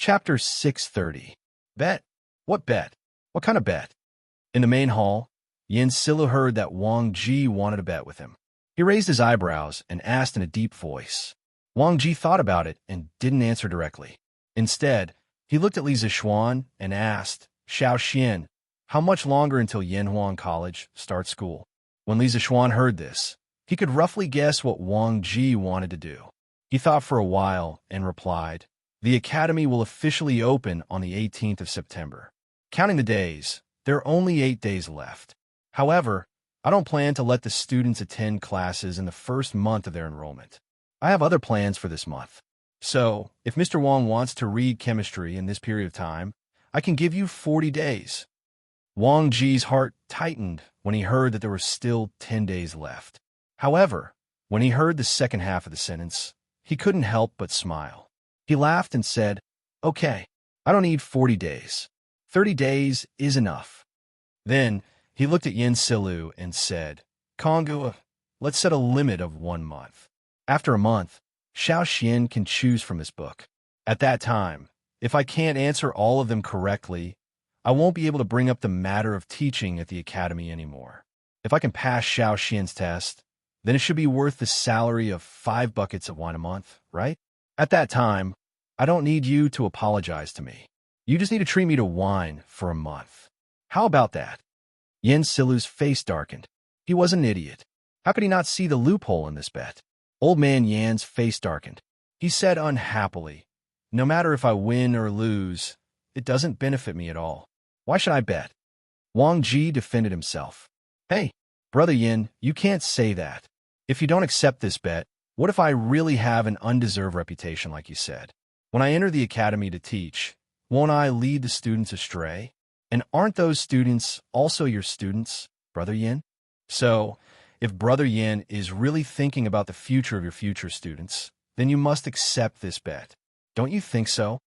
Chapter 630. Bet? What bet? What kind of bet? In the main hall, Yin Silu heard that Wang Ji wanted a bet with him. He raised his eyebrows and asked in a deep voice. Wang Ji thought about it and didn't answer directly. Instead, he looked at Li Zixuan and asked, Xiao Xian, how much longer until Yanhuang College starts school? When Li Zixuan heard this, he could roughly guess what Wang Ji wanted to do. He thought for a while and replied, The academy will officially open on the 18th of September. Counting the days, there are only 8 days left. However, I don't plan to let the students attend classes in the first month of their enrollment. I have other plans for this month. So, if Mr. Wang wants to read chemistry in this period of time, I can give you 40 days. Wang Ji's heart tightened when he heard that there were still 10 days left. However, when he heard the second half of the sentence, he couldn't help but smile. He laughed and said, Okay, I don't need 40 days. 30 days is enough. Then, he looked at Yin Silu and said, Kongu, let's set a limit of 1 month. After a month, Xiao Xian can choose from this book. At that time, if I can't answer all of them correctly, I won't be able to bring up the matter of teaching at the academy anymore. If I can pass Xiao Xian's test, then it should be worth the salary of 5 buckets of wine a month, right? At that time, I don't need you to apologize to me. You just need to treat me to wine for a month. How about that? Yin Silu's face darkened. He was an idiot. How could he not see the loophole in this bet? Old man Yan's face darkened. He said unhappily, No matter if I win or lose, it doesn't benefit me at all. Why should I bet? Wang Ji defended himself. Hey, Brother Yin, you can't say that. If you don't accept this bet, what if I really have an undeserved reputation like you said? When I enter the academy to teach, won't I lead the students astray? And aren't those students also your students, Brother Yin? So, if Brother Yin is really thinking about the future of your future students, then you must accept this bet. Don't you think so?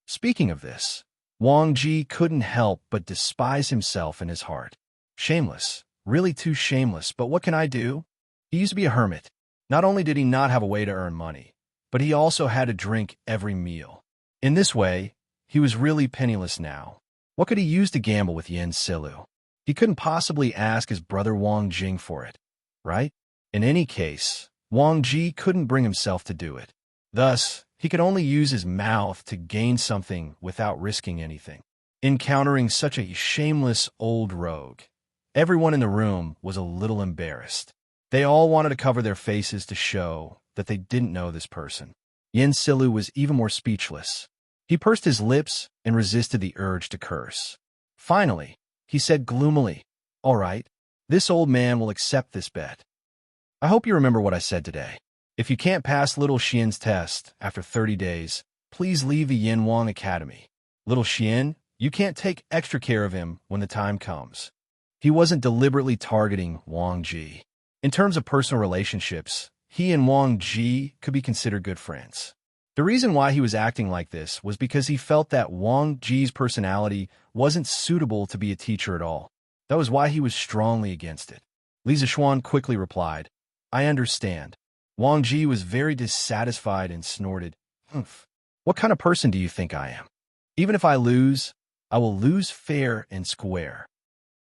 Speaking of this, Wang Ji couldn't help but despise himself in his heart. Shameless, really too shameless, but what can I do? He used to be a hermit. Not only did he not have a way to earn money, but he also had to drink every meal. In this way, he was really penniless now. What could he use to gamble with Yin Silu? He couldn't possibly ask his brother Wang Jing for it, right? In any case, Wang Ji couldn't bring himself to do it. Thus, he could only use his mouth to gain something without risking anything. Encountering such a shameless old rogue, everyone in the room was a little embarrassed. They all wanted to cover their faces to show that they didn't know this person. Yin Silu was even more speechless. He pursed his lips and resisted the urge to curse. Finally, he said gloomily, All right, this old man will accept this bet. I hope you remember what I said today. If you can't pass Little Xian's test after 30 days, please leave the Yanhuang Academy. Little Xian, you can't take extra care of him when the time comes. He wasn't deliberately targeting Wang Ji. In terms of personal relationships, he and Wang Ji could be considered good friends. The reason why he was acting like this was because he felt that Wang Ji's personality wasn't suitable to be a teacher at all. That was why he was strongly against it. Li Zixuan quickly replied, I understand. Wang Ji was very dissatisfied and snorted, Humph. What kind of person do you think I am? Even if I lose, I will lose fair and square.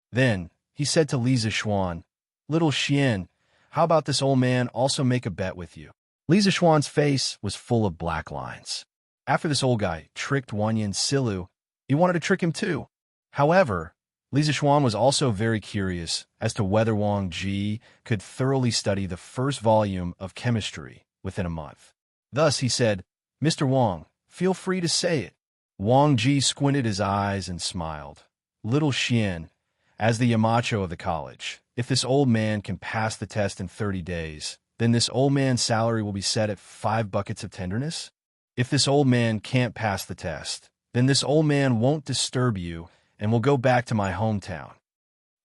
Then he said to Li Zixuan, Little Xian, how about this old man also make a bet with you? Li Zixuan's face was full of black lines. After this old guy tricked Yin Silu, he wanted to trick him too. However, Li Zixuan was also very curious as to whether Wang Ji could thoroughly study the first volume of chemistry within a month. Thus he said, Mr. Wang, feel free to say it. Wang Ji squinted his eyes and smiled. Little Xian, as the Yamacho of the college, if this old man can pass the test in 30 days, then this old man's salary will be set at 5 buckets of tenderness? If this old man can't pass the test, then this old man won't disturb you and will go back to my hometown.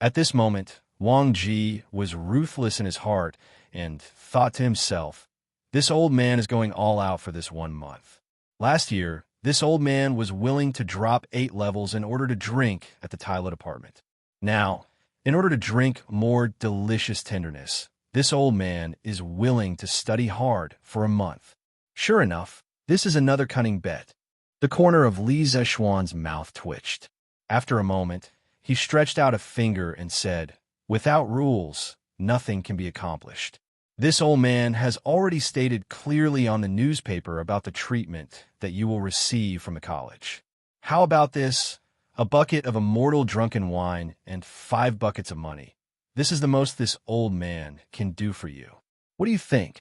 At this moment, Wang Ji was ruthless in his heart and thought to himself, This old man is going all out for this 1 month. Last year, this old man was willing to drop 8 levels in order to drink at the toilet apartment. Now, in order to drink more delicious tenderness, this old man is willing to study hard for a month. Sure enough, this is another cunning bet. The corner of Li Zexuan's mouth twitched. After a moment, he stretched out a finger and said, "Without rules, nothing can be accomplished. This old man has already stated clearly on the newspaper about the treatment that you will receive from the college. How about this? A bucket of immortal drunken wine and 5 buckets of money. This is the most this old man can do for you. What do you think?"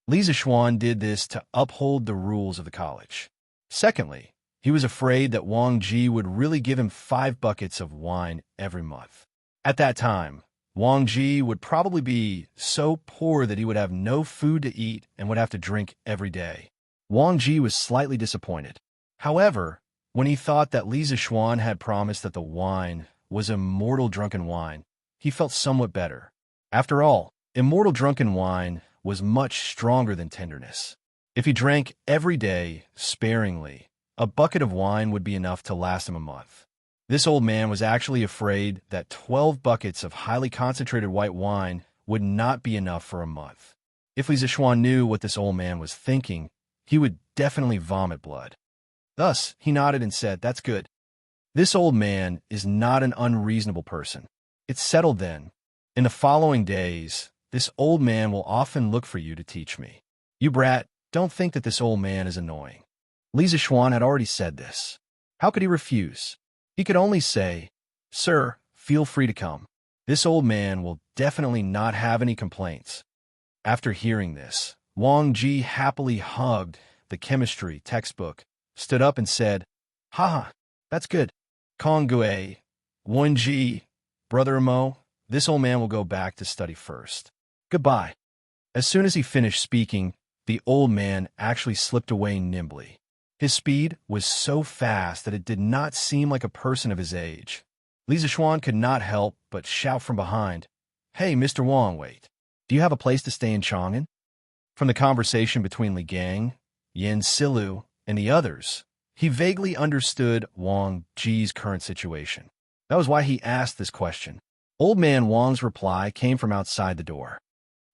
Li Zexuan did this to uphold the rules of the college. Secondly, he was afraid that Wang Ji would really give him 5 buckets of wine every month. At that time, Wang Ji would probably be so poor that he would have no food to eat and would have to drink every day. Wang Ji was slightly disappointed. However, when he thought that Li Zexuan had promised that the wine was immortal drunken wine, he felt somewhat better. After all, immortal drunken wine was much stronger than tenderness. If he drank every day, sparingly, a bucket of wine would be enough to last him a month. This old man was actually afraid that 12 buckets of highly concentrated white wine would not be enough for a month. If Li Zexuan knew what this old man was thinking, he would definitely vomit blood. Thus, he nodded and said, "That's good. This old man is not an unreasonable person." It's settled then. In the following days, this old man will often look for you to teach me. You brat, don't think that this old man is annoying. Li Zexuan had already said this. How could he refuse? He could only say, "Sir, feel free to come. This old man will definitely not have any complaints." After hearing this, Wang Ji happily hugged the chemistry textbook, stood up and said, "Haha, that's good. Konggue, Wen Ji, Brother Mo, this old man will go back to study first. Goodbye." As soon as he finished speaking, the old man actually slipped away nimbly. His speed was so fast that it did not seem like a person of his age. Li Zexuan could not help but shout from behind, "Hey, Mr. Wang, wait. Do you have a place to stay in Chang'an?" From the conversation between Li Gang, Yin Silu, and the others, he vaguely understood Wang Ji's current situation. That was why he asked this question. Old man Wang's reply came from outside the door.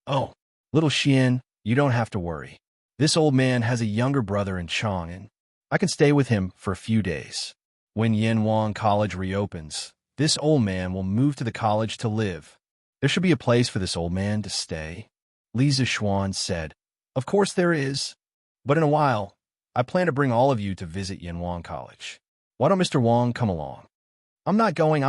"Oh, little Xian, you don't have to worry. This old man has a younger brother in Chang'an. I can stay with him for a few days. When Yanwang College reopens, this old man will move to the college to live. There should be a place for this old man to stay." Li Zexuan said, "Of course there is. But in a while, I plan to bring all of you to visit Yanwang College. Why don't Mr. Wang come along?" I'm not going.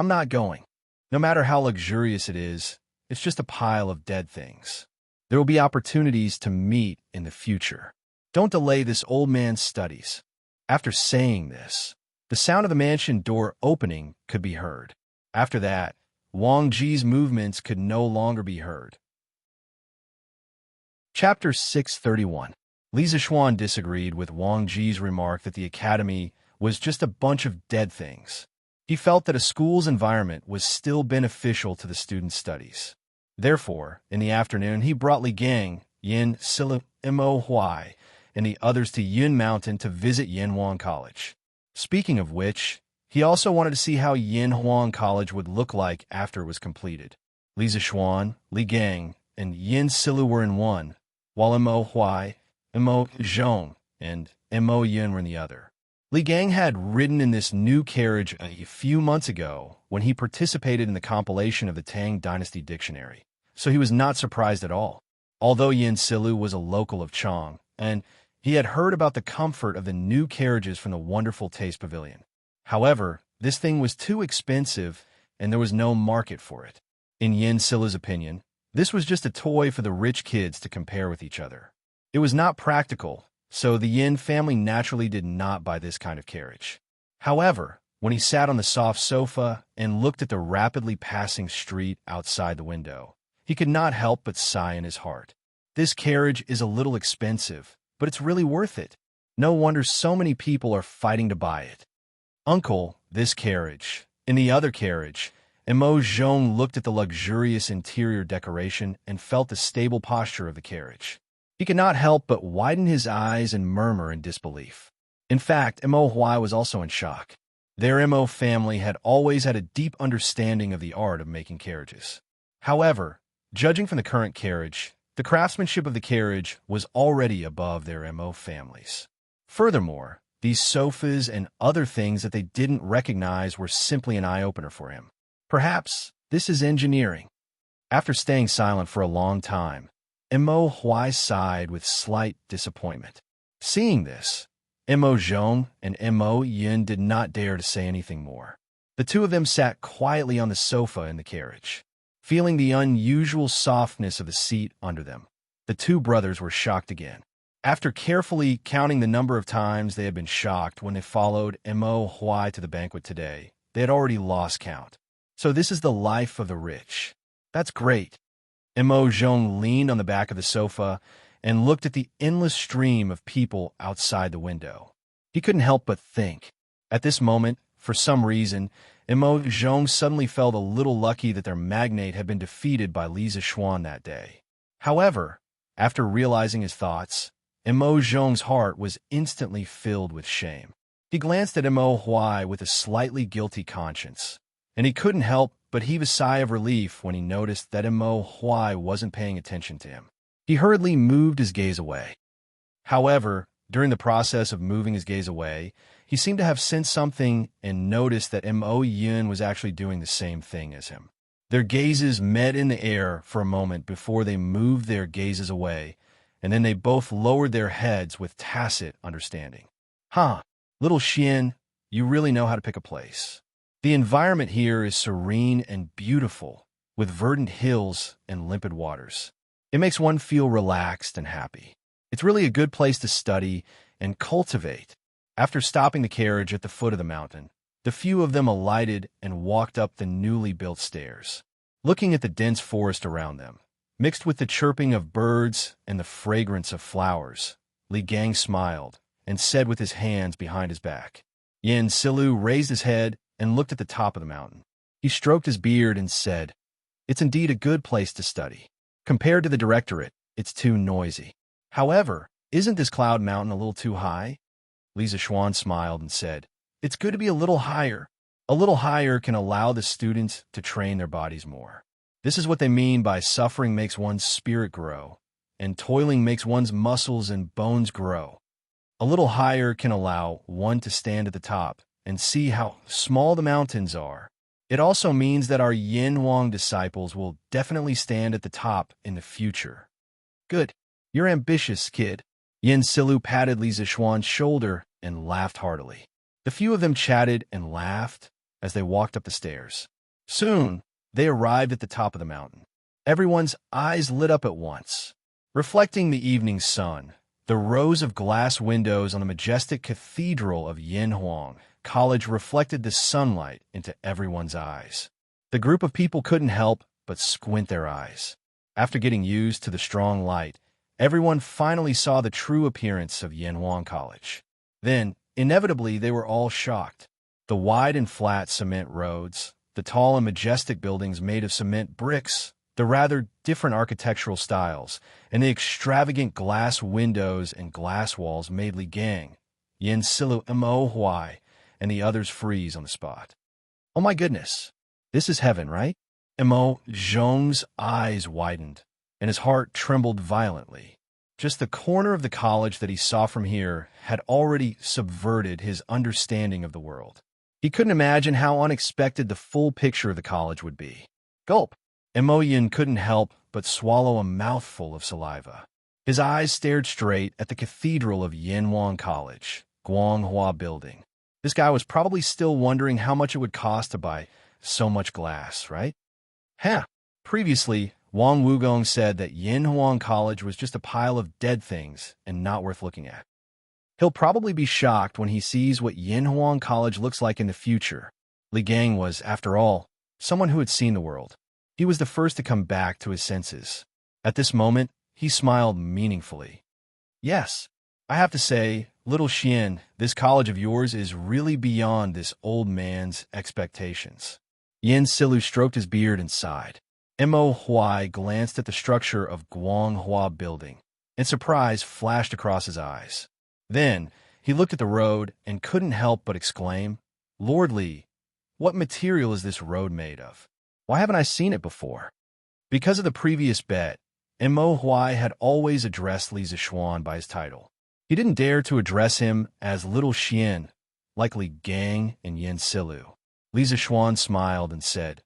No matter how luxurious it is, it's just a pile of dead things. There will be opportunities to meet in the future. Don't delay this old man's studies." After saying this, the sound of the mansion door opening could be heard. After that, Wang Ji's movements could no longer be heard. Chapter 631. Li Zexuan disagreed with Wang Ji's remark that the academy was just a bunch of dead things. He felt that a school's environment was still beneficial to the students' studies. Therefore, in the afternoon, he brought Li Gang, Yin Sila, Mo Huai, and the others to Yun Mountain to visit Yanwang College. Speaking of which, he also wanted to see how Yanwang College would look like after it was completed. Li Zexuan, Li Gang, and Yin Silu were in one, while Mo Huai, Mo Zhong, and Mo Yun were in the other. Li Gang had ridden in this new carriage a few months ago when he participated in the compilation of the Tang Dynasty dictionary, so he was not surprised at all. Although Yin Silu was a local of Chang, and he had heard about the comfort of the new carriages from the Wonderful Taste Pavilion. However, this thing was too expensive and there was no market for it. In Yin Silu's opinion, this was just a toy for the rich kids to compare with each other. It was not practical, so the Yin family naturally did not buy this kind of carriage. However, when he sat on the soft sofa and looked at the rapidly passing street outside the window, he could not help but sigh in his heart. This carriage is a little expensive, but it's really worth it. No wonder so many people are fighting to buy it. Uncle, this carriage. In the other carriage, Mo Zhong looked at the luxurious interior decoration and felt the stable posture of the carriage. He could not help but widen his eyes and murmur in disbelief. In fact, Mo Huai was also in shock. Their Mo family had always had a deep understanding of the art of making carriages. However, judging from the current carriage, the craftsmanship of the carriage was already above their Mo families. Furthermore, These sofas and other things that they didn't recognize were simply an eye-opener for him. Perhaps this is engineering. After staying silent for a long time, Mo Huai sighed with slight disappointment. Seeing this, Mo Zhong and Mo Yin did not dare to say anything more. The two of them sat quietly on the sofa in the carriage, feeling the unusual softness of the seat under them. The two brothers were shocked again. After carefully counting the number of times they had been shocked when they followed Mo Huai to the banquet today, they had already lost count. So this is the life of the rich. That's great. Mo Zhong leaned on the back of the sofa and looked at the endless stream of people outside the window. He couldn't help but think. At this moment, for some reason, Mo Zhong suddenly felt a little lucky that their magnate had been defeated by Li Zixuan that day. However, after realizing his thoughts, Mo Zhong's heart was instantly filled with shame. He glanced at Mo Huai with a slightly guilty conscience, and he couldn't help but heave a sigh of relief when he noticed that Mo Huai wasn't paying attention to him. He hurriedly moved his gaze away. However, during the process of moving his gaze away, he seemed to have sensed something and noticed that Mo Yin was actually doing the same thing as him. Their gazes met in the air for a moment before they moved their gazes away, and then they both lowered their heads with tacit understanding. Huh, little Xian, you really know how to pick a place. The environment here is serene and beautiful, with verdant hills and limpid waters. It makes one feel relaxed and happy. It's really a good place to study and cultivate. After stopping the carriage at the foot of the mountain, the few of them alighted and walked up the newly built stairs. Looking at the dense forest around them, mixed with the chirping of birds and the fragrance of flowers, Li Gang smiled and said with his hands behind his back. Yin Silu raised his head and looked at the top of the mountain. He stroked his beard and said, "It's indeed a good place to study. Compared to the directorate, it's too noisy. However, isn't this cloud mountain a little too high?" Li Zixuan smiled and said, "It's good to be a little higher. A little higher can allow the students to train their bodies more. This is what they mean by suffering makes one's spirit grow, and toiling makes one's muscles and bones grow. A little higher can allow one to stand at the top and see how small the mountains are. It also means that our Yin Huang disciples will definitely stand at the top in the future." "Good. You're ambitious, kid." Yin Silu patted Li Zixuan's shoulder and laughed heartily. The few of them chatted and laughed as they walked up the stairs. Soon, they arrived at the top of the mountain. Everyone's eyes lit up at once. Reflecting the evening sun, the rows of glass windows on the majestic cathedral of Yin Huang College reflected the sunlight into everyone's eyes. The group of people couldn't help but squint their eyes. After getting used to the strong light, everyone finally saw the true appearance of Yin Huang College. Then, inevitably, they were all shocked. The wide and flat cement roads, the tall and majestic buildings made of cement bricks, the rather different architectural styles, and the extravagant glass windows and glass walls made Li Gang, Yin Silu Mo Huai, and the others freeze on the spot. "Oh my goodness, this is heaven, right?" Mo Zhong's eyes widened, and his heart trembled violently. Just the corner of the college that he saw from here had already subverted his understanding of the world. He couldn't imagine how unexpected the full picture of the college would be. Gulp! Mo Yin couldn't help but swallow a mouthful of saliva. His eyes stared straight at the cathedral of Yin Huang College, Guanghua Building. This guy was probably still wondering how much it would cost to buy so much glass, right? Previously, Wang Wugong said that Yin Huang College was just a pile of dead things and not worth looking at. He'll probably be shocked when he sees what Yin Huang College looks like in the future. Li Gang was, after all, someone who had seen the world. He was the first to come back to his senses. At this moment, he smiled meaningfully. "Yes, I have to say, little Xian, this college of yours is really beyond this old man's expectations." Yin Silu stroked his beard and sighed. Mo Huai glanced at the structure of Guanghua Building, and surprise flashed across his eyes. Then, he looked at the road and couldn't help but exclaim, "Lord Li, what material is this road made of? Why haven't I seen it before?" Because of the previous bet, Mo Huai had always addressed Li Zixuan by his title. He didn't dare to address him as Little Xian, like Li Gang and Yin Silu. Li Zishuan smiled and said,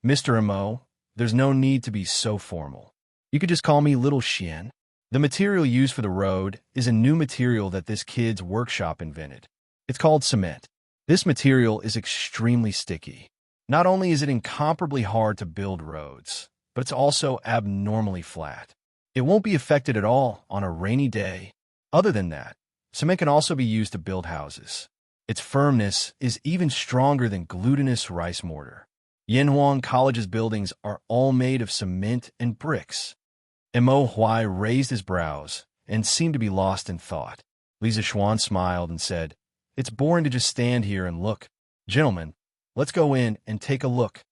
Mr. Mo, there's no need to be so formal. You could just call me Little Xian. The material used for the road is a new material that this kid's workshop invented. It's called cement. This material is extremely sticky. Not only is it incomparably hard to build roads, but it's also abnormally flat. It won't be affected at all on a rainy day. Other than that, cement can also be used to build houses. Its firmness is even stronger than glutinous rice mortar. Yanhuang College's buildings are all made of cement and bricks. Mo Huai raised his brows and seemed to be lost in thought. Li Zishuan smiled and said, It's boring to just stand here and look. Gentlemen, let's go in and take a look.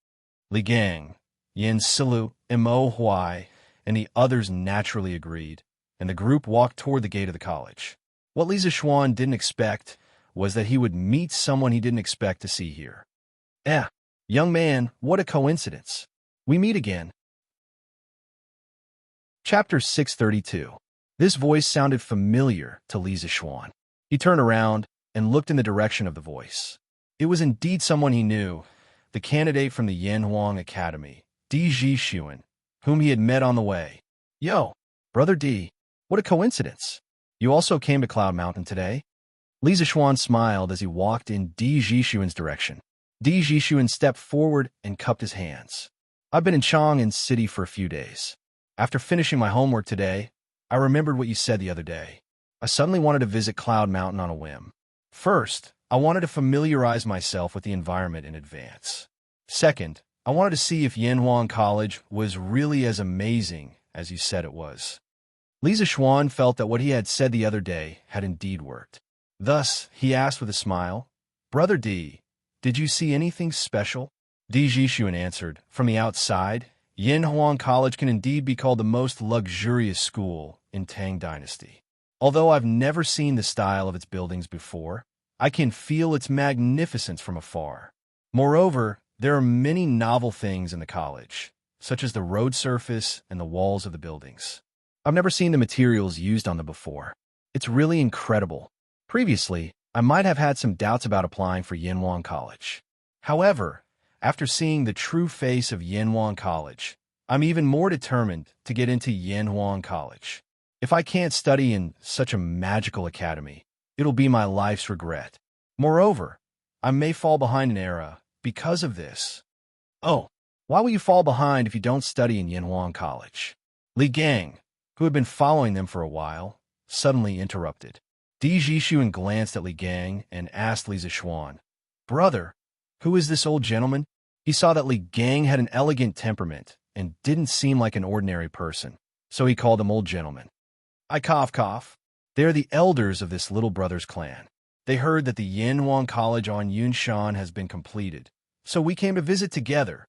Li Gang, Yin Silu, Mo Huai, and the others naturally agreed, and the group walked toward the gate of the college. What Li Zishuan didn't expect was that he would meet someone he didn't expect to see here. Young man, what a coincidence. We meet again. Chapter 632. This voice sounded familiar to Li Zishuan. He turned around and looked in the direction of the voice. It was indeed someone he knew, the candidate from the Yanhuang Academy, Di Zhishuan, whom he had met on the way. Yo, Brother D, what a coincidence. You also came to Cloud Mountain today? Li Zishuan smiled as he walked in Di Zhishuan's direction. Di Zhishuan stepped forward and cupped his hands. I've been in Chang'an City for a few days. After finishing my homework today, I remembered what you said the other day. I suddenly wanted to visit Cloud Mountain on a whim. First, I wanted to familiarize myself with the environment in advance. Second, I wanted to see if Yanhuang College was really as amazing as you said it was. Li Zishuan felt that what he had said the other day had indeed worked. Thus, he asked with a smile, Brother D, did you see anything special? Di Zhishuan answered, From the outside, Yanhuang College can indeed be called the most luxurious school in Tang Dynasty. Although I've never seen the style of its buildings before, I can feel its magnificence from afar. Moreover, there are many novel things in the college, such as the road surface and the walls of the buildings. I've never seen the materials used on them before. It's really incredible. Previously, I might have had some doubts about applying for Yanhuang College. However, after seeing the true face of Yanhuang College, I'm even more determined to get into Yanhuang College. If I can't study in such a magical academy, it'll be my life's regret. Moreover, I may fall behind an era because of this. Oh, why will you fall behind if you don't study in Yanhuang College? Li Gang, who had been following them for a while, suddenly interrupted. Di Zhishuan glanced at Li Gang and asked Li Zishuan, Brother, who is this old gentleman? He saw that Li Gang had an elegant temperament and didn't seem like an ordinary person, so he called him old gentleman. I cough. They are the elders of this little brother's clan. They heard that the Yanhuang College on Yunshan has been completed, so we came to visit together.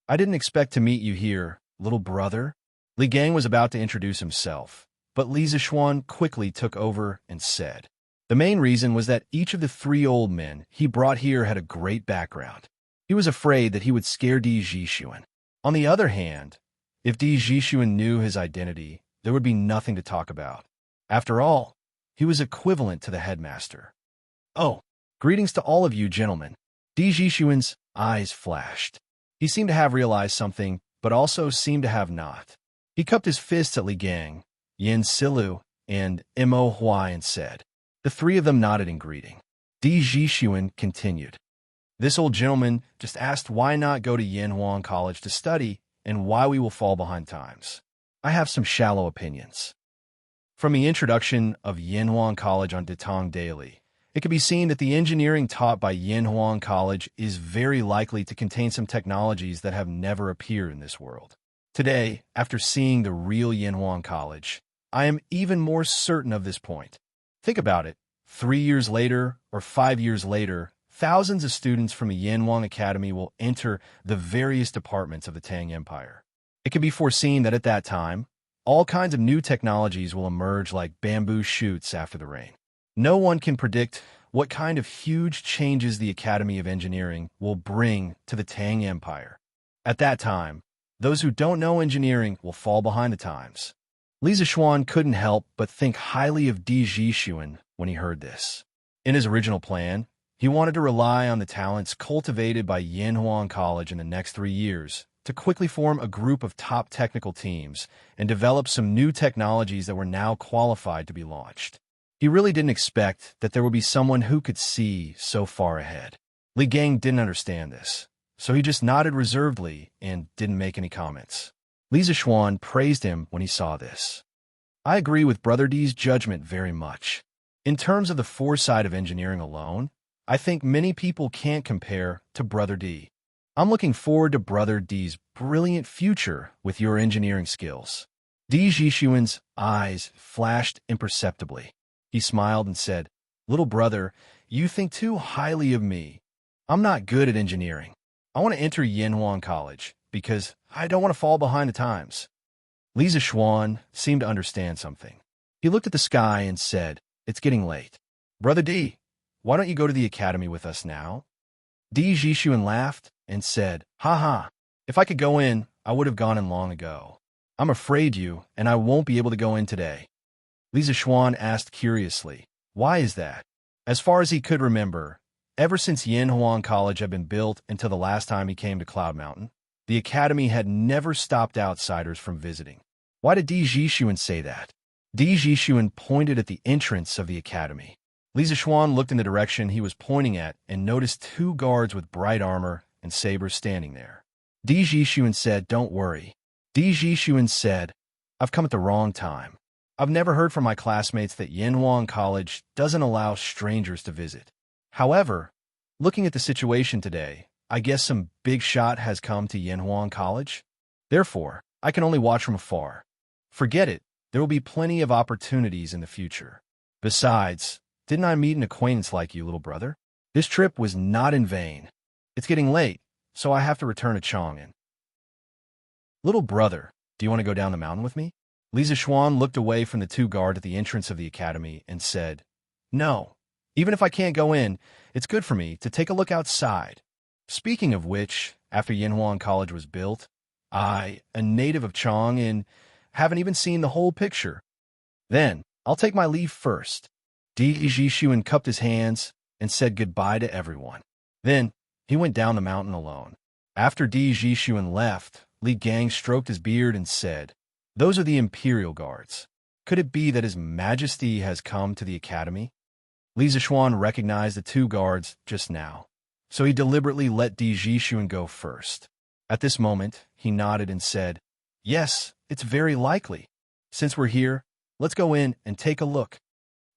I didn't expect to meet you here, little brother. Li Gang was about to introduce himself, but Li Zishuan quickly took over and said, The main reason was that each of the three old men he brought here had a great background. He was afraid that he would scare Di Zhishuan. On the other hand, if Di Zhishuan knew his identity, there would be nothing to talk about. After all, he was equivalent to the headmaster. Oh, greetings to all of you, gentlemen. Di Zhishuan's eyes flashed. He seemed to have realized something, but also seemed to have not. He cupped his fists at Li Gang, Yin Silu, and Mo Huai and said. The three of them nodded in greeting. Di Zhishuan continued. This old gentleman just asked why not go to Yanhuang College to study and why we will fall behind times. I have some shallow opinions. From the introduction of Yanhuang College on Tang Daily, it can be seen that the engineering taught by Yanhuang College is very likely to contain some technologies that have never appeared in this world. Today, after seeing the real Yanhuang College, I am even more certain of this point. Think about it. 3 years later or 5 years later, thousands of students from the Yanhuang Academy will enter the various departments of the Tang Empire. It can be foreseen that at that time, all kinds of new technologies will emerge like bamboo shoots after the rain. No one can predict what kind of huge changes the Academy of Engineering will bring to the Tang Empire. At that time, those who don't know engineering will fall behind the times. Li Zixuan couldn't help but think highly of Di Jixuan when he heard this. In his original plan, he wanted to rely on the talents cultivated by Yanhuan College in the next 3 years to quickly form a group of top technical teams and develop some new technologies that were now qualified to be launched. He really didn't expect that there would be someone who could see so far ahead. Li Gang didn't understand this, so he just nodded reservedly and didn't make any comments. Li Zixuan praised him when he saw this. I agree with Brother D's judgment very much. In terms of the foresight of engineering alone, I think many people can't compare to Brother D. I'm looking forward to Brother D's brilliant future with your engineering skills. Di Jixuan's eyes flashed imperceptibly. He smiled and said, Little brother, you think too highly of me. I'm not good at engineering. I want to enter Yanhuan College because I don't want to fall behind the times. Li Zixuan seemed to understand something. He looked at the sky and said, It's getting late. Brother D, why don't you go to the academy with us now? Di Jixuan laughed and said, Ha ha, if I could go in, I would have gone in long ago. I'm afraid you, and I won't be able to go in today. Li Zixuan asked curiously, Why is that? As far as he could remember, ever since Yanhuan College had been built until the last time he came to Cloud Mountain, the academy had never stopped outsiders from visiting. Why did Di Jixuan say that? Di Jixuan pointed at the entrance of the academy. Li Zixuan looked in the direction he was pointing at and noticed 2 guards with bright armor and sabers standing there. Di Jixuan said, Don't worry. Di Jixuan said, I've come at the wrong time. I've never heard from my classmates that Yanhuan College doesn't allow strangers to visit. However, looking at the situation today, I guess some big shot has come to Yanhuan College. Therefore, I can only watch from afar. Forget it, there will be plenty of opportunities in the future. Besides, didn't I meet an acquaintance like you, little brother? This trip was not in vain. It's getting late, so I have to return to Chang'an. Little brother, do you want to go down the mountain with me? Li Zixuan looked away from the 2 guards at the entrance of the academy and said, No, even if I can't go in, it's good for me to take a look outside. Speaking of which, after Yanhuan College was built, I, a native of Chang'an, haven't even seen the whole picture. Then, I'll take my leave first. Di Jixuan cupped his hands and said goodbye to everyone. Then, he went down the mountain alone. After Di Jixuan left, Li Gang stroked his beard and said, Those are the Imperial Guards. Could it be that His Majesty has come to the academy? Li Zixuan recognized the 2 guards just now, so he deliberately let Di Jixuan go first. At this moment, he nodded and said, Yes, it's very likely. Since we're here, let's go in and take a look.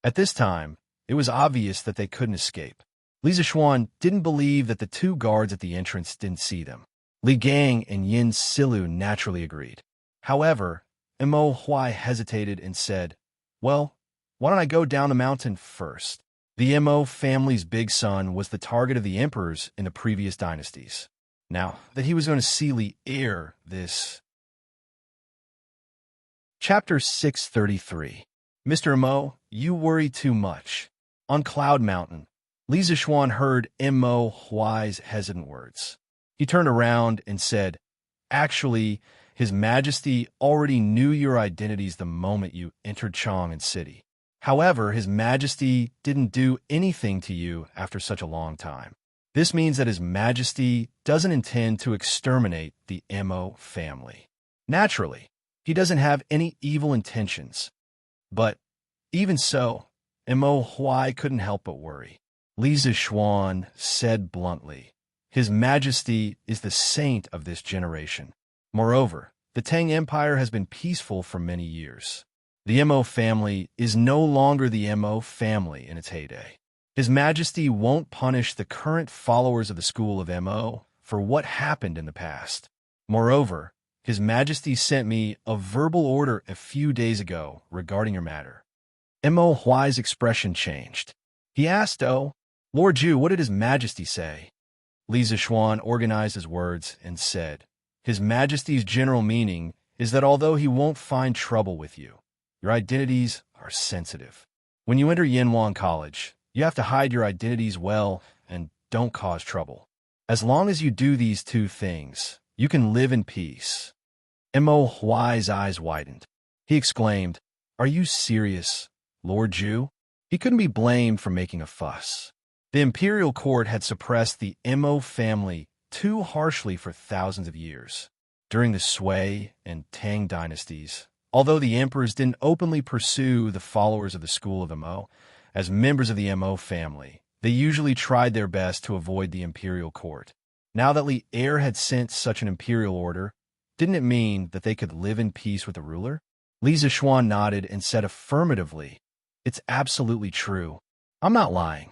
At this time, it was obvious that they couldn't escape. Li Zixuan didn't believe that the 2 guards at the entrance didn't see them. Li Gang and Yin Silu naturally agreed. However, Mo Huai hesitated and said, Well, why don't I go down the mountain first? The Mo family's big son was the target of the emperors in the previous dynasties. Now that he was going to see Li heir this. Chapter 633. Mr. Mo, you worry too much. On Cloud Mountain, Li Zixuan heard Mo Huai's hesitant words. He turned around and said, Actually, His Majesty already knew your identities the moment you entered Chang'an City. However, His Majesty didn't do anything to you after such a long time. This means that His Majesty doesn't intend to exterminate the Mo family. Naturally, he doesn't have any evil intentions. But, even so, Mo Huai couldn't help but worry. Li Zixuan said bluntly, His Majesty is the saint of this generation. Moreover, the Tang Empire has been peaceful for many years. The Mo family is no longer the Mo family in its heyday. His Majesty won't punish the current followers of the school of Mo for what happened in the past. Moreover, His Majesty sent me a verbal order a few days ago regarding your matter. Mo Huai's expression changed. He asked, Oh, Lord Zhu, what did His Majesty say? Li Zixuan organized his words and said, His Majesty's general meaning is that although he won't find trouble with you, your identities are sensitive. When you enter Yanhuan College, you have to hide your identities well and don't cause trouble. As long as you do these 2 things, you can live in peace. Mo Huai's eyes widened. He exclaimed, "Are you serious, Lord Jew?" He couldn't be blamed for making a fuss. The imperial court had suppressed the Mo family too harshly for thousands of years. During the Sui and Tang dynasties, although the emperors didn't openly pursue the followers of the school of Mo as members of the Mo family, they usually tried their best to avoid the imperial court. Now that Li Er had sent such an imperial order, didn't it mean that they could live in peace with the ruler? Li Zishuan nodded and said affirmatively, "It's absolutely true. I'm not lying."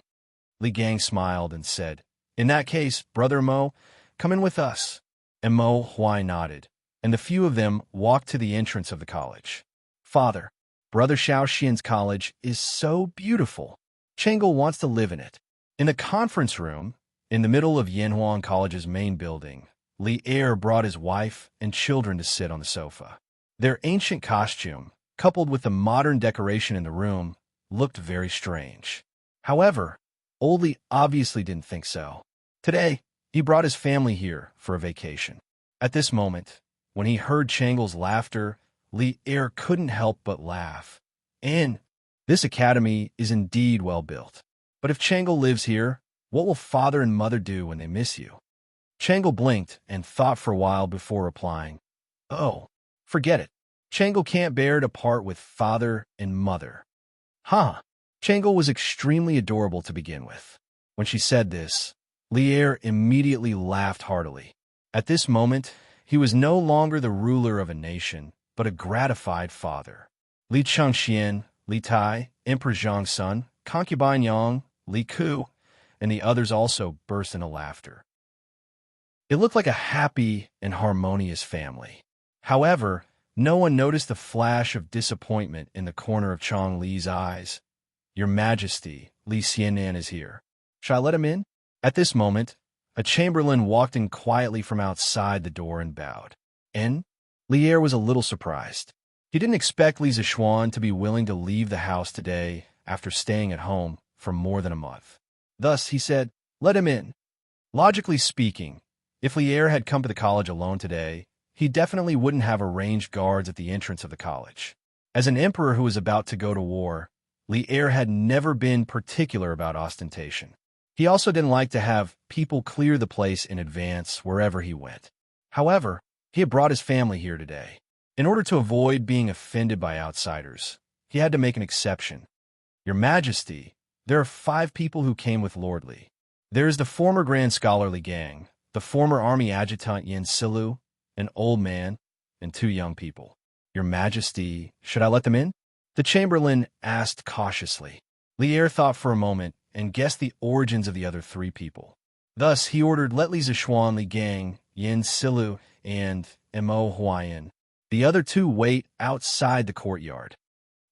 Li Gang smiled and said, "In that case, Brother Mo, come in with us." And Mo Huai nodded, and the few of them walked to the entrance of the college. "Father, Brother Xiao Xian's college is so beautiful. Changel wants to live in it." In the conference room, in the middle of Yanhuan College's main building, Li Er brought his wife and children to sit on the sofa. Their ancient costume, coupled with the modern decoration in the room, looked very strange. However, Old Li obviously didn't think so. Today, he brought his family here for a vacation. At this moment, when he heard Changel's laughter, Li Er couldn't help but laugh. And this academy is indeed well built. But if Changel lives here, what will father and mother do when they miss you? Changel blinked and thought for a while before replying, "Oh, forget it. Changel can't bear to part with father and mother." Huh. Changel was extremely adorable to begin with. When she said this, Li Er immediately laughed heartily. At this moment, he was no longer the ruler of a nation, but a gratified father. Li Changxian, Li Tai, Emperor Zhang's son, concubine Yang, Li Ku, and the others also burst into laughter. It looked like a happy and harmonious family. However, no one noticed the flash of disappointment in the corner of Chong Li's eyes. "Your Majesty, Li Xianan is here. Shall I let him in?" At this moment, a chamberlain walked in quietly from outside the door and bowed. And Li Er was a little surprised. He didn't expect Li Zishuan to be willing to leave the house today after staying at home for more than a month. Thus, he said, "Let him in." Logically speaking, if Li Er had come to the college alone today, he definitely wouldn't have arranged guards at the entrance of the college. As an emperor who was about to go to war, Li Er had never been particular about ostentation. He also didn't like to have people clear the place in advance wherever he went. However, he had brought his family here today. In order to avoid being offended by outsiders, he had to make an exception. "Your Majesty, there are 5 people who came with Lord Li. There is the former Grand Scholar Li Gang, the former Army Adjutant Yin Silu, an old man, and 2 young people. Your Majesty, should I let them in?" The chamberlain asked cautiously. Li Er thought for a moment and guessed the origins of the other 3 people. Thus, he ordered, "Let Li Zishuan, Li Gang, Yin Silu, and Mo Huayan. The other 2 wait outside the courtyard."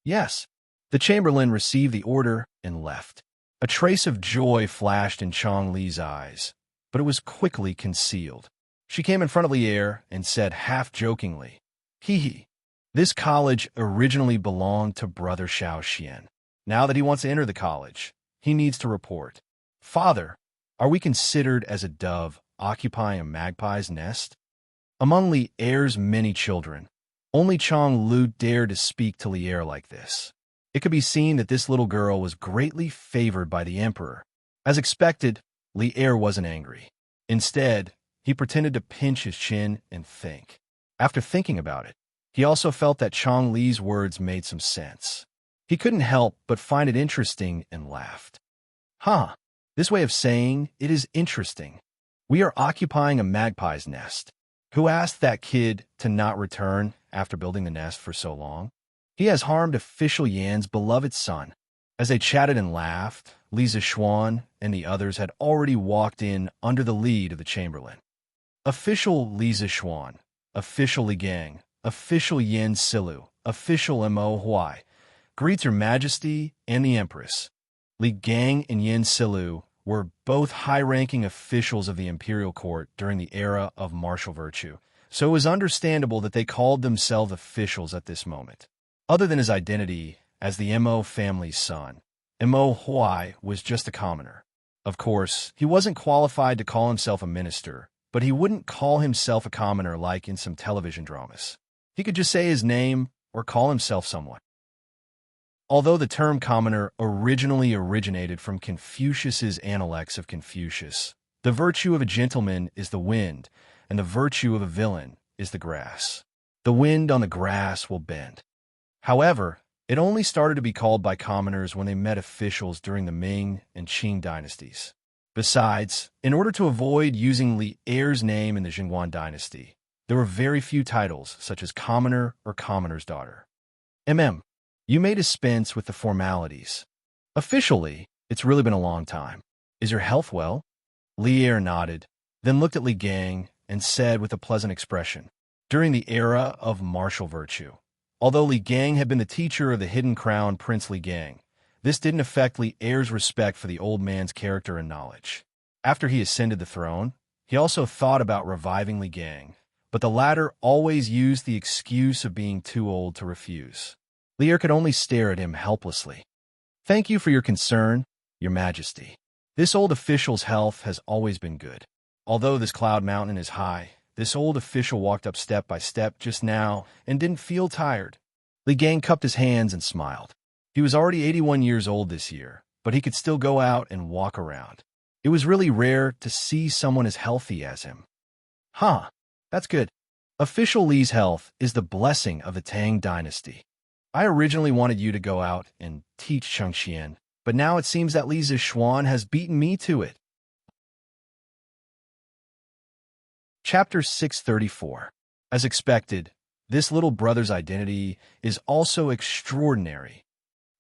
"Yes." The chamberlain received the order and left. A trace of joy flashed in Chong Li's eyes, but it was quickly concealed. She came in front of Li Er and said half-jokingly, "Hee. This college originally belonged to Brother Xiao Xian. Now that he wants to enter the college, he needs to report. Father, are we considered as a dove occupying a magpie's nest?" Among Li Er's many children, only Chong Lu dared to speak to Li Er like this. It could be seen that this little girl was greatly favored by the emperor. As expected, Li Er wasn't angry. Instead, he pretended to pinch his chin and think. After thinking about it, he also felt that Chong Li's words made some sense. He couldn't help but find it interesting and laughed. "Huh, this way of saying it is interesting. We are occupying a magpie's nest. Who asked that kid to not return after building the nest for so long? He has harmed Official Yan's beloved son." As they chatted and laughed, Li Zishuan and the others had already walked in under the lead of the chamberlain. "Official Li Zishuan, Official Li Gang, Official Yin Silu, Official Mo Huai, greets Your Majesty and the Empress." Li Gang and Yin Silu were both high-ranking officials of the imperial court during the era of martial virtue, so it was understandable that they called themselves officials at this moment. Other than his identity as the Mo family's son, Mo Huai was just a commoner. Of course, he wasn't qualified to call himself a minister, but he wouldn't call himself a commoner like in some television dramas. He could just say his name, or call himself someone. Although the term commoner originally originated from Confucius's Analects of Confucius, the virtue of a gentleman is the wind, and the virtue of a villain is the grass. The wind on the grass will bend. However, it only started to be called by commoners when they met officials during the Ming and Qing dynasties. Besides, in order to avoid using Li Er's name in the Jingguan dynasty, there were very few titles such as commoner or commoner's daughter. You may dispense with the formalities. Officially, it's really been a long time. Is your health well? Li Er nodded, then looked at Li Gang and said with a pleasant expression, during the era of martial virtue. Although Li Gang had been the teacher of the hidden crown Prince Li Gang, this didn't affect Li Er's respect for the old man's character and knowledge. After he ascended the throne, he also thought about reviving Li Gang, but the latter always used the excuse of being too old to refuse. Li Er could only stare at him helplessly. Thank you for your concern, Your Majesty. This old official's health has always been good. Although this cloud mountain is high, this old official walked up step by step just now and didn't feel tired. Li Gang cupped his hands and smiled. He was already 81 years old this year, but he could still go out and walk around. It was really rare to see someone as healthy as him. That's good. Official Li's health is the blessing of the Tang Dynasty. I originally wanted you to go out and teach Chengxian, but now it seems that Li Zixuan has beaten me to it. Chapter 634. As expected, this little brother's identity is also extraordinary.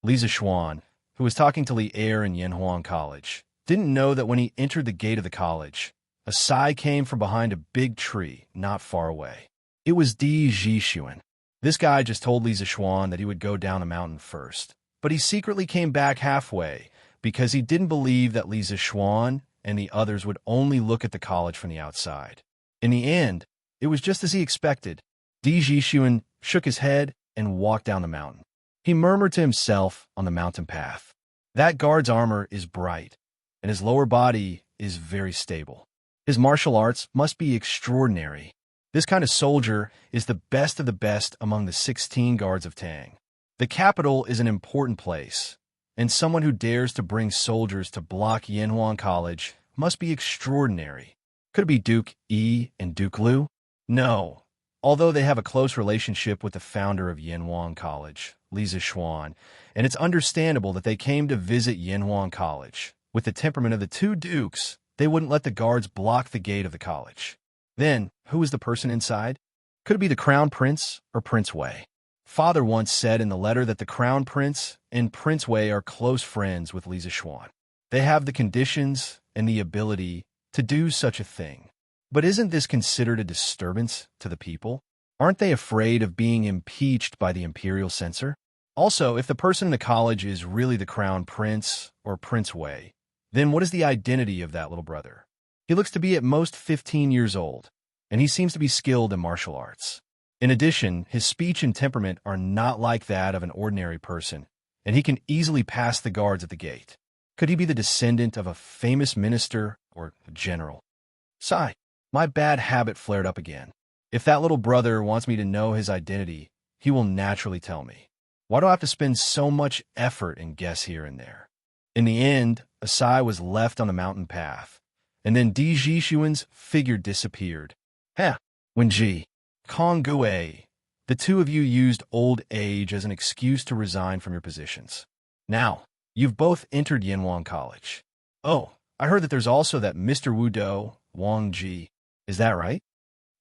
Li Zixuan, who was talking to Li Er in Yanhuang College, didn't know that when he entered the gate of the college, a sigh came from behind a big tree not far away. It was Di Zhixuan. This guy just told Li Zixuan that he would go down the mountain first, but he secretly came back halfway because he didn't believe that Li Zixuan and the others would only look at the college from the outside. In the end, it was just as he expected. Di Zhixuan shook his head and walked down the mountain. He murmured to himself on the mountain path. That guard's armor is bright, and his lower body is very stable. His martial arts must be extraordinary. This kind of soldier is the best of the best among the 16 guards of Tang. The capital is an important place, and someone who dares to bring soldiers to block Yanhuang College must be extraordinary. Could it be Duke Yi and Duke Lu? No. Although they have a close relationship with the founder of Yanhuang College, Li Zixuan, and it's understandable that they came to visit Yanhuang College. With the temperament of the two dukes, they wouldn't let the guards block the gate of the college. Then, who was the person inside? Could it be the Crown Prince or Prince Wei? Father once said in the letter that the Crown Prince and Prince Wei are close friends with Li Zixuan. They have the conditions and the ability to do such a thing. But isn't this considered a disturbance to the people? Aren't they afraid of being impeached by the imperial censor? Also, if the person in the college is really the Crown Prince or Prince Wei, then what is the identity of that little brother? He looks to be at most 15 years old, and he seems to be skilled in martial arts. In addition, his speech and temperament are not like that of an ordinary person, and he can easily pass the guards at the gate. Could he be the descendant of a famous minister or a general? Sigh, my bad habit flared up again. If that little brother wants me to know his identity, he will naturally tell me. Why do I have to spend so much effort and guess here and there? In the end, a sigh was left on the mountain path, and then Di Zhixuan's figure disappeared. Wenji, Kong Gue, the two of you used old age as an excuse to resign from your positions. Now, you've both entered Yanhuang College. Oh, I heard that there's also that Mr. Wudo, Wang Ji. Is that right?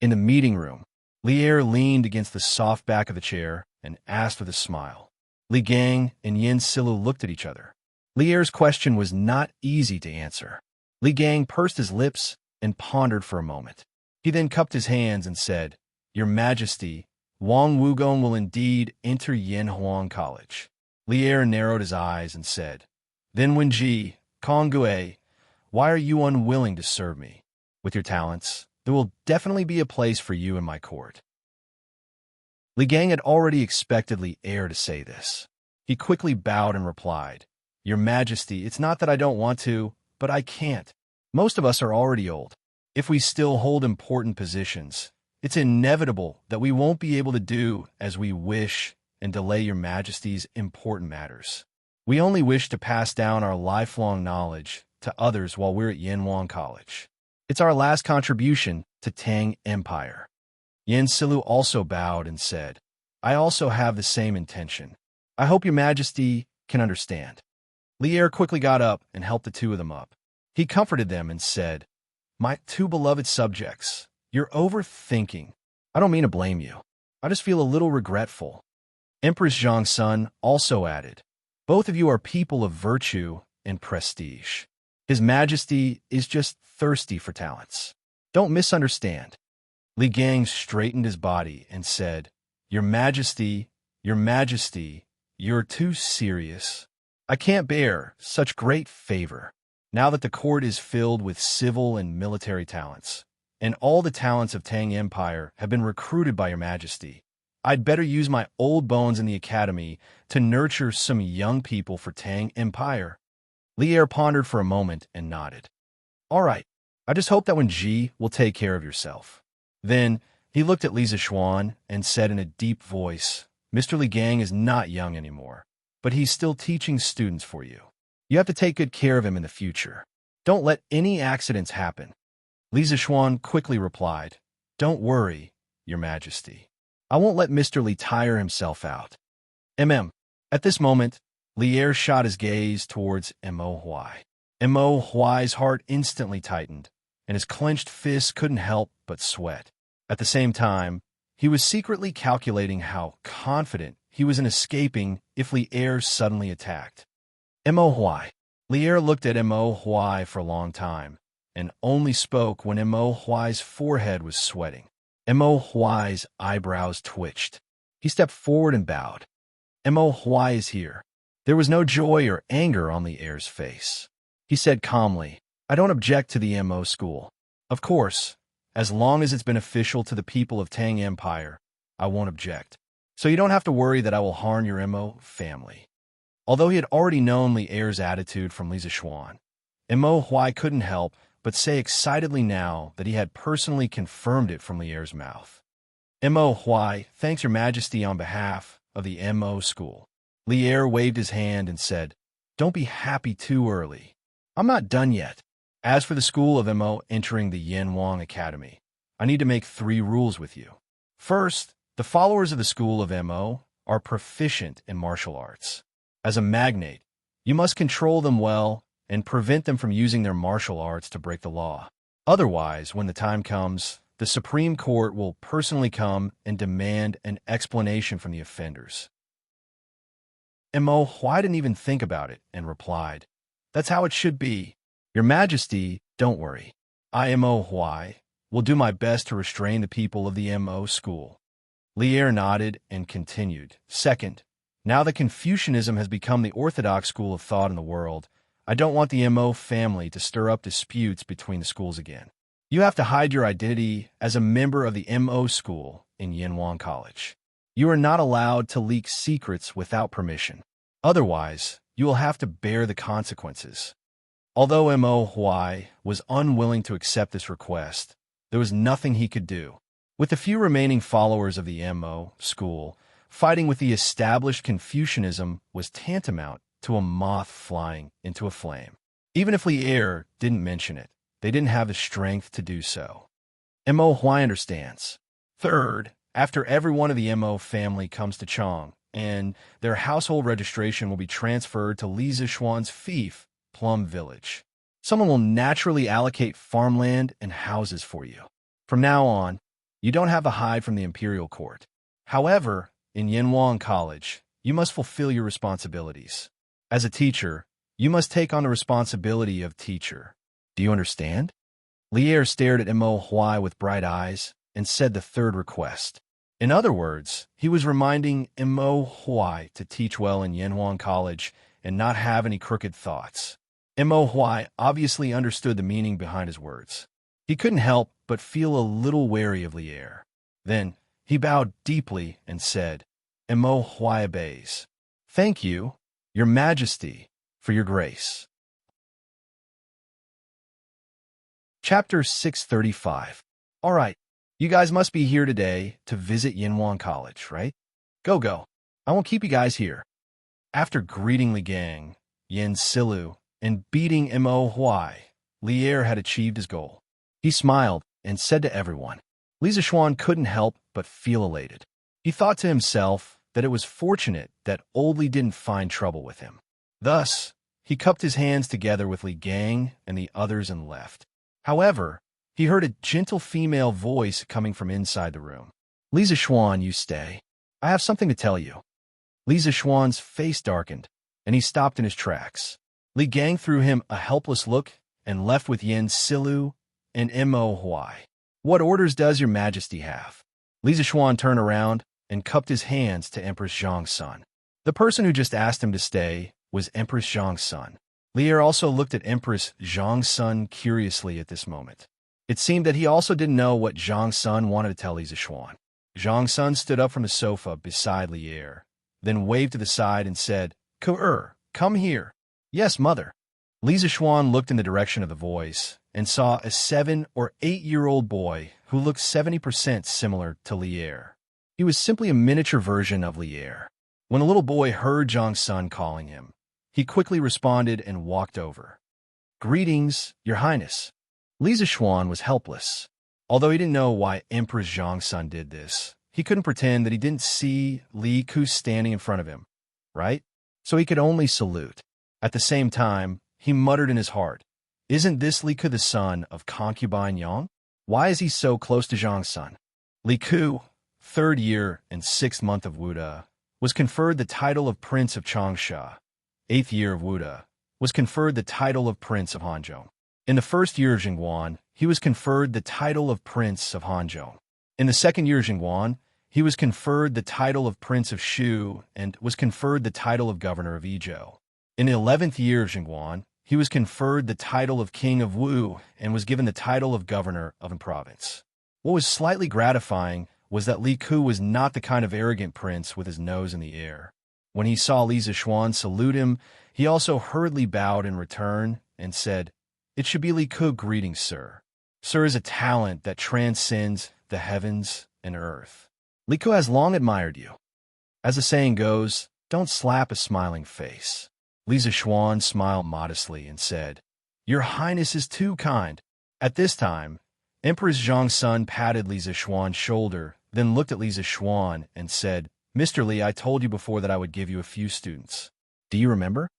In the meeting room, Li Er leaned against the soft back of the chair and asked with a smile. Li Gang and Yin Silu looked at each other. Li Er's question was not easy to answer. Li Gang pursed his lips and pondered for a moment. He then cupped his hands and said, Your Majesty, Wang Wugong will indeed enter Yanhuang College. Li Er narrowed his eyes and said, Then Wenji, Kong Gue, why are you unwilling to serve me? With your talents, there will definitely be a place for you in my court. Li Gang had already expected Li Er to say this. He quickly bowed and replied, Your Majesty, it's not that I don't want to, but I can't. Most of us are already old. If we still hold important positions, it's inevitable that we won't be able to do as we wish and delay your majesty's important matters. We only wish to pass down our lifelong knowledge to others while we're at Yanwang College. It's our last contribution to Tang Empire. Yen Silu also bowed and said, I also have the same intention. I hope your majesty can understand. Lier quickly got up and helped the two of them up. He comforted them and said, My two beloved subjects, you're overthinking. I don't mean to blame you. I just feel a little regretful. Empress Zhang's son also added, Both of you are people of virtue and prestige. His Majesty is just thirsty for talents. Don't misunderstand. Li Gang straightened his body and said, Your Majesty, you're too serious. I can't bear such great favor. Now that the court is filled with civil and military talents, and all the talents of Tang Empire have been recruited by your Majesty, I'd better use my old bones in the academy to nurture some young people for Tang Empire. Lier pondered for a moment and nodded. All right, I just hope that when Ji will take care of yourself. Then he looked at Li Zishuan and said in a deep voice, Mr. Li Gang is not young anymore, but he's still teaching students for you. You have to take good care of him in the future. Don't let any accidents happen. Li Zishuan quickly replied, Don't worry, your Majesty. I won't let Mr. Li tire himself out. At this moment, Lier shot his gaze towards Mo Huai. Mo Huai's heart instantly tightened, and his clenched fist couldn't help but sweat. At the same time, he was secretly calculating how confident he was in escaping if Lier suddenly attacked. Mo Huai. Lier looked at Mo Huai for a long time, and only spoke when Mo Huai's forehead was sweating. Mo Huai's eyebrows twitched. He stepped forward and bowed. Mo Huai is here. There was no joy or anger on Lier's face. He said calmly, I don't object to the MO school. Of course, as long as it's beneficial to the people of Tang Empire, I won't object. So you don't have to worry that I will harm your MO family. Although he had already known Lier's attitude from Li Zishuan, Mo Huai couldn't help but say excitedly now that he had personally confirmed it from Lier's mouth. Mo Huai thanks your Majesty on behalf of the MO school. Lier waved his hand and said, Don't be happy too early. I'm not done yet. As for the school of MO entering the Yanwang Academy, I need to make 3 rules with you. First, the followers of the school of MO are proficient in martial arts. As a magnate, you must control them well and prevent them from using their martial arts to break the law. Otherwise, when the time comes, the Supreme Court will personally come and demand an explanation from the offenders. Mo Huai didn't even think about it and replied, That's how it should be. Your Majesty, don't worry. I, Mo Huai, will do my best to restrain the people of the MO school. Lier nodded and continued. Second, now that Confucianism has become the orthodox school of thought in the world, I don't want the MO family to stir up disputes between the schools again. You have to hide your identity as a member of the MO school in Yanwang College. You are not allowed to leak secrets without permission. Otherwise, you will have to bear the consequences. Although Mo Huai was unwilling to accept this request, there was nothing he could do. With the few remaining followers of the MO school, fighting with the established Confucianism was tantamount to a moth flying into a flame. Even if Lier didn't mention it, they didn't have the strength to do so. Mo Huai understands. Third, after every one of the MO family comes to Chang, and their household registration will be transferred to Li Zishuan's fief, Plum Village. Someone will naturally allocate farmland and houses for you. From now on, you don't have to hide from the imperial court. However, in Yanwang College, you must fulfill your responsibilities. As a teacher, you must take on the responsibility of teacher. Do you understand? Lier stared at Mo Huai with bright eyes and said the third request. In other words, he was reminding Mo Huai to teach well in Yanwang College and not have any crooked thoughts. Mo Huai obviously understood the meaning behind his words. He couldn't help but feel a little wary of Lier. Then he bowed deeply and said, Mo Huai obeys. Thank you, your Majesty, for your grace. Chapter 635. All right. You guys must be here today to visit Yanwang College, right? Go. I won't keep you guys here. After greeting Li Gang, Yin Silu, and beating Mo Huai, Lier had achieved his goal. He smiled and said to everyone. Li Zishuan couldn't help but feel elated. He thought to himself that it was fortunate that old Li didn't find trouble with him. Thus, he cupped his hands together with Li Gang and the others and left. However, he heard a gentle female voice coming from inside the room. Li Zishuan, you stay. I have something to tell you. Li Zishuan's face darkened, and he stopped in his tracks. Li Gang threw him a helpless look and left with Yin Silu and Mo Huai. What orders does your majesty have? Li Zishuan turned around and cupped his hands to Empress Zhang's son. The person who just asked him to stay was Empress Zhang's son. Lier also looked at Empress Zhang's son curiously at this moment. It seemed that he also didn't know what Zhang's son wanted to tell Li Zishuan. Zhang's son stood up from the sofa beside Lier, then waved to the side and said, Come here. Yes, mother. Li Zishuan looked in the direction of the voice and saw a 7- or 8-year-old boy who looked 70% similar to Lier. He was simply a miniature version of Lier. When the little boy heard Zhang's son calling him, he quickly responded and walked over. Greetings, Your Highness. Li Zishuan was helpless. Although he didn't know why Empress Zhang's son did this, he couldn't pretend that he didn't see Li Ku standing in front of him, right? So he could only salute. At the same time, he muttered in his heart, Isn't this Li Ku the son of concubine Yang? Why is he so close to Zhang's son? Li Ku, 3rd year and 6th month of Wuda, was conferred the title of Prince of Changsha. 8th year of Wuda, was conferred the title of Prince of Hanzhong. In the 1st year of Jingguan, he was conferred the title of Prince of Hanzhong. In the 2nd year of Jingguan, he was conferred the title of Prince of Shu and was conferred the title of Governor of Yizhou. In the 11th year of Jingguan, he was conferred the title of King of Wu and was given the title of Governor of a province. What was slightly gratifying was that Li Ku was not the kind of arrogant prince with his nose in the air. When he saw Li Zishuan salute him, he also hurriedly bowed in return and said, It should be Li Ku, greetings, sir. Sir is a talent that transcends the heavens and earth. Li Ku has long admired you. As the saying goes, don't slap a smiling face. Li Zishuan smiled modestly and said, Your Highness is too kind. At this time, Empress Zhang's son patted Li Zishuan's shoulder, then looked at Li Zishuan and said, Mr. Li, I told you before that I would give you a few students. Do you remember?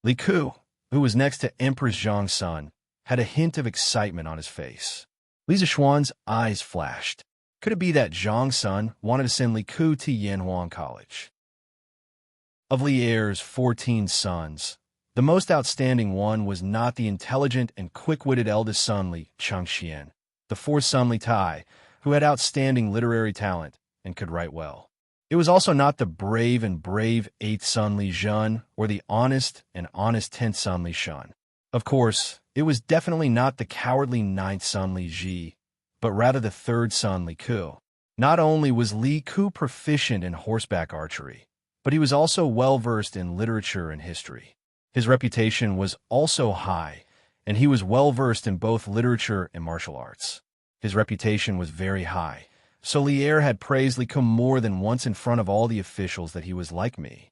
Li Ku, who was next to Empress Zhang's son, had a hint of excitement on his face. Li Zishuan's eyes flashed. Could it be that Zhang's son wanted to send Li Ku to Yanhuang College? Of Lier's 14 sons, the most outstanding one was not the intelligent and quick-witted eldest son Li Changxian, the fourth son Li Tai, who had outstanding literary talent and could write well. It was also not the brave 8th son Li Zhen or the honest 10th son Li Shan. Of course, it was definitely not the cowardly 9th son Li Ji, but rather the 3rd son Li Ku. Not only was Li Ku proficient in horseback archery, but he was also well-versed in literature and history. His reputation was also high, and he was well-versed in both literature and martial arts. His reputation was very high, so Lier had praised Li Ku more than once in front of all the officials that he was like me.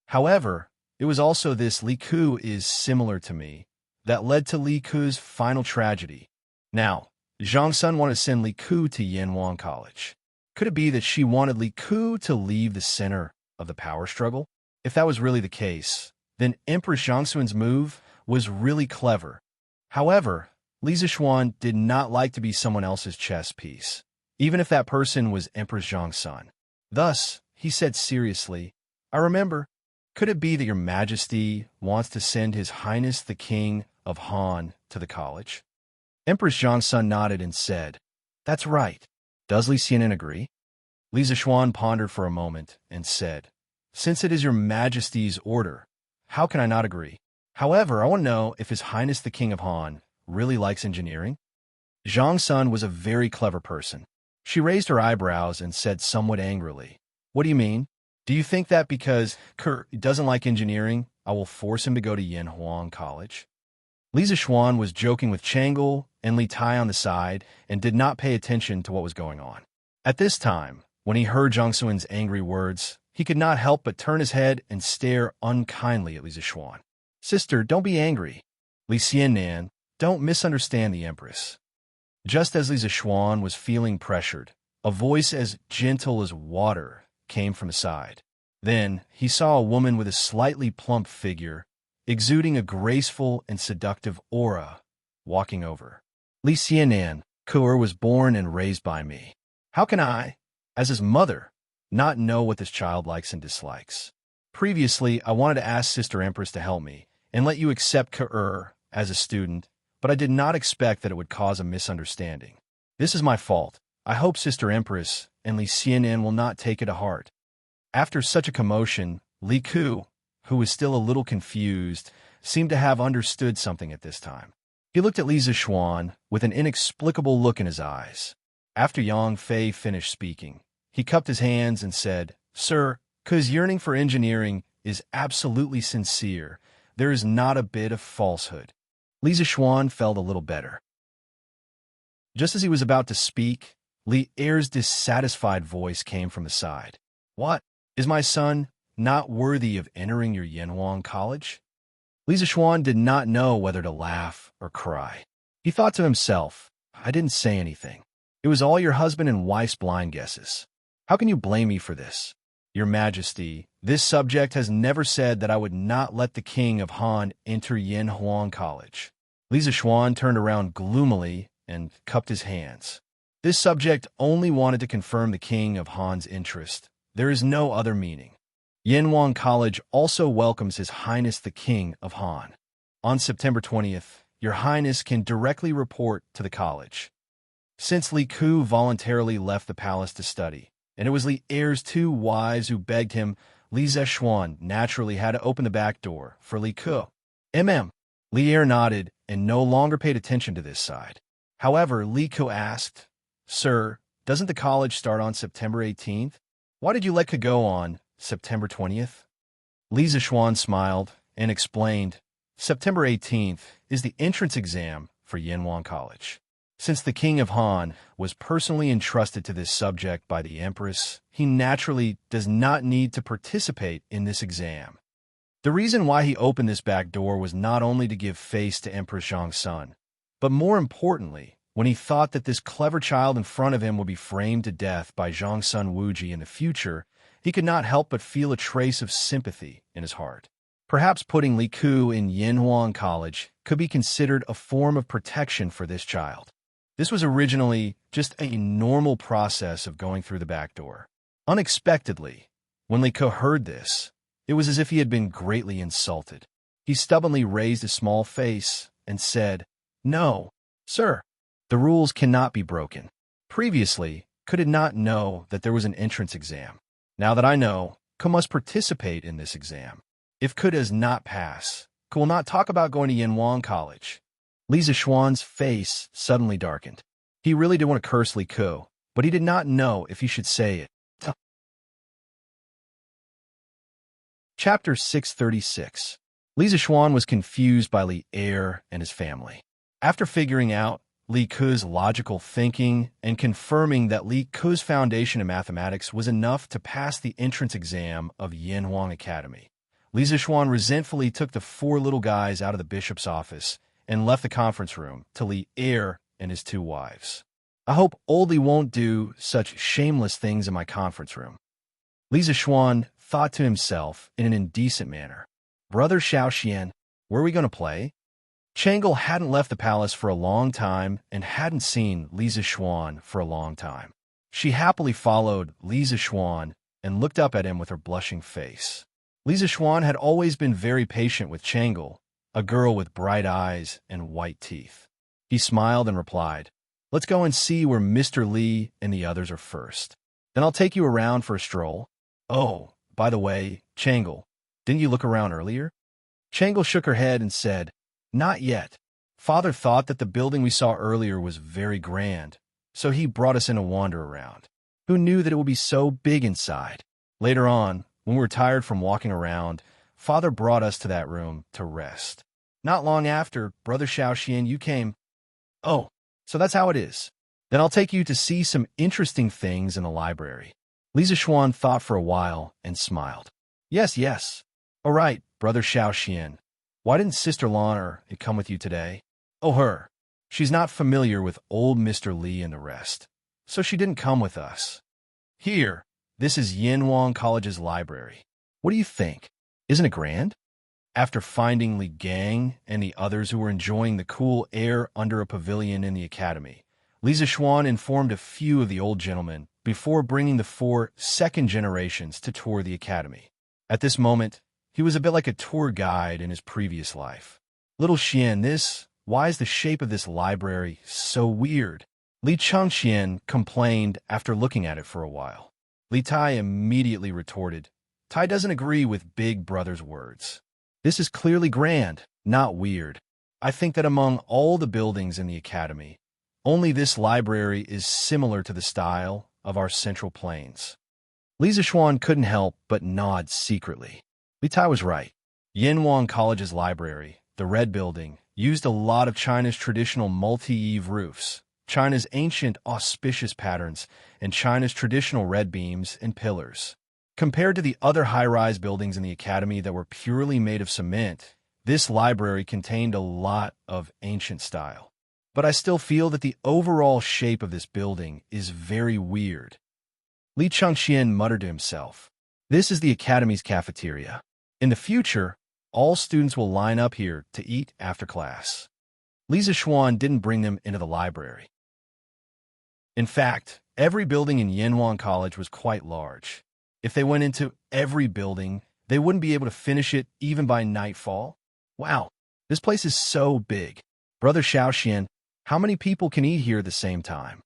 However, it was also this Li Ku is similar to me that led to Li Ku's final tragedy. Now, Zhang's son wanted to send Li Ku to Yanhuang College. Could it be that she wanted Li Ku to leave the center of the power struggle? If that was really the case, then Empress Zhangxuan's move was really clever. However, Li Zishuan did not like to be someone else's chess piece, even if that person was Empress Zhang's son. Thus, he said seriously, I remember, could it be that your majesty wants to send his highness the king of Han to the college? Empress Zhang's son nodded and said, That's right. Does Li Xianin agree? Li Zishuan pondered for a moment and said, Since it is your majesty's order, how can I not agree? However, I want to know if His Highness the King of Han really likes engineering. Zhang's son was a very clever person. She raised her eyebrows and said somewhat angrily, What do you mean? Do you think that because Kerr doesn't like engineering, I will force him to go to Yanhuang College? Li Zishuan was joking with Chang'el and Li Tai on the side and did not pay attention to what was going on. At this time, when he heard Zhangxuan's angry words, he could not help but turn his head and stare unkindly at Li Zixuan. Sister, don't be angry. Li Xiannan, don't misunderstand the Empress. Just as Li Zixuan was feeling pressured, a voice as gentle as water came from his side. Then he saw a woman with a slightly plump figure, exuding a graceful and seductive aura, walking over. Li Xiannan, Kuer was born and raised by me. How can I, as his mother, not know what this child likes and dislikes? Previously, I wanted to ask Sister Empress to help me and let you accept Kuer as a student, but I did not expect that it would cause a misunderstanding. This is my fault. I hope Sister Empress and Li Xiannan will not take it to heart. After such a commotion, Li Ku, who was still a little confused, seemed to have understood something at this time. He looked at Li Zixuan with an inexplicable look in his eyes. After Yang Fei finished speaking, he cupped his hands and said, Sir, Ku's yearning for engineering is absolutely sincere. There is not a bit of falsehood. Li Zixuan felt a little better. Just as he was about to speak, Li Er's dissatisfied voice came from the side. What? Is my son not worthy of entering your Yanhuang College? Li Zixuan did not know whether to laugh or cry. He thought to himself, I didn't say anything. It was all your husband and wife's blind guesses. How can you blame me for this? Your Majesty, this subject has never said that I would not let the king of Han enter Yanhuang College. Li Zixuan turned around gloomily and cupped his hands. This subject only wanted to confirm the king of Han's interest. There is no other meaning. Yanhuang College also welcomes His Highness the King of Han. On September 20th, Your Highness can directly report to the college. Since Li Ku voluntarily left the palace to study, and it was Li Er's two wives who begged him, Li Zixuan naturally had to open the back door for Li Ku. Li Er nodded and no longer paid attention to this side. However, Li Ku asked, Sir, doesn't the college start on September 18th? Why did you let Ku go on September 20th? Li Zixuan smiled and explained, September 18th is the entrance exam for Yanhuang College. Since the King of Han was personally entrusted to this subject by the Empress, he naturally does not need to participate in this exam. The reason why he opened this back door was not only to give face to Empress Zhongsun, but more importantly, when he thought that this clever child in front of him would be framed to death by Zhongsun Wuji in the future, he could not help but feel a trace of sympathy in his heart. Perhaps putting Li Ku in Yanhuang College could be considered a form of protection for this child. This was originally just a normal process of going through the back door. Unexpectedly, when Li Ku heard this, it was as if he had been greatly insulted. He stubbornly raised his small face and said, No, sir, the rules cannot be broken. Previously, Ku did not know that there was an entrance exam. Now that I know, Ku must participate in this exam. If Ku does not pass, Ku will not talk about going to Yanhuang College. Li Zixuan's face suddenly darkened. He really did want to curse Li Ku, but he did not know if he should say it. Chapter 636. Li Zixuan was confused by Li Er and his family. After figuring out Li Ku's logical thinking and confirming that Li Ku's foundation in mathematics was enough to pass the entrance exam of Yanhuang Academy, Li Zixuan resentfully took the four little guys out of the bishop's office and left the conference room to Li Er and his two wives. I hope Oldie won't do such shameless things in my conference room. Li Zixuan thought to himself in an indecent manner. Brother Xiaoxian, where are we going to play? Changle hadn't left the palace for a long time and hadn't seen Li Zixuan for a long time. She happily followed Li Zixuan and looked up at him with her blushing face. Li Zixuan had always been very patient with Changle, a girl with bright eyes and white teeth. He smiled and replied, Let's go and see where Mr. Li and the others are first. Then I'll take you around for a stroll. Oh, by the way, Changle, didn't you look around earlier? Changle shook her head and said, Not yet. Father thought that the building we saw earlier was very grand, so he brought us in a wander around. Who knew that it would be so big inside? Later on, when we were tired from walking around, Father brought us to that room to rest. Not long after, Brother Xiaoxian, you came. Oh, so that's how it is. Then I'll take you to see some interesting things in the library. Li Zishuan thought for a while and smiled. Yes, yes. All right, Brother Xian. Why didn't Sister Lana come with you today? Oh, her. She's not familiar with old Mr. Li and the rest, so she didn't come with us. Here, this is Yinhuang College's library. What do you think? Isn't it grand? After finding Li Gang and the others who were enjoying the cool air under a pavilion in the academy, Li Zishuan informed a few of the old gentlemen before bringing the 4 second generations to tour the academy. At this moment, he was a bit like a tour guide in his previous life. Little Xian, why is the shape of this library so weird? Li Changxian complained after looking at it for a while. Li Tai immediately retorted, Tai doesn't agree with Big Brother's words. This is clearly grand, not weird. I think that among all the buildings in the academy, only this library is similar to the style of our central plains. Li Zishuan couldn't help but nod secretly. Li Tai was right. Yinhuang College's library, the red building, used a lot of China's traditional multi-eave roofs, China's ancient auspicious patterns, and China's traditional red beams and pillars. Compared to the other high-rise buildings in the academy that were purely made of cement, this library contained a lot of ancient style. But I still feel that the overall shape of this building is very weird. Li Changxian muttered to himself, this is the academy's cafeteria. In the future, all students will line up here to eat after class. Li Zishuan didn't bring them into the library. In fact, every building in Yinhuang College was quite large. If they went into every building, they wouldn't be able to finish it even by nightfall. Wow, this place is so big. Brother Xian, how many people can eat here at the same time?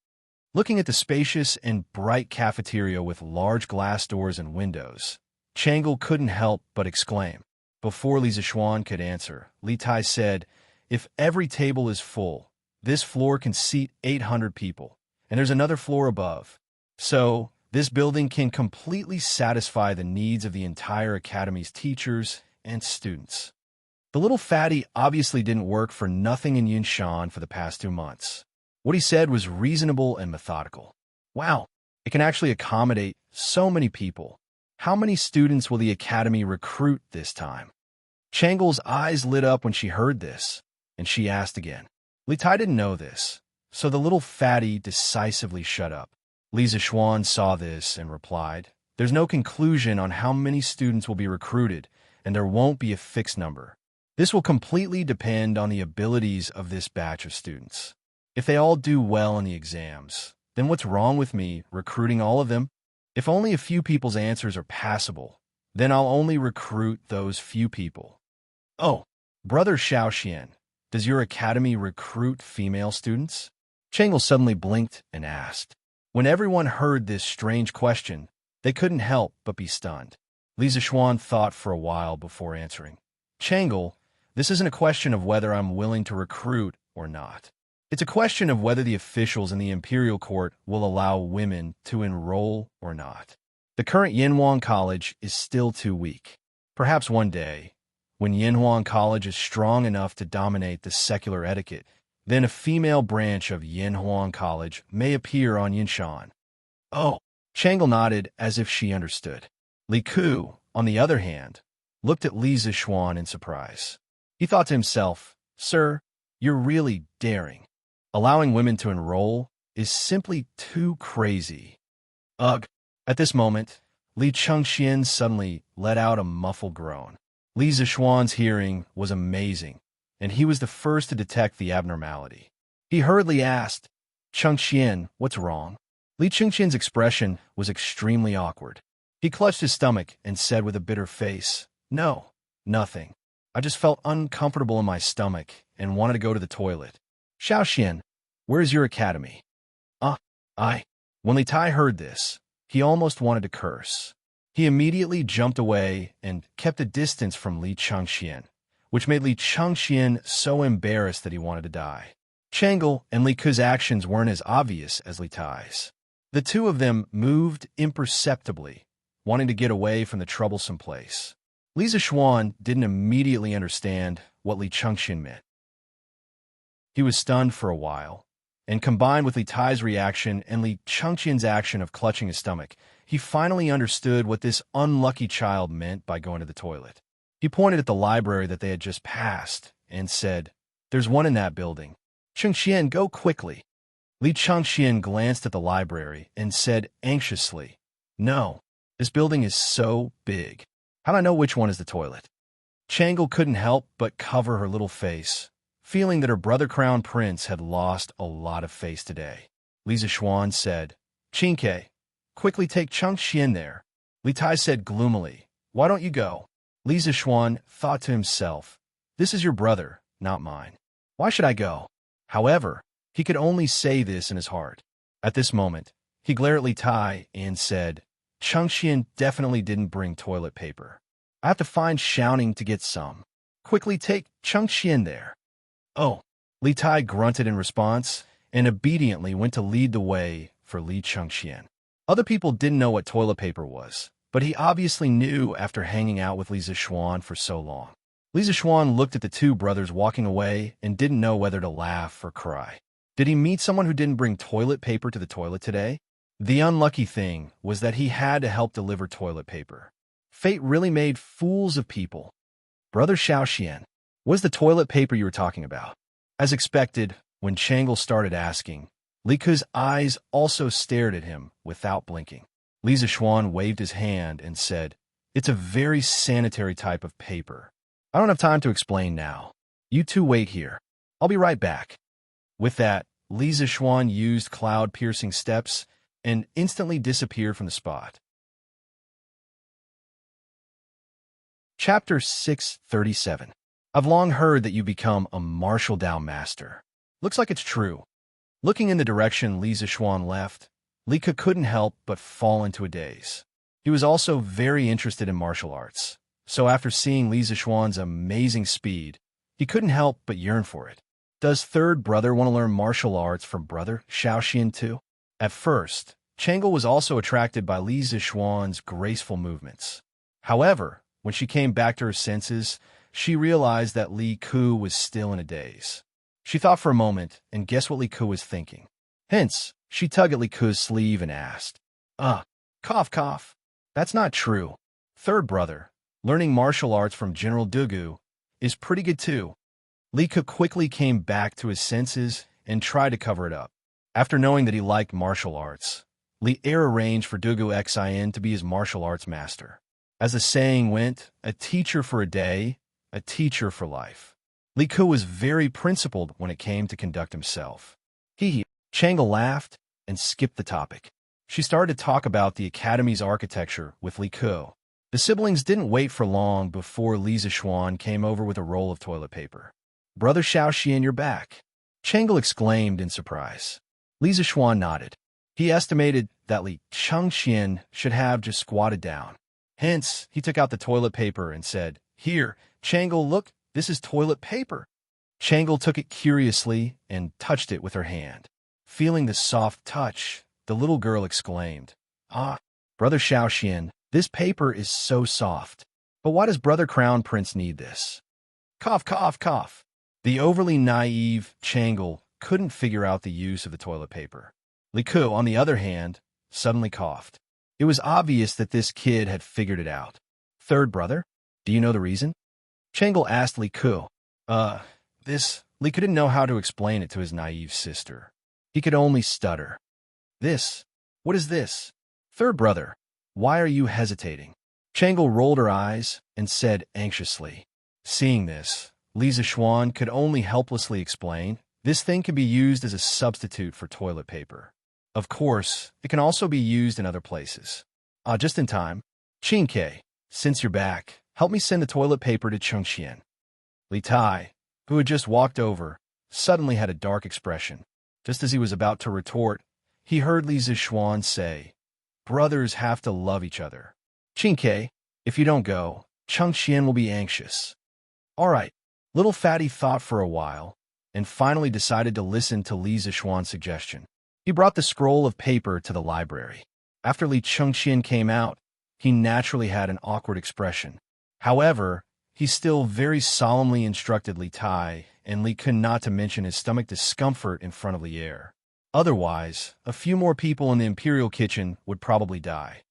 Looking at the spacious and bright cafeteria with large glass doors and windows, Changle couldn't help but exclaim. Before Li Zishuan could answer, Li Tai said, if every table is full, this floor can seat 800 people, and there's another floor above. So, this building can completely satisfy the needs of the entire academy's teachers and students. The little fatty obviously didn't work for nothing in Yinshan for the past 2 months. What he said was reasonable and methodical. Wow, it can actually accommodate so many people. How many students will the academy recruit this time? Changle's eyes lit up when she heard this, and she asked again. Li Tai didn't know this, so the little fatty decisively shut up. Li Zishuan saw this and replied, there's no conclusion on how many students will be recruited, and there won't be a fixed number. This will completely depend on the abilities of this batch of students. If they all do well in the exams, then what's wrong with me recruiting all of them? If only a few people's answers are passable, then I'll only recruit those few people. Oh, Brother Xian, does your academy recruit female students? Changle suddenly blinked and asked. When everyone heard this strange question, they couldn't help but be stunned. Li Zishuan thought for a while before answering. Changle, this isn't a question of whether I'm willing to recruit or not. It's a question of whether the officials in the imperial court will allow women to enroll or not. The current Yinhuang College is still too weak. Perhaps one day, when Yinhuang College is strong enough to dominate the secular etiquette, then a female branch of Yinhuang College may appear on Yinshan. Oh, Changle nodded as if she understood. Li Ku, on the other hand, looked at Li Zishuan in surprise. He thought to himself, Sir, you're really daring. Allowing women to enroll is simply too crazy. Ugh. At this moment, Li Changxian suddenly let out a muffled groan. Li Zishuan's hearing was amazing, and he was the first to detect the abnormality. He hurriedly asked, Changxian, what's wrong? Li Changxian's expression was extremely awkward. He clutched his stomach and said with a bitter face, No, nothing. I just felt uncomfortable in my stomach and wanted to go to the toilet. Xiaoxian, where's your academy? When Li Tai heard this, he almost wanted to curse. He immediately jumped away and kept a distance from Li Changxian, which made Li Changxian so embarrassed that he wanted to die. Changle and Li Ku's actions weren't as obvious as Li Tai's. The two of them moved imperceptibly, wanting to get away from the troublesome place. Li Zishuan didn't immediately understand what Li Changxian meant. He was stunned for a while, and combined with Li Tai's reaction and Li Chengqian's action of clutching his stomach, he finally understood what this unlucky child meant by going to the toilet. He pointed at the library that they had just passed and said, "There's one in that building. Chengqian, go quickly." Li Chengqian glanced at the library and said anxiously, "No, this building is so big. How do I know which one is the toilet?" Changle couldn't help but cover her little face, feeling that her brother Crown Prince had lost a lot of face today. Li Zishuan said, "Qingke, quickly take Chengqian there." Li Tai said gloomily, "Why don't you go?" Li Zishuan thought to himself, "This is your brother, not mine. Why should I go?" However, he could only say this in his heart. At this moment, he glared at Li Tai and said, "Chengqian definitely didn't bring toilet paper. I have to find Xiaoning to get some. Quickly take Chengqian there." "Oh." Li Tai grunted in response and obediently went to lead the way for Li Chengqian. Other people didn't know what toilet paper was, but he obviously knew after hanging out with Li Zishuan for so long. Li Zishuan looked at the two brothers walking away and didn't know whether to laugh or cry. Did he meet someone who didn't bring toilet paper to the toilet today? The unlucky thing was that he had to help deliver toilet paper. Fate really made fools of people. "Brother Xiaoxian, what's the toilet paper you were talking about?" As expected, when Changle started asking, Li Ke's eyes also stared at him without blinking. Li Zishuan waved his hand and said, "It's a very sanitary type of paper. I don't have time to explain now. You two wait here. I'll be right back." With that, Li Zishuan used cloud-piercing steps and instantly disappeared from the spot. Chapter 637. I've long heard that you become a martial Dao master. Looks like it's true. Looking in the direction Li Zishuan left, Li Ke couldn't help but fall into a daze. He was also very interested in martial arts, so after seeing Li Zishuan's amazing speed, he couldn't help but yearn for it. Does third brother want to learn martial arts from brother Xiaoxian too? At first, Changle was also attracted by Li Zishuan's graceful movements. However, when she came back to her senses, she realized that Li Ke was still in a daze. She thought for a moment and guessed what Li Ke was thinking. Hence, she tugged at Li Ke's sleeve and asked, Cough, cough. That's not true. Third brother, learning martial arts from General Dugu, is pretty good too." Li Ke quickly came back to his senses and tried to cover it up. After knowing that he liked martial arts, Li arranged for Dugu Xin to be his martial arts master. As the saying went, a teacher for a day, a teacher for life. Li Ke was very principled when it came to conduct himself. Changle laughed and skipped the topic. She started to talk about the academy's architecture with Li Ke. The siblings didn't wait for long before Li Zishuan came over with a roll of toilet paper. "Brother Xiaoxian, you're back," Changle exclaimed in surprise. Li Zishuan nodded. He estimated that Li Chengqian should have just squatted down. Hence, he took out the toilet paper and said, "Here, Changle, look, this is toilet paper." Changle took it curiously and touched it with her hand. Feeling the soft touch, the little girl exclaimed, Brother Xiaoxian, this paper is so soft. But why does Brother Crown Prince need this?" Cough, cough, cough. The overly naive Changle couldn't figure out the use of the toilet paper. Li Ke, on the other hand, suddenly coughed. It was obvious that this kid had figured it out. "Third brother, do you know the reason?" Changle asked Li Ke. Li Ke didn't know how to explain it to his naive sister. He could only stutter. What is this? "Third brother, why are you hesitating?" Changle rolled her eyes and said anxiously. Seeing this, Li Zishuan could only helplessly explain, "This thing can be used as a substitute for toilet paper. Of course, it can also be used in other places." Just in time. "Qingke, since you're back, help me send the toilet paper to Chengqian." Li Tai, who had just walked over, suddenly had a dark expression. Just as he was about to retort, he heard Li Zishuan say, "Brothers have to love each other. Qingke, if you don't go, Chengqian will be anxious." All right. Little Fatty thought for a while, and finally decided to listen to Li Zishuan's suggestion. He brought the scroll of paper to the library. After Li Chengqian came out, he naturally had an awkward expression. However, he still very solemnly instructed Li Tai and Li Ke not to mention his stomach discomfort in front of Li Er. Otherwise, a few more people in the imperial kitchen would probably die.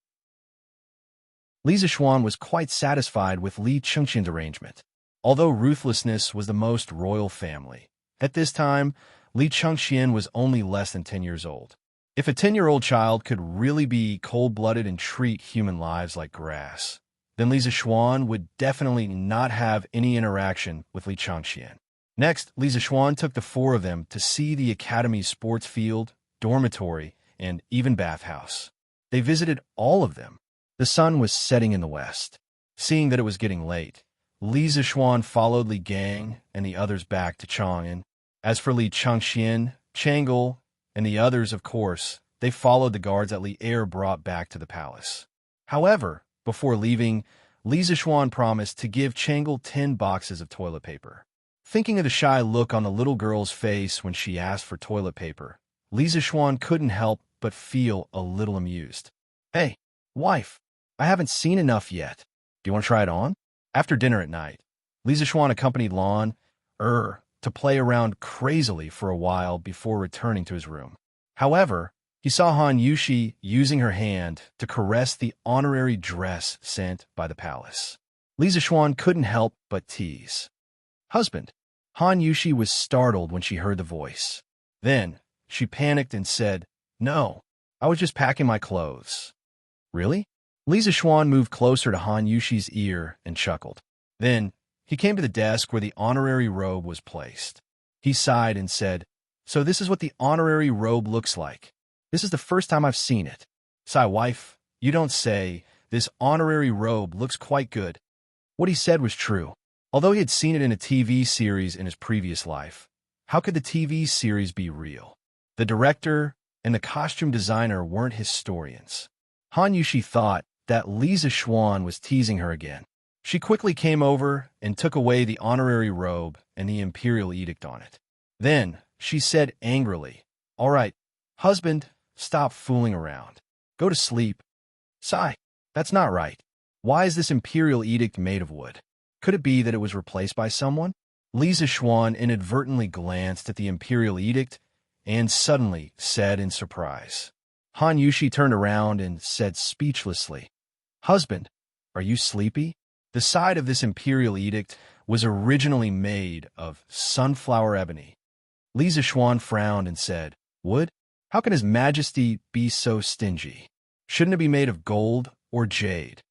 Li Zixuan was quite satisfied with Li Chengqian's arrangement. Although ruthlessness was the most royal family, at this time, Li Chengqian was only less than 10 years old. If a 10-year-old child could really be cold-blooded and treat human lives like grass, then Li Zixuan would definitely not have any interaction with Li Chengqian. Next, Li Zixuan took the four of them to see the academy's sports field, dormitory, and even bathhouse. They visited all of them. The sun was setting in the west. Seeing that it was getting late, Li Zixuan followed Li Gang and the others back to Chang'an. As for Li Chengqian, Chang'il, and the others, of course, they followed the guards that Li Er brought back to the palace. However, before leaving, Li Zixuan promised to give Chang'il 10 boxes of toilet paper. Thinking of the shy look on the little girl's face when she asked for toilet paper, Li Zixuan couldn't help but feel a little amused. "Hey, wife, I haven't seen enough yet. Do you want to try it on?" After dinner at night, Li Zixuan accompanied Lan to play around crazily for a while before returning to his room. However, he saw Han Yushi using her hand to caress the honorary dress sent by the palace. Li Zixuan couldn't help but tease. "Husband." Han Yushi was startled when she heard the voice. Then, she panicked and said, "No, I was just packing my clothes." "Really?" Li Zixuan moved closer to Han Yushi's ear and chuckled. Then, he came to the desk where the honorary robe was placed. He sighed and said, "So this is what the honorary robe looks like. This is the first time I've seen it." "Sigh, wife, you don't say. This honorary robe looks quite good." What he said was true. Although he had seen it in a TV series in his previous life, how could the TV series be real? The director and the costume designer weren't historians. Han Yushi thought that Li Zixuan was teasing her again. She quickly came over and took away the honorary robe and the imperial edict on it. Then she said angrily, "All right, husband, stop fooling around. Go to sleep." "Sigh, that's not right. Why is this imperial edict made of wood? Could it be that it was replaced by someone?" Li Zixuan inadvertently glanced at the imperial edict and suddenly said in surprise. Han Yushi turned around and said speechlessly, "Husband, are you sleepy?" The side of this imperial edict was originally made of sunflower ebony. Li Zixuan frowned and said, "Wood? How can His Majesty be so stingy? Shouldn't it be made of gold or jade?"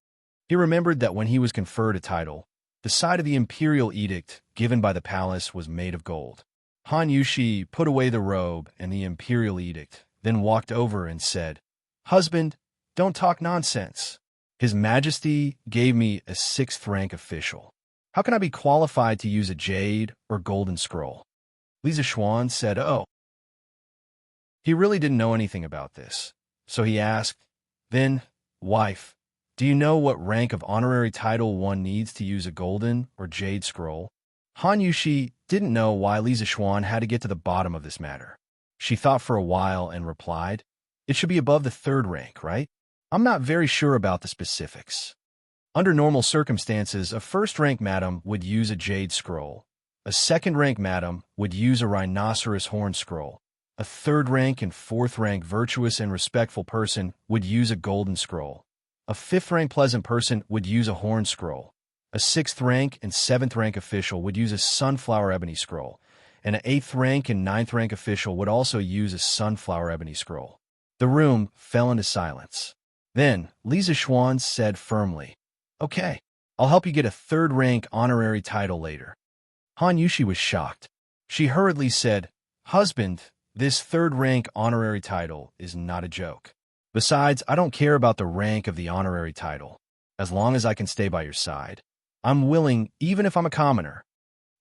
He remembered that when he was conferred a title, the side of the imperial edict given by the palace was made of gold. Han Yushi put away the robe and the imperial edict, then walked over and said, "Husband, don't talk nonsense. His Majesty gave me a 6th rank official. How can I be qualified to use a jade or golden scroll?" Li Zixuan said, "Oh." He really didn't know anything about this, so he asked, "Then, wife, do you know what rank of honorary title one needs to use a golden or jade scroll?" Han Yushi didn't know why Li Zixuan had to get to the bottom of this matter. She thought for a while and replied, "It should be above the 3rd rank, right? I'm not very sure about the specifics." Under normal circumstances, a 1st-rank madam would use a jade scroll. A 2nd-rank madam would use a rhinoceros horn scroll. A 3rd-rank and 4th-rank virtuous and respectful person would use a golden scroll. A 5th-rank pleasant person would use a horn scroll. A 6th-rank and 7th-rank official would use a sunflower ebony scroll. And an 8th-rank and 9th-rank official would also use a sunflower ebony scroll. The room fell into silence. Then Li Zixuan said firmly, "Okay, I'll help you get a 3rd-rank honorary title later." Han Yushi was shocked. She hurriedly said, "Husband, this 3rd-rank honorary title is not a joke. Besides, I don't care about the rank of the honorary title. As long as I can stay by your side, I'm willing even if I'm a commoner."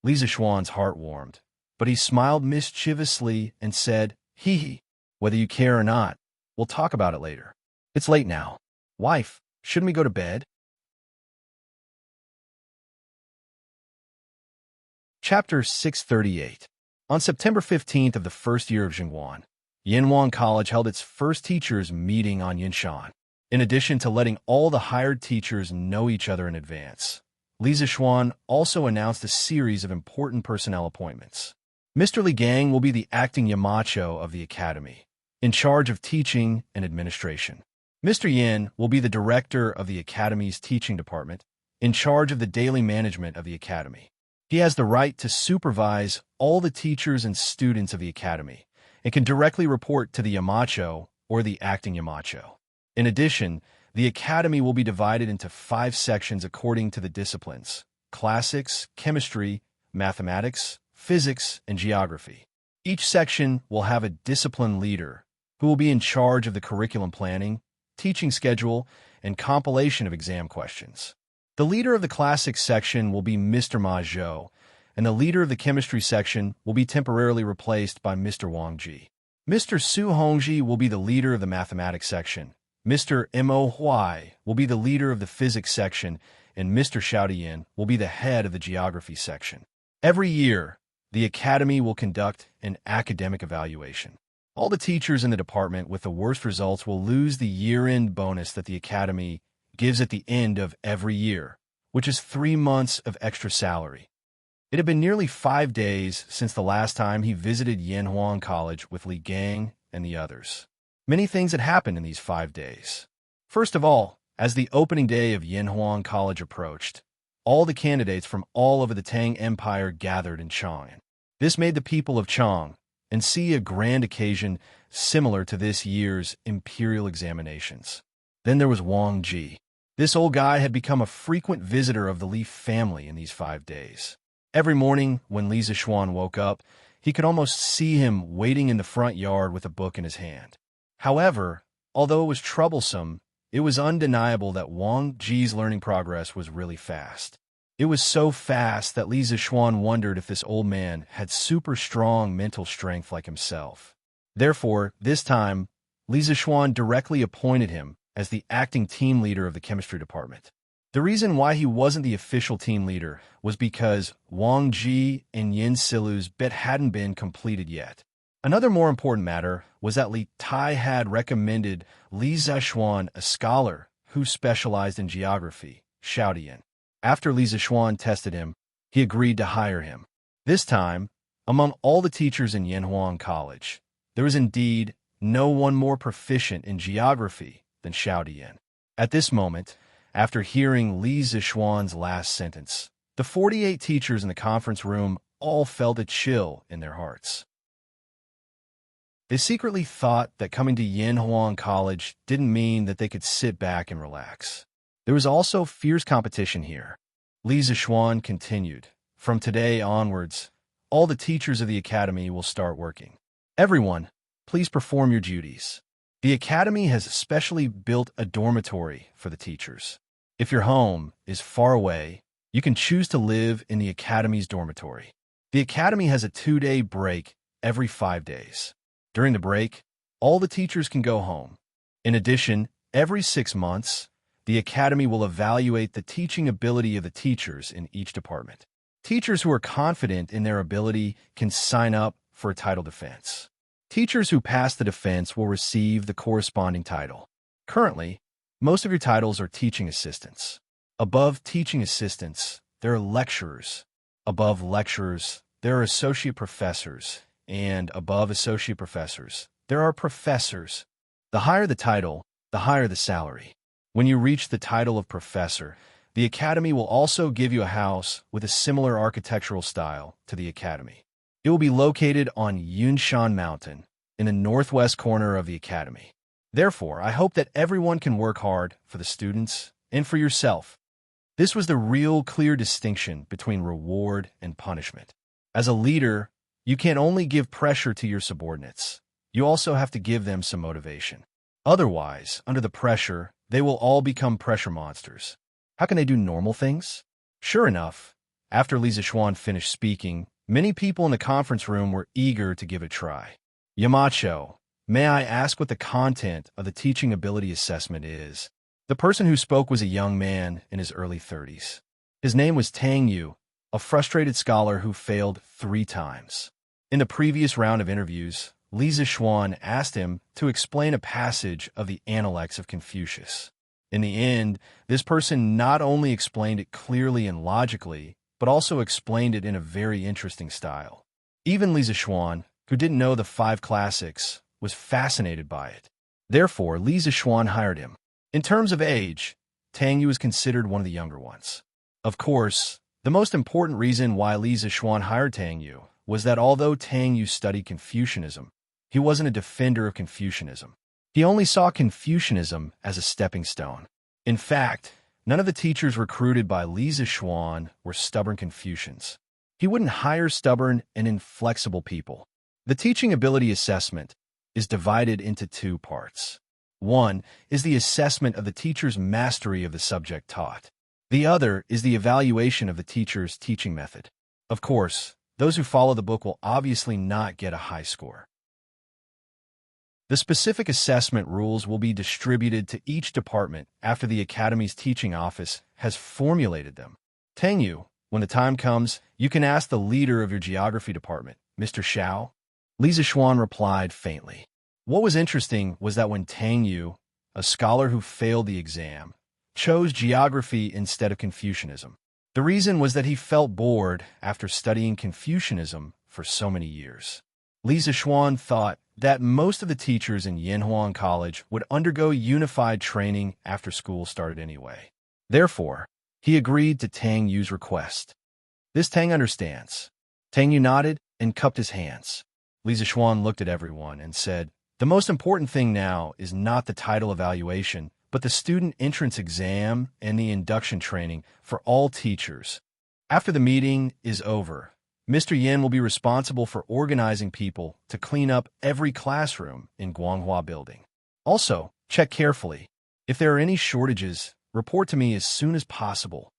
Li Zixuan's heart warmed, but he smiled mischievously and said, "Hee, whether you care or not, we'll talk about it later. It's late now. Wife, shouldn't we go to bed?" Chapter 638. On September 15th of the first year of Jingguan, Yanwang College held its first teachers' meeting on Yinshan. In addition to letting all the hired teachers know each other in advance, Li Zixuan also announced a series of important personnel appointments. Mr. Li Gang will be the acting Yamacho of the academy, in charge of teaching and administration. Mr. Yin will be the director of the academy's teaching department, in charge of the daily management of the academy. He has the right to supervise all the teachers and students of the academy and can directly report to the Yamacho or the acting Yamacho. In addition, the academy will be divided into 5 sections according to the disciplines: classics, chemistry, mathematics, physics, and geography. Each section will have a discipline leader who will be in charge of the curriculum planning, teaching schedule, and compilation of exam questions. The leader of the classics section will be Mr. Ma Zhou, and the leader of the chemistry section will be temporarily replaced by Mr. Wang Ji. Mr. Su Hongji will be the leader of the mathematics section. Mr. Mo Huai will be the leader of the physics section, and Mr. Xiaodian will be the head of the geography section. Every year, the academy will conduct an academic evaluation. All the teachers in the department with the worst results will lose the year-end bonus that the academy gives at the end of every year, which is 3 months of extra salary. It had been nearly 5 days since the last time he visited Yanhuang College with Li Gang and the others. Many things had happened in these 5 days. First of all, as the opening day of Yanhuang College approached, all the candidates from all over the Tang Empire gathered in Chang'an. This made the people of Chang and see a grand occasion similar to this year's imperial examinations. Then there was Wang Ji. This old guy had become a frequent visitor of the Li family in these 5 days. Every morning when Li Zixuan woke up, he could almost see him waiting in the front yard with a book in his hand. However, although it was troublesome, it was undeniable that Wang Ji's learning progress was really fast. It was so fast that Li Zixuan wondered if this old man had super strong mental strength like himself. Therefore, this time, Li Zixuan directly appointed him as the acting team leader of the chemistry department. The reason why he wasn't the official team leader was because Wang Ji and Yin Silu's bet hadn't been completed yet. Another more important matter was that Li Tai had recommended Li Zixuan a scholar who specialized in geography, Xiaodian. After Li Zixuan tested him, he agreed to hire him. This time, among all the teachers in Yanhuang College, there was indeed no one more proficient in geography than Xiaodian. At this moment, after hearing Li Zixuan's last sentence, the 48 teachers in the conference room all felt a chill in their hearts. They secretly thought that coming to Yanhuang College didn't mean that they could sit back and relax. There was also fierce competition here. Li Zixuan continued, "From today onwards, all the teachers of the academy will start working. Everyone, please perform your duties. The academy has specially built a dormitory for the teachers. If your home is far away, you can choose to live in the academy's dormitory. The academy has a 2-day break every 5 days. During the break, all the teachers can go home. In addition, every 6 months, the academy will evaluate the teaching ability of the teachers in each department. Teachers who are confident in their ability can sign up for a title defense. Teachers who pass the defense will receive the corresponding title. Currently, most of your titles are teaching assistants. Above teaching assistants, there are lecturers. Above lecturers, there are associate professors. And above associate professors, there are professors. The higher the title, the higher the salary. When you reach the title of professor, the academy will also give you a house with a similar architectural style to the academy. It will be located on Yunshan Mountain, in the northwest corner of the academy. Therefore, I hope that everyone can work hard for the students and for yourself." This was the real clear distinction between reward and punishment. As a leader, you can't only give pressure to your subordinates. You also have to give them some motivation. Otherwise, under the pressure, they will all become pressure monsters. How can they do normal things? Sure enough, after Li Zixuan finished speaking, many people in the conference room were eager to give it a try. "Yamacho, may I ask what the content of the teaching ability assessment is?" The person who spoke was a young man in his early 30s. His name was Tang Yu, a frustrated scholar who failed 3 times. In the previous round of interviews, Li Zixuan asked him to explain a passage of the Analects of Confucius. In the end, this person not only explained it clearly and logically, but also explained it in a very interesting style. Even Li Zixuan, who didn't know the 5 classics, was fascinated by it. Therefore, Li Zixuan hired him. In terms of age, Tang Yu was considered one of the younger ones. Of course, the most important reason why Li Zixuan hired Tang Yu was that although Tang Yu studied Confucianism, he wasn't a defender of Confucianism. He only saw Confucianism as a stepping stone. In fact, none of the teachers recruited by Li Zixuan were stubborn Confucians. He wouldn't hire stubborn and inflexible people. The teaching ability assessment is divided into 2 parts. One is the assessment of the teacher's mastery of the subject taught. The other is the evaluation of the teacher's teaching method. Of course, those who follow the book will obviously not get a high score. The specific assessment rules will be distributed to each department after the Academy's teaching office has formulated them. Tang Yu, when the time comes, you can ask the leader of your geography department, Mr. Xiao. Li Zixuan replied faintly. What was interesting was that when Tang Yu, a scholar who failed the exam, chose geography instead of Confucianism, the reason was that he felt bored after studying Confucianism for so many years. Li Zixuan thought that most of the teachers in Yanhuang College would undergo unified training after school started anyway. Therefore, he agreed to Tang Yu's request. This Tang understands. Tang Yu nodded and cupped his hands. Li Zixuan looked at everyone and said, the most important thing now is not the title evaluation, but the student entrance exam and the induction training for all teachers. After the meeting is over, Mr. Yin will be responsible for organizing people to clean up every classroom in Guanghua Building. Also, check carefully. If there are any shortages, report to me as soon as possible.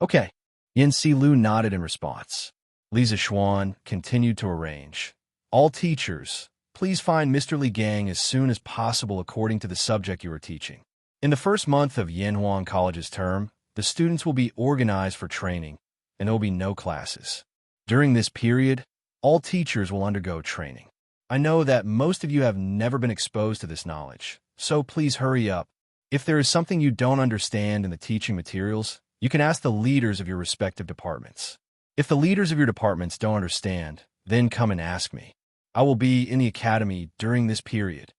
Okay. Yin Silu nodded in response. Li Zixuan continued to arrange. All teachers, please find Mr. Li Gang as soon as possible according to the subject you are teaching. In the first month of Yanhuang College's term, the students will be organized for training, and there will be no classes. During this period, all teachers will undergo training. I know that most of you have never been exposed to this knowledge, so please hurry up. If there is something you don't understand in the teaching materials, you can ask the leaders of your respective departments. If the leaders of your departments don't understand, then come and ask me. I will be in the academy during this period.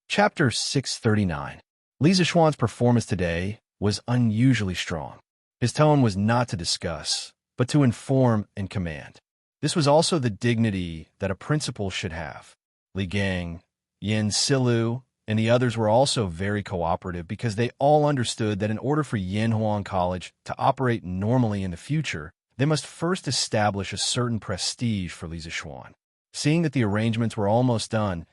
Chapter 639. Li Zixuan's performance today was unusually strong. His tone was not to discuss, but to inform and command. This was also the dignity that a principal should have. Li Gang, Yin Silu, and the others were also very cooperative because they all understood that in order for Yanhuang College to operate normally in the future, they must first establish a certain prestige for Li Zixuan. Seeing that the arrangements were almost done,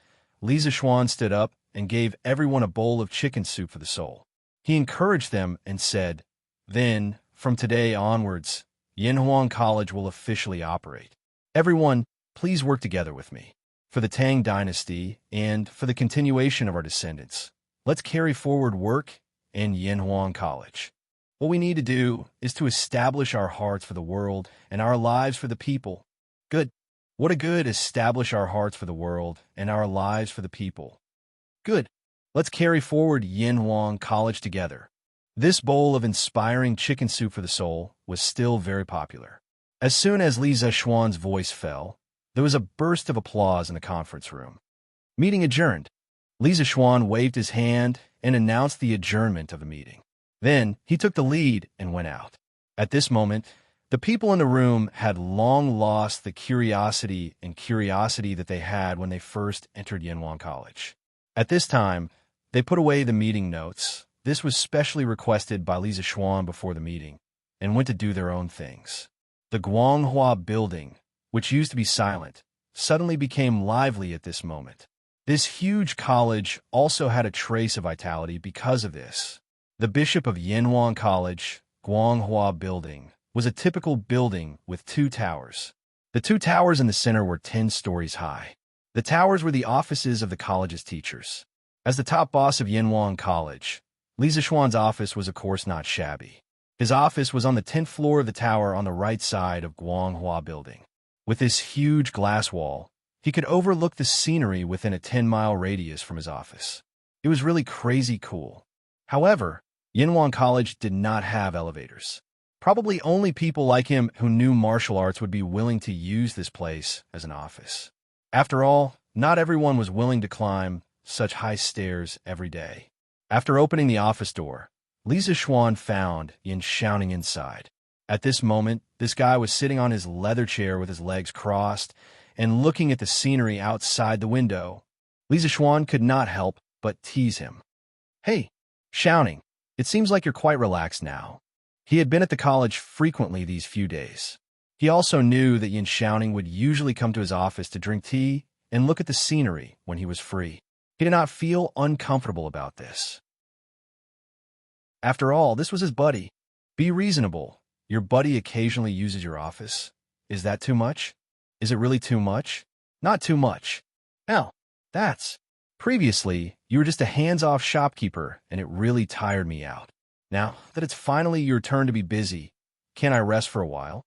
Li Zixuan stood up and gave everyone a bowl of chicken soup for the soul. He encouraged them and said, then, from today onwards, Yanhuang College will officially operate. Everyone, please work together with me. For the Tang Dynasty and for the continuation of our descendants, let's carry forward work in Yanhuang College. What we need to do is to establish our hearts for the world and our lives for the people. Good. What a good establish our hearts for the world and our lives for the people. Good. Let's carry forward Yanhuang College together. This bowl of inspiring chicken soup for the soul was still very popular. As soon as Li Zixuan's voice fell, there was a burst of applause in the conference room. Meeting adjourned. Li Zixuan waved his hand and announced the adjournment of the meeting. Then he took the lead and went out. At this moment, the people in the room had long lost the curiosity that they had when they first entered Yanhuang College. At this time, they put away the meeting notes. This was specially requested by Li Zixuan before the meeting, and went to do their own things. The Guanghua Building, which used to be silent, suddenly became lively at this moment. This huge college also had a trace of vitality because of this. The bishop of Yanhuang College, Guanghua Building, was a typical building with 2 towers. The 2 towers in the center were 10 stories high. The towers were the offices of the college's teachers. As the top boss of Yanhuang College, Li Zixuan's office was of course not shabby. His office was on the 10th floor of the tower on the right side of Guanghua Building. With this huge glass wall, he could overlook the scenery within a 10-mile radius from his office. It was really crazy cool. However, Yanhuang College did not have elevators. Probably only people like him who knew martial arts would be willing to use this place as an office. After all, not everyone was willing to climb such high stairs every day. After opening the office door, Lisa Schwan found Yin shouting inside. At this moment, this guy was sitting on his leather chair with his legs crossed and looking at the scenery outside the window. Lisa Schwan could not help but tease him. "Hey, shouting, it seems like you're quite relaxed now." He had been at the college frequently these few days. He also knew that Yin Shouting would usually come to his office to drink tea and look at the scenery when he was free. He did not feel uncomfortable about this. After all, this was his buddy. Be reasonable. Your buddy occasionally uses your office. Is that too much? Is it really too much? Not too much. Hell, that's... Previously, you were just a hands-off shopkeeper, and it really tired me out. Now that it's finally your turn to be busy, can I rest for a while?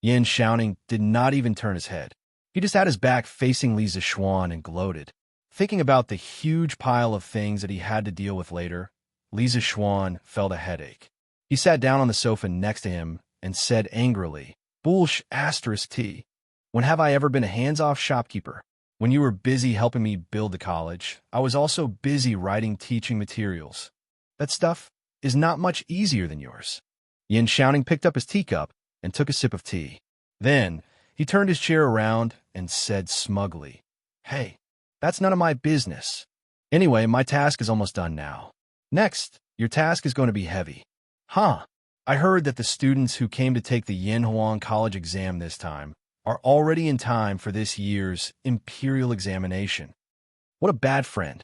Yin Shouting did not even turn his head. He just had his back facing Lisa Schwan and gloated. Thinking about the huge pile of things that he had to deal with later, Lisa Schwan felt a headache. He sat down on the sofa next to him and said angrily, "Bullsh asterisk T. When have I ever been a hands-off shopkeeper? When you were busy helping me build the college, I was also busy writing teaching materials. That stuff is not much easier than yours." Yin Shouting picked up his teacup and took a sip of tea. Then, he turned his chair around and said smugly, "Hey, that's none of my business. Anyway, my task is almost done now. Next, your task is going to be heavy." "Huh, I heard that the students who came to take the Yin Huang College exam this time are already in time for this year's imperial examination." What a bad friend.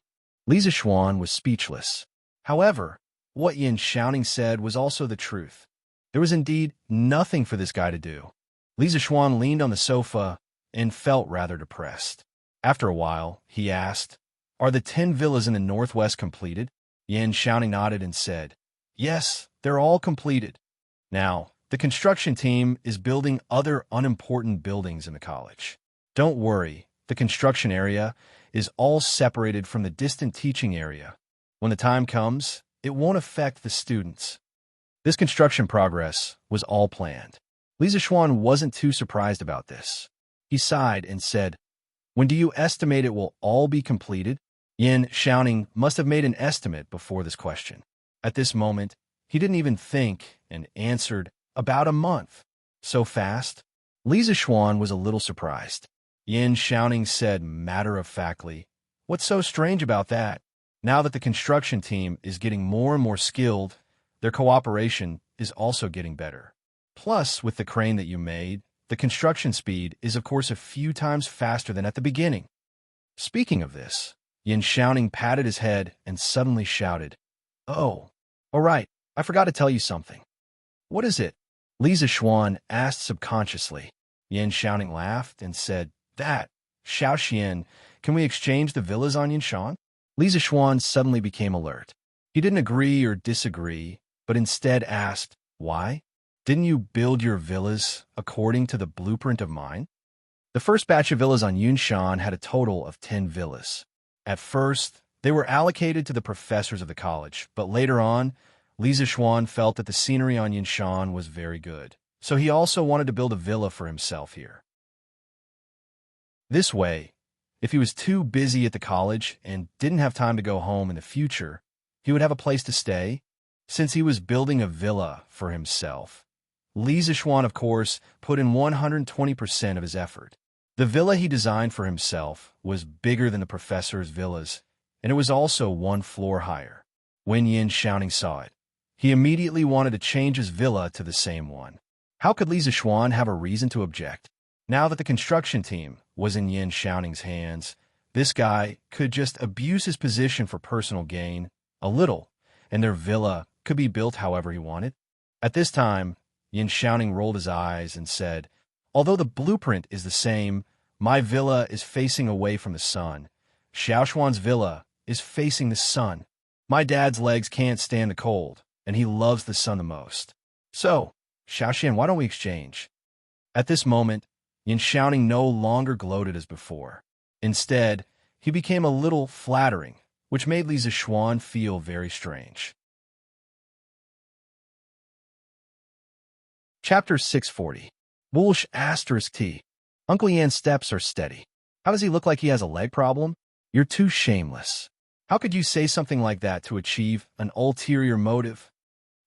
Lisa Schwan was speechless. However, what Yin Shouting said was also the truth. There was indeed nothing for this guy to do. Lisa Schwan leaned on the sofa and felt rather depressed. After a while, he asked, "Are the 10 villas in the northwest completed?" Yin Shouting nodded and said, "Yes, they're all completed. Now, the construction team is building other unimportant buildings in the college. Don't worry, the construction area is all separated from the distant teaching area. When the time comes, it won't affect the students." This construction progress was all planned. Lisa Schwan wasn't too surprised about this. He sighed and said, "When do you estimate it will all be completed?" Yin Shouting must have made an estimate before this question. At this moment, he didn't even think and answered, "About a month." So fast? Lisa Schwan was a little surprised. Yin Shouting said matter-of-factly, "What's so strange about that? Now that the construction team is getting more and more skilled, their cooperation is also getting better. Plus, with the crane that you made, the construction speed is of course a few times faster than at the beginning." Speaking of this, Yin Shouting patted his head and suddenly shouted, "Oh, all right, I forgot to tell you something." "What is it?" Lisa Schwan asked subconsciously. Yin Shouting laughed and said, "That, Xiaoxian, can we exchange the villas on Yinshan?" Lisa Schwan suddenly became alert. He didn't agree or disagree, but instead asked, "Why? Didn't you build your villas according to the blueprint of mine?" The first batch of villas on Yunshan had a total of 10 villas. At first, they were allocated to the professors of the college, but later on, Lisa Schwan felt that the scenery on Yunshan was very good, so he also wanted to build a villa for himself here. This way, if he was too busy at the college and didn't have time to go home in the future, he would have a place to stay. Since he was building a villa for himself, Lisa Schwan, of course, put in 120% of his effort. The villa he designed for himself was bigger than the professor's villas, and it was also 1 floor higher. When Yin Shouting saw it, he immediately wanted to change his villa to the same one. How could Lisa Schwan have a reason to object? Now that the construction team was in Yin Shouting's hands, this guy could just abuse his position for personal gain, a little, and their villa could be built however he wanted. At this time, Yin Shouting rolled his eyes and said, "Although the blueprint is the same, my villa is facing away from the sun. Xiaoshuan's villa is facing the sun. My dad's legs can't stand the cold, and he loves the sun the most. So, Xiaoxian, why don't we exchange?" At this moment, Yin Shouting no longer gloated as before. Instead, he became a little flattering, which made Lisa Schwan feel very strange. Chapter 640. Bullish asterisk T. Uncle Yan's steps are steady. How does he look like he has a leg problem? You're too shameless. How could you say something like that to achieve an ulterior motive?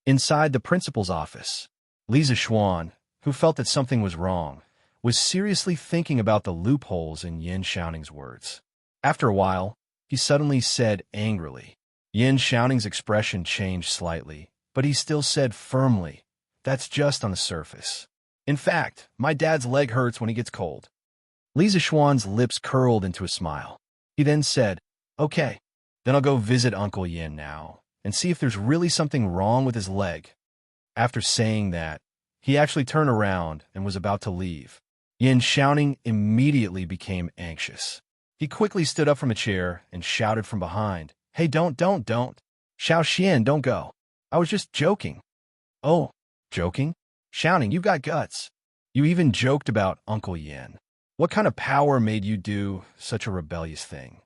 Inside the principal's office, Lisa Schwan, who felt that something was wrong, was seriously thinking about the loopholes in Yin Shouning's words. After a while, he suddenly said angrily. Yin Shouning's expression changed slightly, but he still said firmly, "That's just on the surface. In fact, my dad's leg hurts when he gets cold." Lisa Schwan's lips curled into a smile. He then said, "Okay, then I'll go visit Uncle Yin now and see if there's really something wrong with his leg." After saying that, he actually turned around and was about to leave. Yin Xiaoning immediately became anxious. He quickly stood up from a chair and shouted from behind, "Hey, don't. Xiao Xian, don't go. I was just joking." "Oh, joking? Xiaoning, you've got guts. You even joked about Uncle Yin. What kind of power made you do such a rebellious thing?"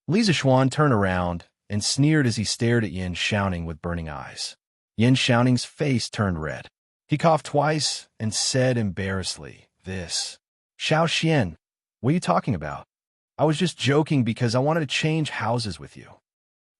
Lisa Schwan turned around and sneered as he stared at Yin Xiaoning with burning eyes. Yin Xiaoning's face turned red. He coughed twice and said embarrassedly, "This. Xiao Xian, what are you talking about? I was just joking because I wanted to change houses with you."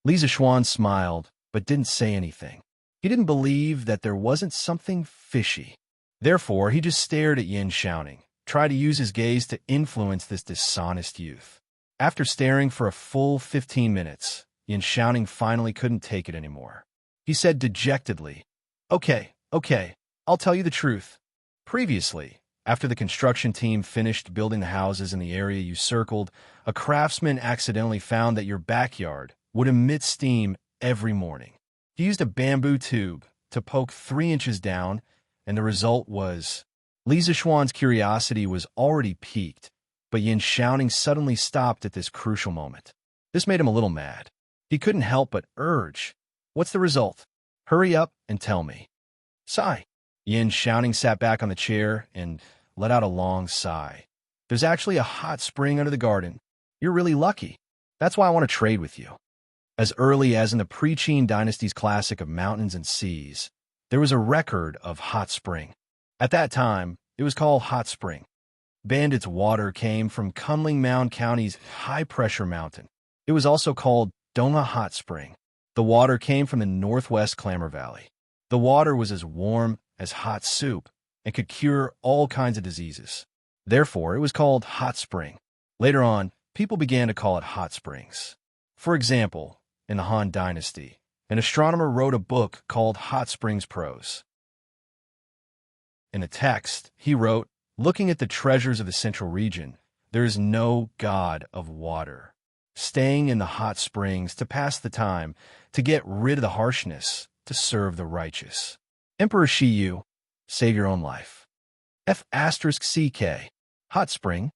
Lisa Schwan smiled, but didn't say anything. He didn't believe that there wasn't something fishy. Therefore, he just stared at Yin Xiaoning, tried to use his gaze to influence this dishonest youth. After staring for a full 15 minutes, Yin Xiaoning finally couldn't take it anymore. He said dejectedly, Okay, I'll tell you the truth. Previously, after the construction team finished building the houses in the area you circled, a craftsman accidentally found that your backyard would emit steam every morning. He used a bamboo tube to poke 3 inches down, and the result was... Lisa Schwan's curiosity was already piqued, but Yin Xiaoning suddenly stopped at this crucial moment. This made him a little mad. He couldn't help but urge, "What's the result? Hurry up and tell me." Sigh. Yin Xiaoning sat back on the chair and let out a long sigh. "There's actually a hot spring under the garden. You're really lucky. That's why I want to trade with you." As early as in the pre-Qin Dynasty's classic of mountains and seas, there was a record of hot spring. At that time, it was called Hot Spring. Bandit's water came from Kunling Mound County's high-pressure mountain. It was also called Donga Hot Spring. The water came from the northwest Clamor Valley. The water was as warm as hot soup and could cure all kinds of diseases. Therefore, it was called Hot Spring. Later on, people began to call it Hot Springs. For example, in the Han Dynasty, an astronomer wrote a book called Hot Springs Prose. In a text, he wrote, "Looking at the treasures of the central region, there is no god of water. Staying in the hot springs to pass the time, to get rid of the harshness, to serve the righteous. Emperor Shi Yu, save your own life." F***CK. Hot spring?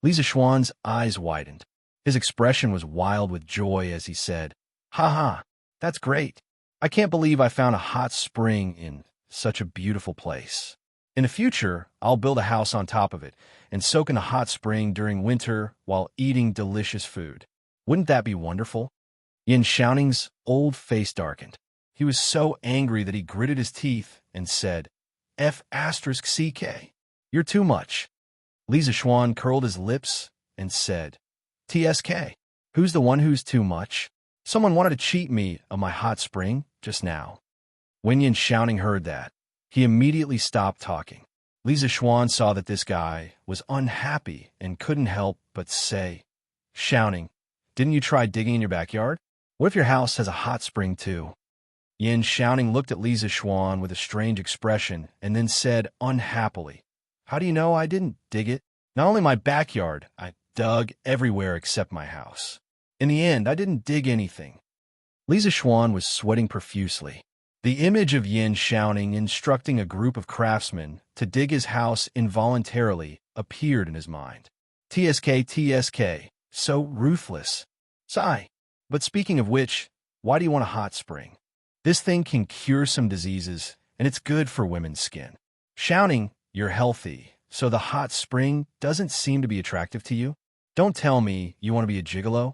Lisa Schwan's eyes widened. His expression was wild with joy as he said, "Ha, that's great. I can't believe I found a hot spring in such a beautiful place. In the future, I'll build a house on top of it and soak in the hot spring during winter while eating delicious food. Wouldn't that be wonderful?" Yin Xiaoning's old face darkened. He was so angry that he gritted his teeth and said, F***CK. You're too much. Lisa Schwan curled his lips and said, TSK. Who's the one who's too much? Someone wanted to cheat me of my hot spring just now. When Yin Xiaoning heard that, he immediately stopped talking. Lisa Schwan saw that this guy was unhappy and couldn't help but say, Xiaoning, didn't you try digging in your backyard? What if your house has a hot spring too? Yin Xiaoning looked at Lisa Schwan with a strange expression and then said unhappily, How do you know I didn't dig it? Not only my backyard, I dug everywhere except my house. In the end, I didn't dig anything. Lisa Schwan was sweating profusely. The image of Yin Xiaoning instructing a group of craftsmen to dig his house involuntarily appeared in his mind. TSK, so ruthless. Sigh. But speaking of which, why do you want a hot spring? This thing can cure some diseases, and it's good for women's skin. Xiaoning, you're healthy, so the hot spring doesn't seem to be attractive to you? Don't tell me you want to be a gigolo?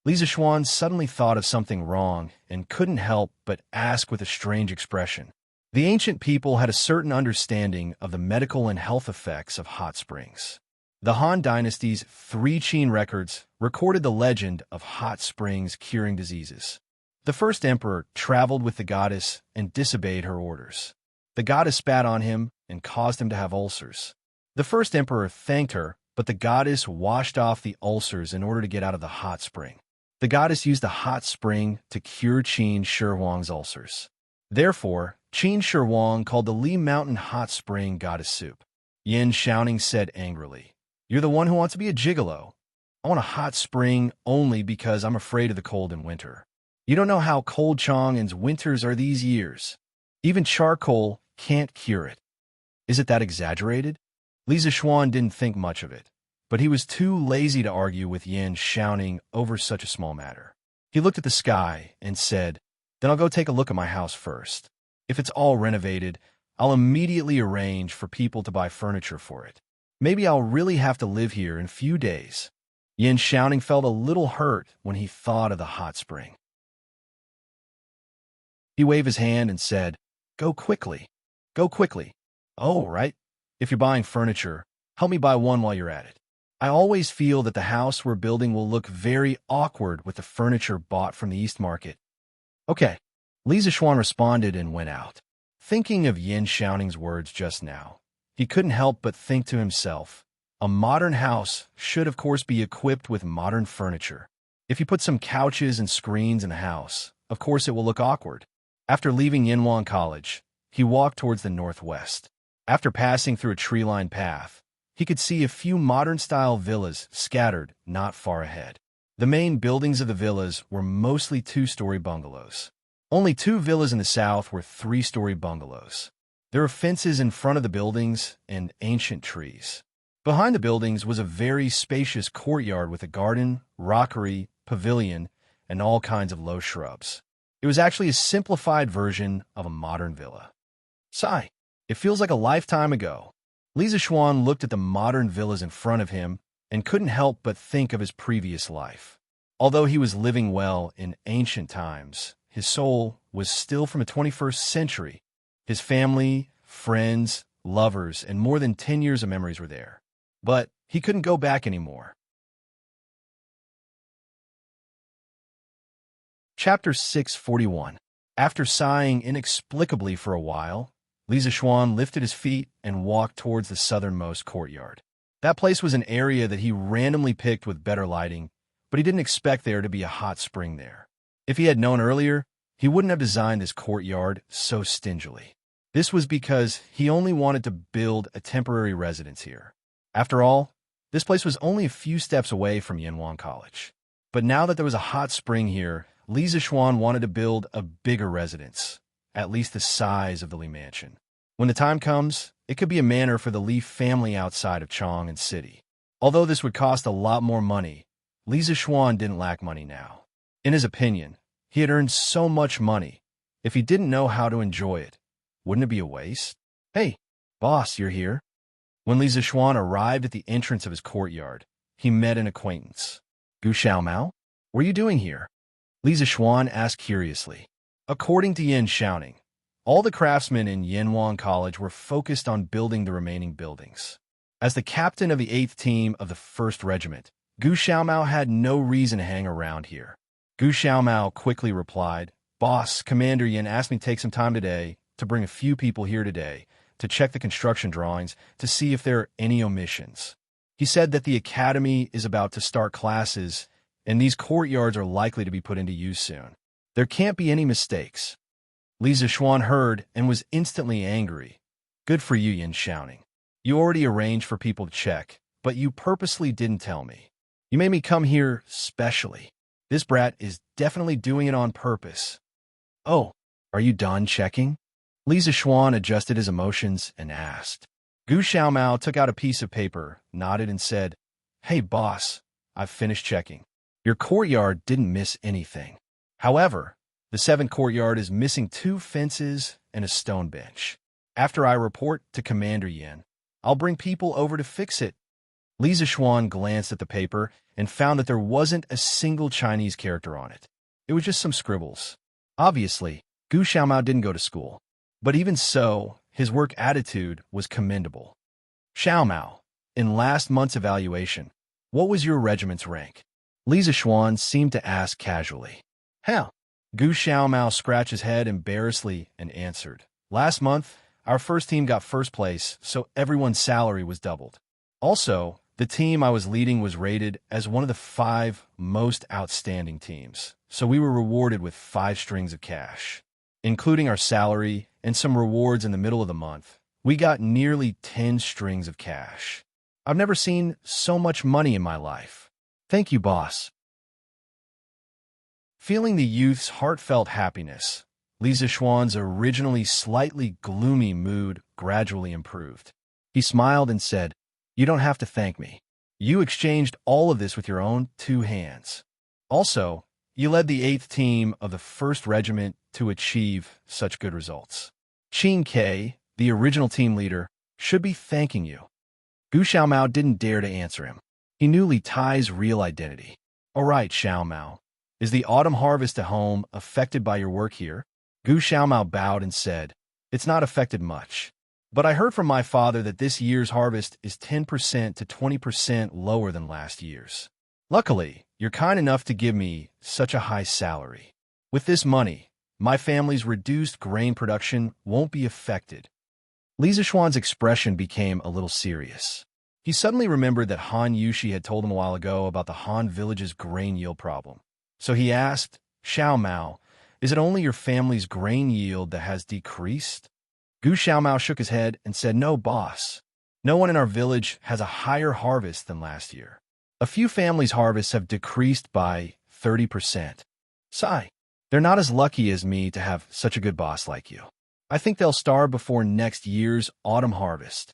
Lisa Schwan suddenly thought of something wrong and couldn't help but ask with a strange expression. The ancient people had a certain understanding of the medical and health effects of hot springs. The Han Dynasty's 3 Qin records recorded the legend of hot springs curing diseases. The first emperor traveled with the goddess and disobeyed her orders. The goddess spat on him and caused him to have ulcers. The first emperor thanked her, but the goddess washed off the ulcers in order to get out of the hot spring. The goddess used the hot spring to cure Qin Shi Huang's ulcers. Therefore, Qin Shi Huang called the Li Mountain hot spring goddess soup. Yin Xiaoning said angrily, "You're the one who wants to be a gigolo. I want a hot spring only because I'm afraid of the cold in winter. You don't know how cold Chang'an's winters are these years. Even charcoal can't cure it. Is it that exaggerated?" Li Zishuan didn't think much of it, but he was too lazy to argue with Yin Xiaoning over such a small matter. He looked at the sky and said, "Then I'll go take a look at my house first. If it's all renovated, I'll immediately arrange for people to buy furniture for it. Maybe I'll really have to live here in a few days." Yin Xiaoning felt a little hurt when he thought of the hot spring. He waved his hand and said, "Go quickly. Go quickly. Oh, right. If you're buying furniture, help me buy one while you're at it. I always feel that the house we're building will look very awkward with the furniture bought from the East Market." "Okay." Li Zishuan responded and went out. Thinking of Yin Xiaoning's words just now, he couldn't help but think to himself, a modern house should of course be equipped with modern furniture. If you put some couches and screens in the house, of course it will look awkward. After leaving Yinhuang College, he walked towards the northwest. After passing through a tree-lined path, he could see a few modern-style villas scattered not far ahead. The main buildings of the villas were mostly 2-story bungalows. Only 2 villas in the south were 3-story bungalows. There were fences in front of the buildings and ancient trees. Behind the buildings was a very spacious courtyard with a garden, rockery, pavilion, and all kinds of low shrubs. It was actually a simplified version of a modern villa. Sigh. It feels like a lifetime ago. Li Zishuan looked at the modern villas in front of him and couldn't help but think of his previous life. Although he was living well in ancient times, his soul was still from the 21st century. His family, friends, lovers, and more than 10 years of memories were there. But he couldn't go back anymore. Chapter 641. After sighing inexplicably for a while, Li Zishuan lifted his feet and walked towards the southernmost courtyard. That place was an area that he randomly picked with better lighting, but he didn't expect there to be a hot spring there. If he had known earlier, he wouldn't have designed this courtyard so stingily. This was because he only wanted to build a temporary residence here. After all, this place was only a few steps away from Yinhuang College. But now that there was a hot spring here, Li Zishuan wanted to build a bigger residence, at least the size of the Li Mansion. When the time comes, it could be a manor for the Li family outside of Chang'an City. Although this would cost a lot more money, Li Zishuan didn't lack money now. In his opinion, he had earned so much money. If he didn't know how to enjoy it, wouldn't it be a waste? "Hey, boss, you're here?" When Li Zishuan arrived at the entrance of his courtyard, he met an acquaintance. "Gu Xiaomao? What are you doing here?" Li Zishuan asked curiously. According to Yin Xiaoning, all the craftsmen in Yinhuang College were focused on building the remaining buildings. As the captain of the 8th team of the 1st Regiment, Gu Xiaomao had no reason to hang around here. Gu Xiaomao quickly replied, "Boss, Commander Yin asked me to take some time today to bring a few people here today to check the construction drawings to see if there are any omissions. He said that the academy is about to start classes and these courtyards are likely to be put into use soon. There can't be any mistakes." Li Zishuan heard and was instantly angry. "Good for you, Yin Xiaoning. You already arranged for people to check, but you purposely didn't tell me. You made me come here specially. This brat is definitely doing it on purpose." "Oh, are you done checking?" Li Zishuan adjusted his emotions and asked. Gu Xiaomao took out a piece of paper, nodded and said, "Hey, boss, I've finished checking. Your courtyard didn't miss anything. However, the 7th courtyard is missing 2 fences and a stone bench. After I report to Commander Yin, I'll bring people over to fix it." Li Zishuan glanced at the paper and found that there wasn't a single Chinese character on it. It was just some scribbles. Obviously, Gu Xiaomao didn't go to school. But even so, his work attitude was commendable. Xiao Mao, in last month's evaluation, what was your regiment's rank? Li Zishuan seemed to ask casually. Hell. Gu Xiaomao scratched his head embarrassedly and answered. Last month, our first team got first place, so everyone's salary was doubled. Also, the team I was leading was rated as one of the 5 most outstanding teams, so we were rewarded with 5 strings of cash. Including our salary and some rewards in the middle of the month, we got nearly 10 strings of cash. I've never seen so much money in my life. Thank you, boss. Feeling the youth's heartfelt happiness, Li Zishuan's originally slightly gloomy mood gradually improved. He smiled and said, You don't have to thank me. You exchanged all of this with your own 2 hands. Also, you led the 8th team of the 1st Regiment to achieve such good results. Qin Ke, the original team leader, should be thanking you. Gu Xiaomao didn't dare to answer him. He knew Li Tai's real identity. All right, Xiaomao. Is the autumn harvest at home affected by your work here? Gu Xiaomao bowed and said, It's not affected much. But I heard from my father that this year's harvest is 10% to 20% lower than last year's. Luckily, you're kind enough to give me such a high salary. With this money, my family's reduced grain production won't be affected. Li Zishuan's expression became a little serious. He suddenly remembered that Han Yushi had told him a while ago about the Han village's grain yield problem. So he asked, Xiao Mao, is it only your family's grain yield that has decreased? Gu Xiaomao shook his head and said, No, boss. No one in our village has a higher harvest than last year. A few families' harvests have decreased by 30%. Sigh. They're not as lucky as me to have such a good boss like you. I think they'll starve before next year's autumn harvest.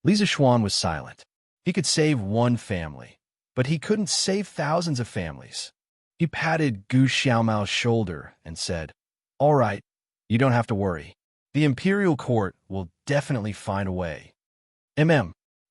Li Zishuan was silent. He could save one family, but he couldn't save thousands of families. He patted Gu Xiaomao's shoulder and said, All right, you don't have to worry. The imperial court will definitely find a way. Gu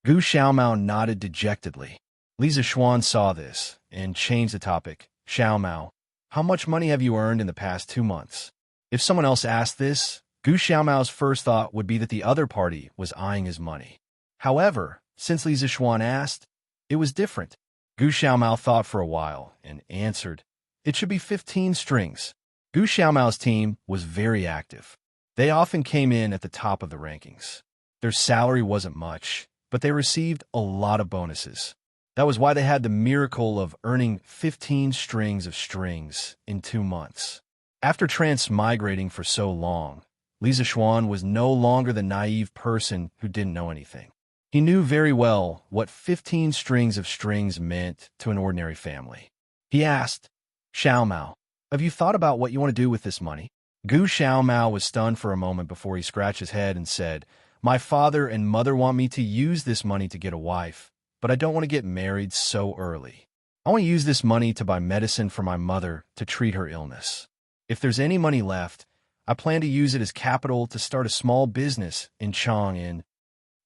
Xiaomao nodded dejectedly. Li Zishuan saw this and changed the topic. Xiaomao, how much money have you earned in the past 2 months? If someone else asked this, Gu Xiaomao's first thought would be that the other party was eyeing his money. However, since Li Zishuan asked, it was different. Gu Xiaomao thought for a while and answered, It should be 15 strings. Gu Xiaomao's team was very active. They often came in at the top of the rankings. Their salary wasn't much, but they received a lot of bonuses. That was why they had the miracle of earning 15 strings of strings in 2 months. After transmigrating for so long, Li Zishuan was no longer the naive person who didn't know anything. He knew very well what 15 strings of strings meant to an ordinary family. He asked, Xiaomao, have you thought about what you want to do with this money? Gu Xiaomao was stunned for a moment before he scratched his head and said, My father and mother want me to use this money to get a wife, but I don't want to get married so early. I want to use this money to buy medicine for my mother to treat her illness. If there's any money left, I plan to use it as capital to start a small business in Chang'an.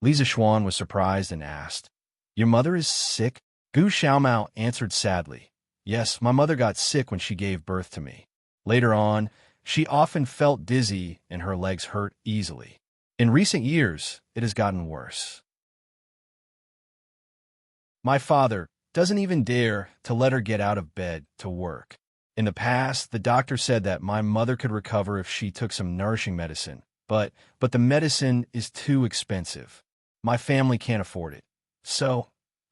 Li Zishuan was surprised and asked, Your mother is sick? Gu Xiaomao answered sadly, Yes, my mother got sick when she gave birth to me. Later on, she often felt dizzy and her legs hurt easily. In recent years, it has gotten worse. My father doesn't even dare to let her get out of bed to work. In the past, the doctor said that my mother could recover if she took some nourishing medicine, but the medicine is too expensive. My family can't afford it. So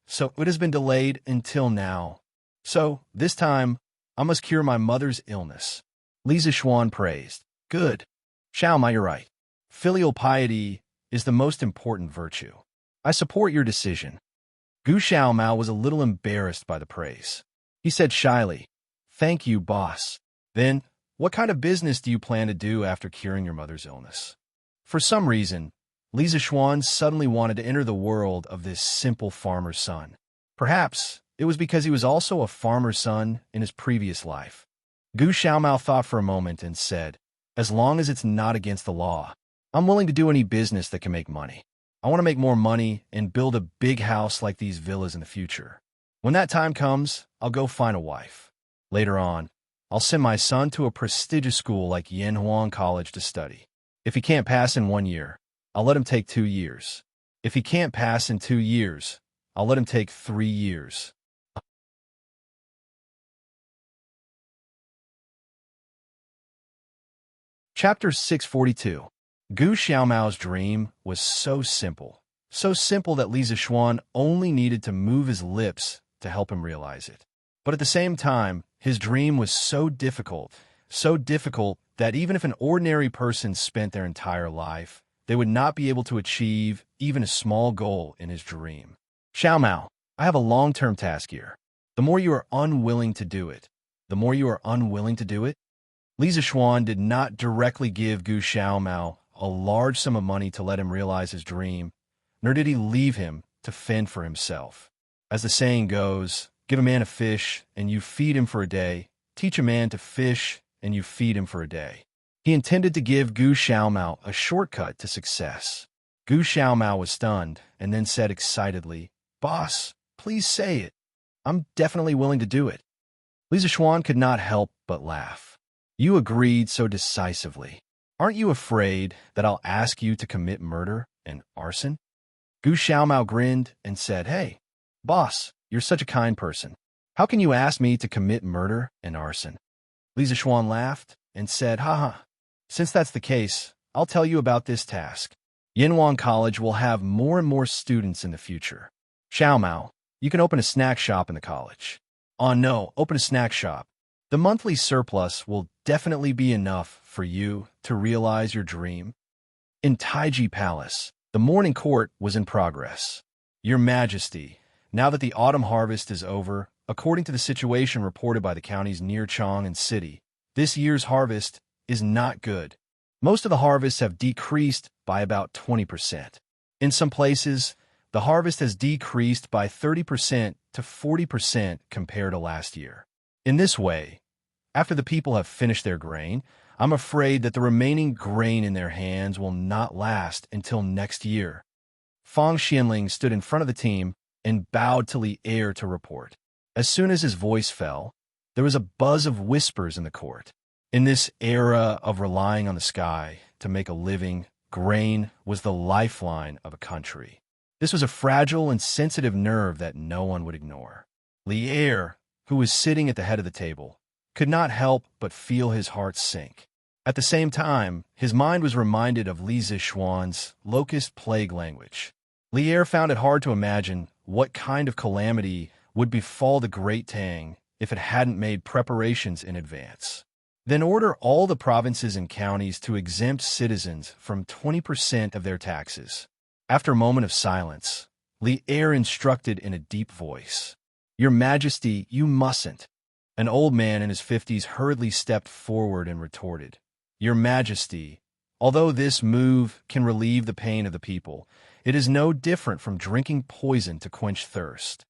it has been delayed until now. So, this time, I must cure my mother's illness. Li Zishuan praised. Good. Xiaomao, you're right. Filial piety is the most important virtue. I support your decision. Gu Xiaomao was a little embarrassed by the praise. He said shyly, Thank you, boss. Then, what kind of business do you plan to do after curing your mother's illness? For some reason, Li Zishuan suddenly wanted to enter the world of this simple farmer's son. Perhaps it was because he was also a farmer's son in his previous life. Gu Xiaomao thought for a moment and said, As long as it's not against the law, I'm willing to do any business that can make money. I want to make more money and build a big house like these villas in the future. When that time comes, I'll go find a wife. Later on, I'll send my son to a prestigious school like Yanhuang College to study. If he can't pass in 1 year, I'll let him take 2 years. If he can't pass in 2 years, I'll let him take 3 years. Chapter 642. Gu Xiaomao's dream was so simple that Li Zixuan only needed to move his lips to help him realize it. But at the same time, his dream was so difficult that even if an ordinary person spent their entire life, they would not be able to achieve even a small goal in his dream. Xiaomao, I have a long-term task here. The more you are unwilling to do it, Li Zixuan did not directly give Gu Xiaomao a large sum of money to let him realize his dream, nor did he leave him to fend for himself. As the saying goes, give a man a fish and you feed him for a day, teach a man to fish and you feed him for a day. He intended to give Gu Xiaomao a shortcut to success. Gu Xiaomao was stunned and then said excitedly, "Boss, please say it. I'm definitely willing to do it." Li Zixuan could not help but laugh. "You agreed so decisively. Aren't you afraid that I'll ask you to commit murder and arson?" Gu Xiaomao grinned and said, "Hey, boss, you're such a kind person. How can you ask me to commit murder and arson?" Li Zixuan laughed and said, "Haha, since that's the case, I'll tell you about this task. Yinhuang College will have more and more students in the future. Xiaomao, you can open a snack shop in the college." "Oh no, open a snack shop. The monthly surplus will definitely be enough for you to realize your dream." In Taiji Palace, the morning court was in progress. "Your Majesty, now that the autumn harvest is over, according to the situation reported by the counties near Chang and City, this year's harvest is not good. Most of the harvests have decreased by about 20%. In some places, the harvest has decreased by 30% to 40% compared to last year. In this way, after the people have finished their grain, I'm afraid that the remaining grain in their hands will not last until next year." Fang Xianling stood in front of the team and bowed to Li Er to report. As soon as his voice fell, there was a buzz of whispers in the court. In this era of relying on the sky to make a living, grain was the lifeline of a country. This was a fragile and sensitive nerve that no one would ignore. Li Er, who was sitting at the head of the table, could not help but feel his heart sink. At the same time, his mind was reminded of Li Zixuan's locust plague language. Li Er found it hard to imagine what kind of calamity would befall the great Tang if it hadn't made preparations in advance. Then order all the provinces and counties to exempt citizens from 20% of their taxes. After a moment of silence, Li Er instructed in a deep voice, "Your Majesty, you mustn't." An old man in his 50s hurriedly stepped forward and retorted, "Your Majesty, although this move can relieve the pain of the people, it is no different from drinking poison to quench thirst.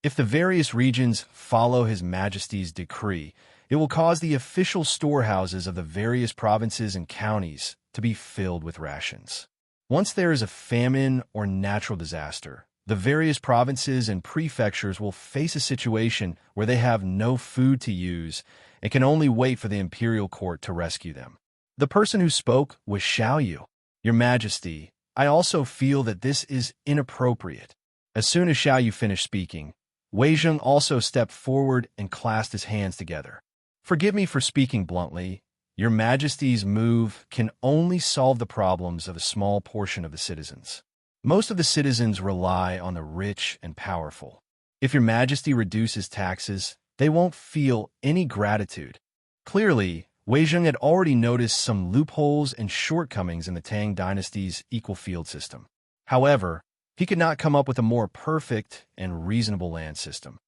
If the various regions follow His Majesty's decree, it will cause the official storehouses of the various provinces and counties to be filled with rations. Once there is a famine or natural disaster, the various provinces and prefectures will face a situation where they have no food to use and can only wait for the imperial court to rescue them." The person who spoke was Xiaoyu. "Your Majesty, I also feel that this is inappropriate." As soon as Xiaoyu finished speaking, Wei Zheng also stepped forward and clasped his hands together. "Forgive me for speaking bluntly. Your Majesty's move can only solve the problems of a small portion of the citizens. Most of the citizens rely on the rich and powerful. If Your Majesty reduces taxes, they won't feel any gratitude." Clearly, Wei Zheng had already noticed some loopholes and shortcomings in the Tang Dynasty's equal field system. However, he could not come up with a more perfect and reasonable land system.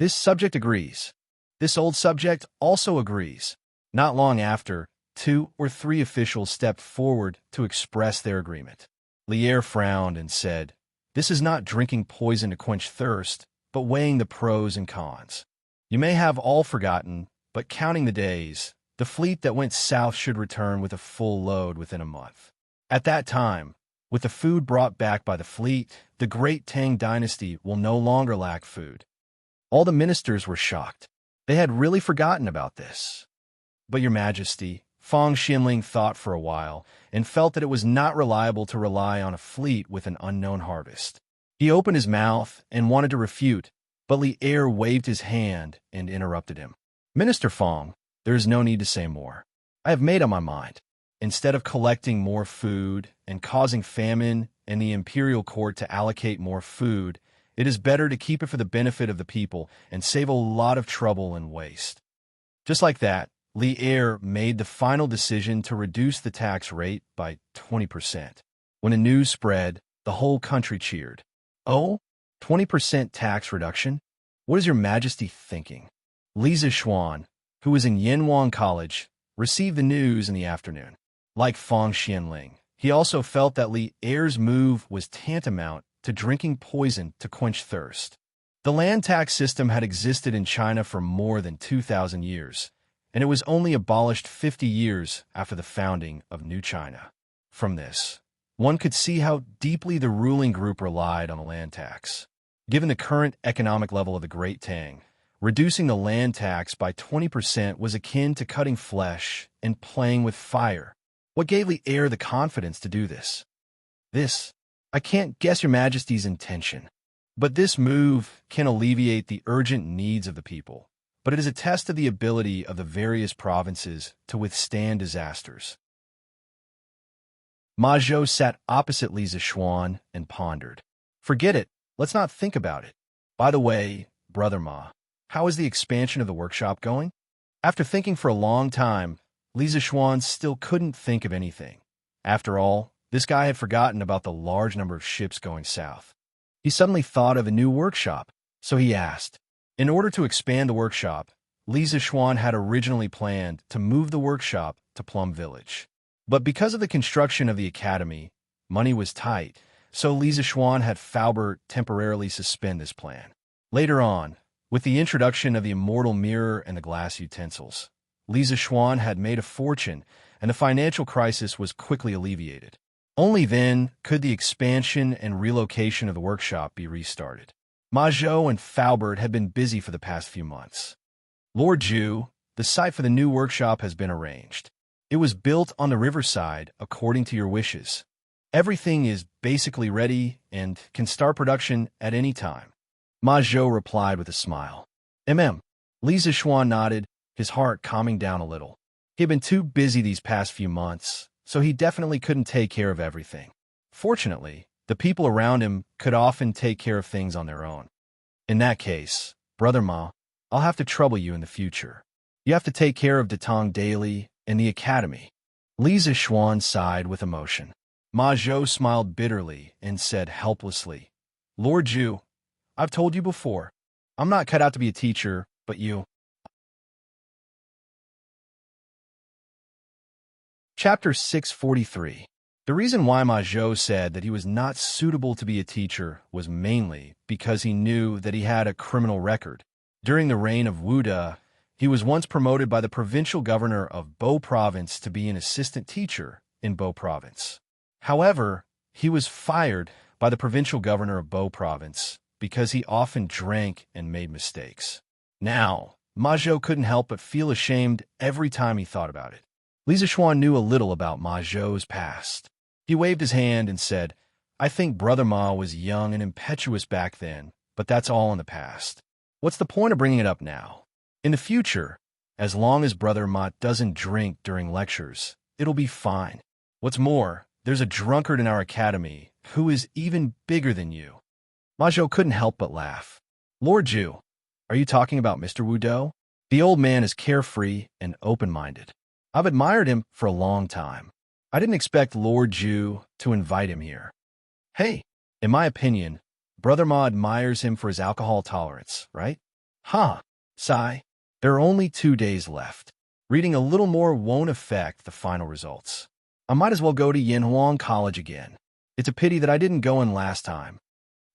This subject agrees. This old subject also agrees. Not long after, 2 or 3 officials stepped forward to express their agreement. Li Er frowned and said, "This is not drinking poison to quench thirst, but weighing the pros and cons. You may have all forgotten, but counting the days, the fleet that went south should return with a full load within a month. At that time, with the food brought back by the fleet, the great Tang Dynasty will no longer lack food." All the ministers were shocked. They had really forgotten about this. "But Your Majesty, Fang Xianling thought for a while and felt that it was not reliable to rely on a fleet with an unknown harvest. He opened his mouth and wanted to refute, but Li Er waved his hand and interrupted him. Minister Fang, there is no need to say more. I have made up my mind. Instead of collecting more food and causing famine and the imperial court to allocate more food, it is better to keep it for the benefit of the people and save a lot of trouble and waste. Just like that, Li Er made the final decision to reduce the tax rate by 20%. When the news spread, the whole country cheered. Oh, 20% tax reduction? What is your majesty thinking? Li Zixuan, who was in Yanwang College, received the news in the afternoon. Like Fang Xianling, he also felt that Li Er's move was tantamount to drinking poison to quench thirst. The land tax system had existed in China for more than 2,000 years, and it was only abolished 50 years after the founding of New China. From this, one could see how deeply the ruling group relied on the land tax. Given the current economic level of the Great Tang, reducing the land tax by 20% was akin to cutting flesh and playing with fire. What gave Li Er the confidence to do this? I can't guess your majesty's intention, but this move can alleviate the urgent needs of the people. But it is a test of the ability of the various provinces to withstand disasters. Ma Zhou sat opposite Li Zixuan and pondered. Forget it. Let's not think about it. By the way, Brother Ma, how is the expansion of the workshop going? After thinking for a long time, Li Zixuan still couldn't think of anything. After all, this guy had forgotten about the large number of ships going south. He suddenly thought of a new workshop, so he asked. In order to expand the workshop, Li Zixuan had originally planned to move the workshop to Plum Village. But because of the construction of the academy, money was tight, so Li Zixuan had Faubert temporarily suspend this plan. Later on, with the introduction of the immortal mirror and the glass utensils, Li Zixuan had made a fortune, and the financial crisis was quickly alleviated. Only then could the expansion and relocation of the workshop be restarted. Ma Zhou and Faubert had been busy for the past few months. Lord Zhu, the site for the new workshop has been arranged. It was built on the riverside according to your wishes. Everything is basically ready and can start production at any time. Ma Zhou replied with a smile. Li Zixuan nodded, his heart calming down a little. He had been too busy these past few months, so he definitely couldn't take care of everything. Fortunately, the people around him could often take care of things on their own. In that case, Brother Ma, I'll have to trouble you in the future. You have to take care of Tang daily and the academy. Li Zixuan sighed with emotion. Ma Zhou smiled bitterly and said helplessly, Lord Zhu, I've told you before, I'm not cut out to be a teacher, but you. Chapter 643. The reason why Ma Zhou said that he was not suitable to be a teacher was mainly because he knew that he had a criminal record. During the reign of Wu De, he was once promoted by the provincial governor of Bo Province to be an assistant teacher in Bo Province. However, he was fired by the provincial governor of Bo Province because he often drank and made mistakes. Now, Ma Zhou couldn't help but feel ashamed every time he thought about it. Li Zixuan knew a little about Ma Zhou's past. He waved his hand and said, I think Brother Ma was young and impetuous back then, but that's all in the past. What's the point of bringing it up now? In the future, as long as Brother Ma doesn't drink during lectures, it'll be fine. What's more, there's a drunkard in our academy who is even bigger than you. Ma Zhou couldn't help but laugh. Lord Zhu, are you talking about Mr. Wu De? The old man is carefree and open-minded. I've admired him for a long time. I didn't expect Lord Zhu to invite him here. Hey, in my opinion, Brother Ma admires him for his alcohol tolerance, right? Sigh. There are only 2 days left. Reading a little more won't affect the final results. I might as well go to Yanwang College again. It's a pity that I didn't go in last time.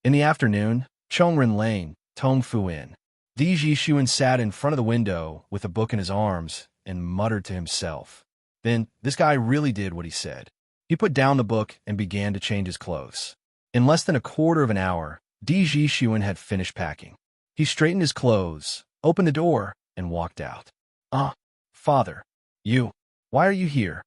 In the afternoon, Chongren Lane, Tong Fu Inn. Di Zhishuan sat in front of the window with a book in his arms and muttered to himself. Then, this guy really did what he said. He put down the book and began to change his clothes. In less than a quarter of an hour, Di Zhishuan had finished packing. He straightened his clothes, opened the door, and walked out. Father, you. Why are you here?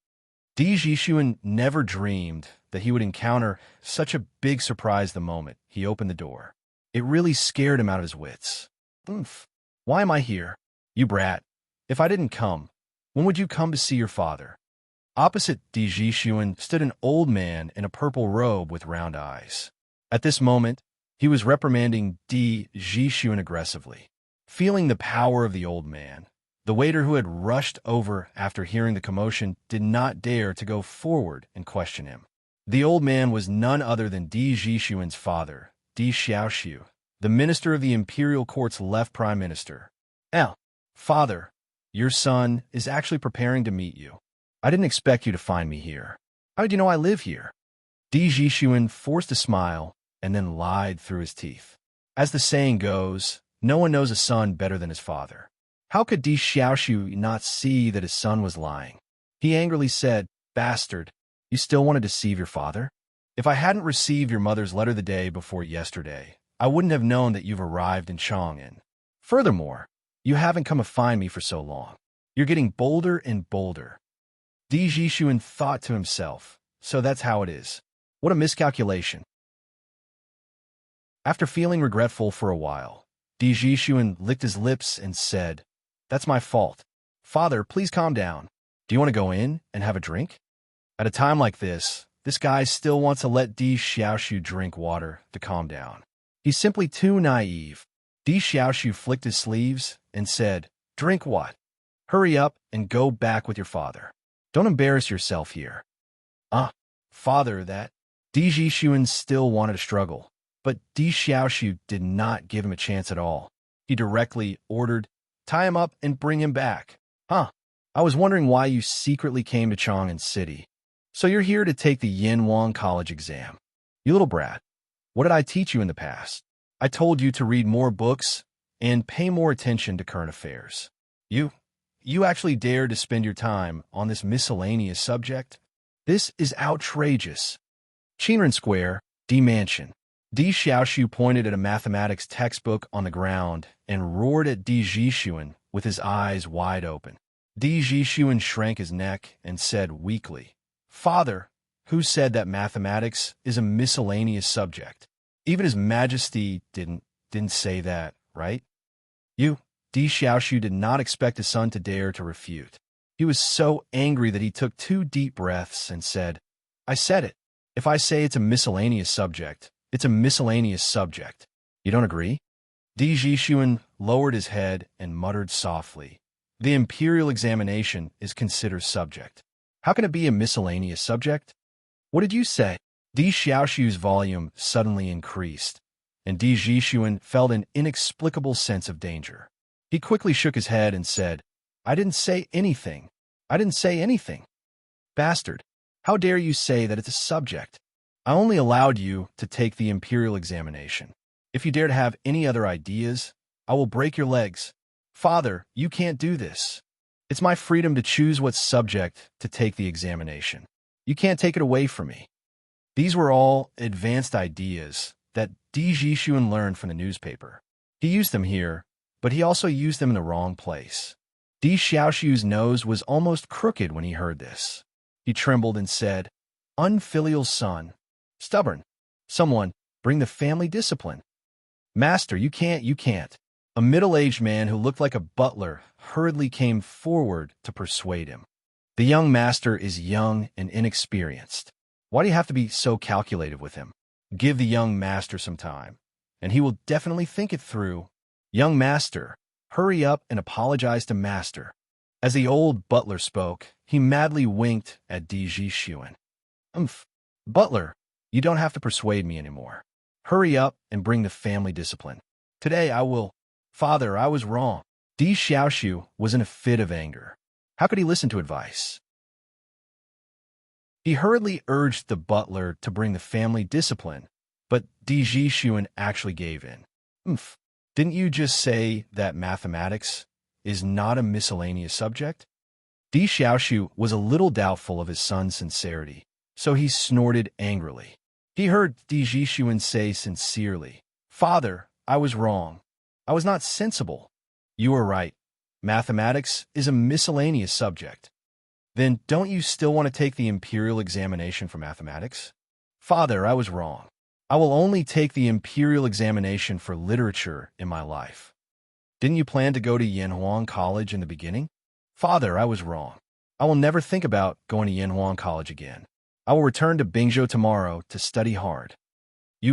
Di Jixuan never dreamed that he would encounter such a big surprise the moment he opened the door. It really scared him out of his wits. Oomph. Why am I here? You brat. If I didn't come, when would you come to see your father? Opposite Di Jixuan stood an old man in a purple robe with round eyes. At this moment, he was reprimanding Di Jixuan aggressively. Feeling the power of the old man, the waiter who had rushed over after hearing the commotion did not dare to go forward and question him. The old man was none other than Di Jixuan's father, Di Xiaoxiu, the minister of the imperial court's left prime minister. Father, your son is actually preparing to meet you. I didn't expect you to find me here. How did you know I live here? Di Jixuan forced a smile and then lied through his teeth. As the saying goes, no one knows a son better than his father. How could Di Xiaoxiu not see that his son was lying? He angrily said, "Bastard, you still want to deceive your father? If I hadn't received your mother's letter the day before yesterday, I wouldn't have known that you've arrived in Chang'an. Furthermore, you haven't come to find me for so long. You're getting bolder and bolder." Di Jixuan thought to himself, so that's how it is. What a miscalculation. After feeling regretful for a while, Di Jixuan licked his lips and said, "That's my fault. Father, please calm down. Do you want to go in and have a drink?" At a time like this guy still wants to let Di Xiaoxiu drink water to calm down. He's simply too naive. Di Xiaoxiu flicked his sleeves and said, "Drink what? Hurry up and go back with your father. Don't embarrass yourself here." Father, that... Di Jixuan still wanted to struggle, but Di Xiaoxiu did not give him a chance at all. He directly ordered, "Tie him up and bring him back." I was wondering why you secretly came to Chang'an City. So you're here to take the Yinhuang College exam. You little brat. What did I teach you in the past? I told you to read more books and pay more attention to current affairs. You actually dared to spend your time on this miscellaneous subject? This is outrageous. Qinren Square, D Mansion. Di Xiaoxiu pointed at a mathematics textbook on the ground and roared at Di Jixuan with his eyes wide open. Di Jixuan shrank his neck and said weakly, "Father, who said that mathematics is a miscellaneous subject? Even His Majesty didn't say that, right?" Di Xiaoxiu did not expect his son to dare to refute. He was so angry that he took 2 deep breaths and said, "I said it. If I say it's a miscellaneous subject, it's a miscellaneous subject. You don't agree?" Di Jixuan lowered his head and muttered softly, "The imperial examination is considered subject. How can it be a miscellaneous subject?" "What did you say?" Di Xiaoxiu's volume suddenly increased, and Di Jixuan felt an inexplicable sense of danger. He quickly shook his head and said, "I didn't say anything. I didn't say anything. Bastard, how dare you say that it's a subject? I only allowed you to take the imperial examination. If you dare to have any other ideas, I will break your legs. Father, you can't do this. It's my freedom to choose what subject to take the examination. You can't take it away from me." These were all advanced ideas that Di Jixuan learned from the newspaper. He used them here, but he also used them in the wrong place. Di Xiaoxiu's nose was almost crooked when he heard this. He trembled and said, "Unfilial son. Stubborn. Someone, bring the family discipline." "Master, you can't." A middle-aged man who looked like a butler hurriedly came forward to persuade him. "The young master is young and inexperienced. Why do you have to be so calculated with him? Give the young master some time, and he will definitely think it through. Young master, hurry up and apologize to master." As the old butler spoke, he madly winked at Di Jixuan. Butler, you don't have to persuade me anymore. Hurry up and bring the family discipline. Today I will... Father, I was wrong." Di Xiaoxiu was in a fit of anger. How could he listen to advice? He hurriedly urged the butler to bring the family discipline, but Di Jixuan actually gave in. Didn't you just say that mathematics is not a miscellaneous subject? Di Xiaoxiu was a little doubtful of his son's sincerity, so he snorted angrily. He heard Di Jixuan say sincerely, "Father, I was wrong. I was not sensible. You are right. Mathematics is a miscellaneous subject." Then don't you still want to take the imperial examination for mathematics? Father, I was wrong. I will only take the imperial examination for literature in my life. Didn't you plan to go to Yanhuang College in the beginning? Father, I was wrong. I will never think about going to Yanhuang College again. I will return to Bingzhou tomorrow to study hard.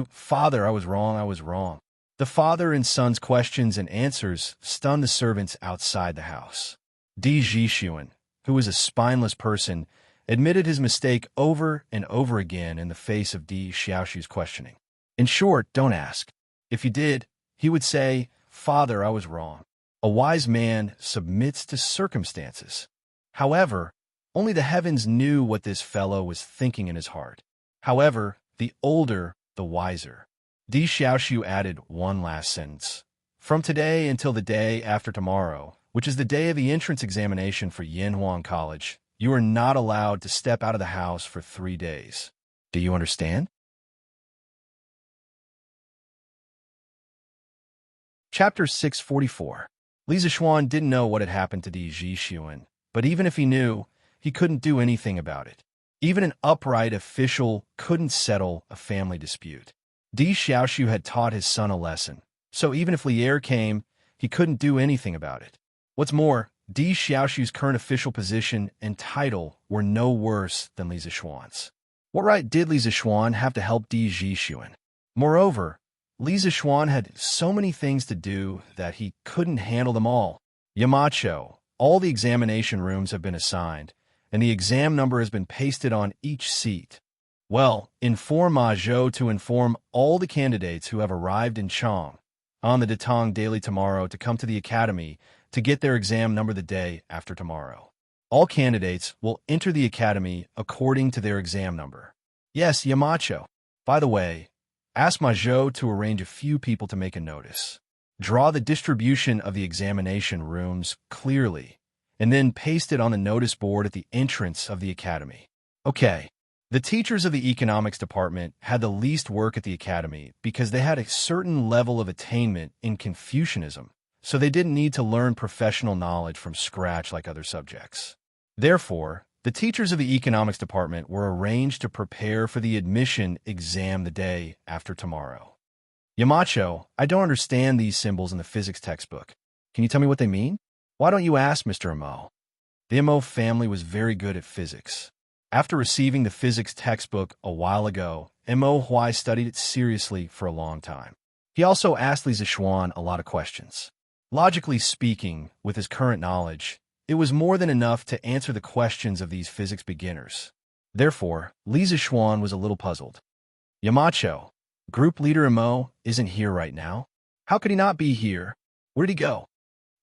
Father, I was wrong, I was wrong. The father and son's questions and answers stunned the servants outside the house. Di Zhixuan, who was a spineless person, admitted his mistake over and over again in the face of Di Xiaoxu's questioning. In short, don't ask. If you did, he would say, Father, I was wrong. A wise man submits to circumstances. However, only the heavens knew what this fellow was thinking in his heart. However, the older, the wiser. Di Xiaoxiu added one last sentence. From today until the day after tomorrow, which is the day of the entrance examination for Yanhuang College, you are not allowed to step out of the house for 3 days. Do you understand? Chapter 644. Li Zixuan didn't know what had happened to Di Zhixuan, but even if he knew, he couldn't do anything about it. Even an upright official couldn't settle a family dispute. Di Xiaoxiu had taught his son a lesson, so even if Lier came, he couldn't do anything about it. What's more, Di Xiaoxiu's current official position and title were no worse than Li Zixuan's. What right did Li Zixuan have to help Di Zhixuan? Moreover, Li Zixuan had so many things to do that he couldn't handle them all. Yamacho, all the examination rooms have been assigned, and the exam number has been pasted on each seat. Well, inform Ma Zhou to inform all the candidates who have arrived in Chang on the Tang daily tomorrow to come to the academy to get their exam number the day after tomorrow. All candidates will enter the academy according to their exam number. Yes, Yamacho. By the way, ask Ma Zhou to arrange a few people to make a notice. Draw the distribution of the examination rooms clearly, and then paste it on the notice board at the entrance of the academy. Okay. The teachers of the economics department had the least work at the academy because they had a certain level of attainment in Confucianism, so they didn't need to learn professional knowledge from scratch like other subjects. Therefore, the teachers of the economics department were arranged to prepare for the admission exam the day after tomorrow. Yamacho, I don't understand these symbols in the physics textbook. Can you tell me what they mean? Why don't you ask Mr. Mo? The Mo family was very good at physics. After receiving the physics textbook a while ago, Mo Huai studied it seriously for a long time. He also asked Li Zixuan a lot of questions. Logically speaking, with his current knowledge, it was more than enough to answer the questions of these physics beginners. Therefore, Li Zixuan was a little puzzled. Yamacho, group leader Mo, isn't here right now. How could he not be here? Where did he go?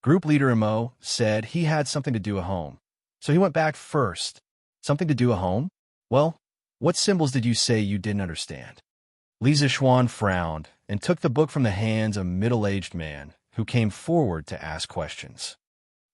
Group leader Mo said he had something to do at home, so he went back first. Something to do at home? Well, what symbols did you say you didn't understand? Li Zixuan frowned and took the book from the hands of a middle-aged man who came forward to ask questions.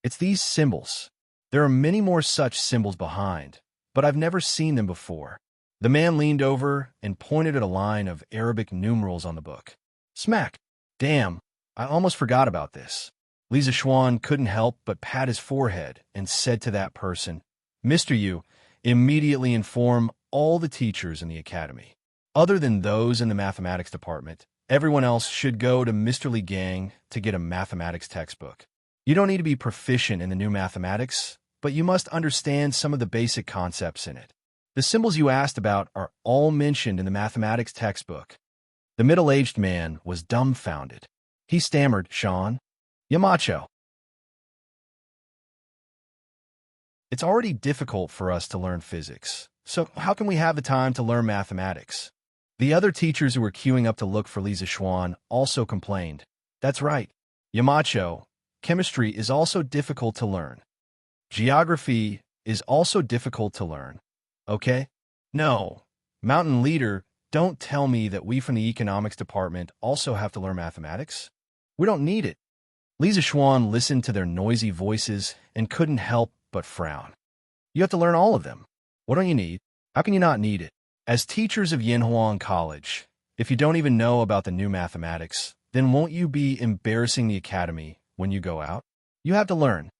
It's these symbols. There are many more such symbols behind, but I've never seen them before. The man leaned over and pointed at a line of Arabic numerals on the book. Smack! Damn, I almost forgot about this. Li Zixuan couldn't help but pat his forehead and said to that person, Mr. Yu, immediately inform all the teachers in the academy. Other than those in the mathematics department, everyone else should go to Mr. Li Gang to get a mathematics textbook. You don't need to be proficient in the new mathematics, but you must understand some of the basic concepts in it. The symbols you asked about are all mentioned in the mathematics textbook. The middle-aged man was dumbfounded. He stammered, Sean. Yamacho. It's already difficult for us to learn physics, so how can we have the time to learn mathematics? The other teachers who were queuing up to look for Li Zixuan also complained. That's right. Yamacho, chemistry is also difficult to learn. Geography is also difficult to learn. Okay? No. Mountain Leader, don't tell me that we from the economics department also have to learn mathematics. We don't need it. Li Zixuan listened to their noisy voices and couldn't help but frown. You have to learn all of them. What don't you need? How can you not need it? As teachers of Yanhuang College, if you don't even know about the new mathematics, then won't you be embarrassing the academy when you go out? You have to learn.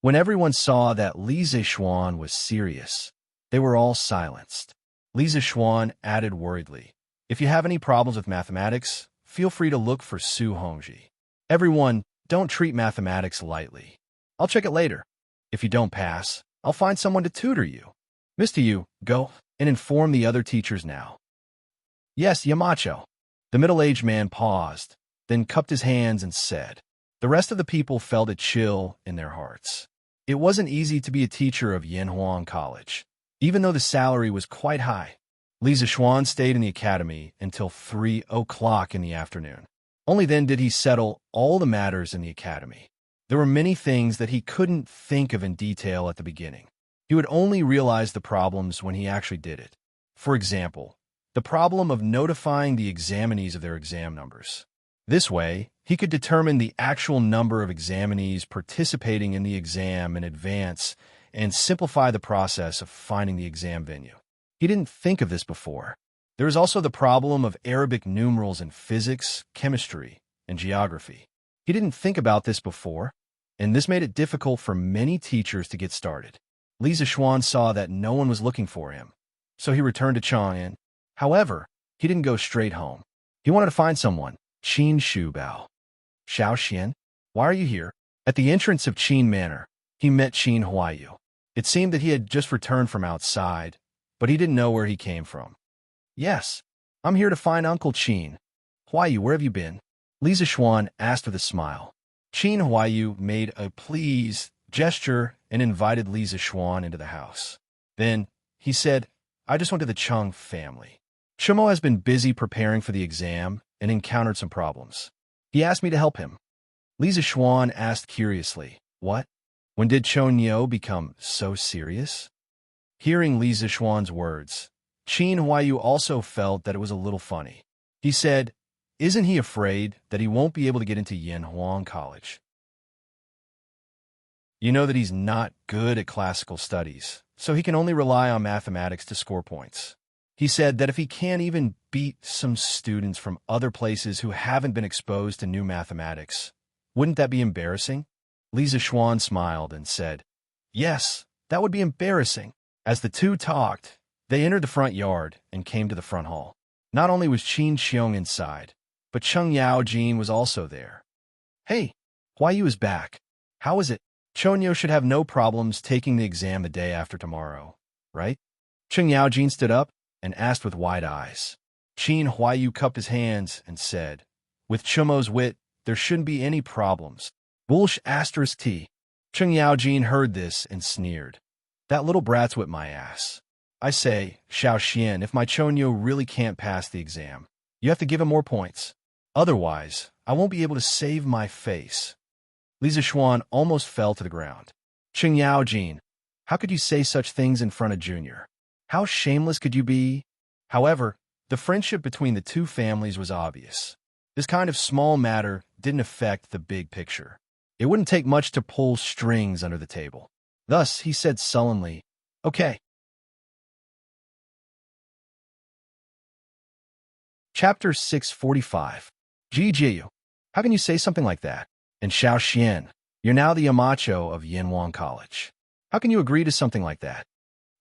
When everyone saw that Li Zixuan was serious, they were all silenced. Li Zixuan added worriedly, "If you have any problems with mathematics, feel free to look for Su Hongji. Everyone, don't treat mathematics lightly. I'll check it later. If you don't pass, I'll find someone to tutor you. Misty, you, go and inform the other teachers now." "Yes, Yamacho." The middle-aged man paused, then cupped his hands and said. The rest of the people felt a chill in their hearts. It wasn't easy to be a teacher of Yanhuang College, even though the salary was quite high. Li Zixuan stayed in the academy until 3 o'clock in the afternoon. Only then did he settle all the matters in the academy. There were many things that he couldn't think of in detail at the beginning. He would only realize the problems when he actually did it. For example, the problem of notifying the examinees of their exam numbers. This way, he could determine the actual number of examinees participating in the exam in advance and simplify the process of finding the exam venue. He didn't think of this before. There was also the problem of Arabic numerals in physics, chemistry, and geography. He didn't think about this before, and this made it difficult for many teachers to get started. Li Zixuan saw that no one was looking for him, so he returned to Chang'an. However, he didn't go straight home. He wanted to find someone. Qin Shubao. "Xiao Xian, why are you here?" At the entrance of Qin Manor, he met Qin Huayu. It seemed that he had just returned from outside, but he didn't know where he came from. "Yes, I'm here to find Uncle Qin." "Huayu, where have you been?" Li Zixuan asked with a smile. Qin Huayu made a please gesture and invited Li Zixuan into the house. Then, he said, "I just went to the Cheng family. Shimo has been busy preparing for the exam and encountered some problems. He asked me to help him." Li Zixuan asked curiously, "What? When did Chonyo become so serious?" Hearing Li Zixuan's words, Qin Huayu also felt that it was a little funny. He said, "Isn't he afraid that he won't be able to get into Yanhuang College? You know that he's not good at classical studies, so he can only rely on mathematics to score points." He said that if he can't even beat some students from other places who haven't been exposed to new mathematics, wouldn't that be embarrassing? Li Zixuan smiled and said, "Yes, that would be embarrassing." As the two talked, they entered the front yard and came to the front hall. Not only was Qin Xiong inside, but Cheng Yaojin was also there. "Hey, Huayu is back. How is it? Chonyo should have no problems taking the exam the day after tomorrow, right?" Cheng Yaojin stood up and asked with wide eyes. Qin Huayu cupped his hands and said, "With Chumo's wit, there shouldn't be any problems. Bullsh asterisk T." Cheng Yaojin heard this and sneered. "That little brat's whipped my ass. I say, Xiao Xian, if my Chonyo really can't pass the exam, you have to give him more points. Otherwise, I won't be able to save my face." Li Zixuan almost fell to the ground. "Cheng Yaojin, how could you say such things in front of Junior? How shameless could you be?" However, the friendship between the two families was obvious. This kind of small matter didn't affect the big picture. It wouldn't take much to pull strings under the table. Thus, he said sullenly, "Okay." Chapter 645. Ji Jiu, how can you say something like that? And Xiao Xian, you're now the Yamacho of Yanhuang College. How can you agree to something like that?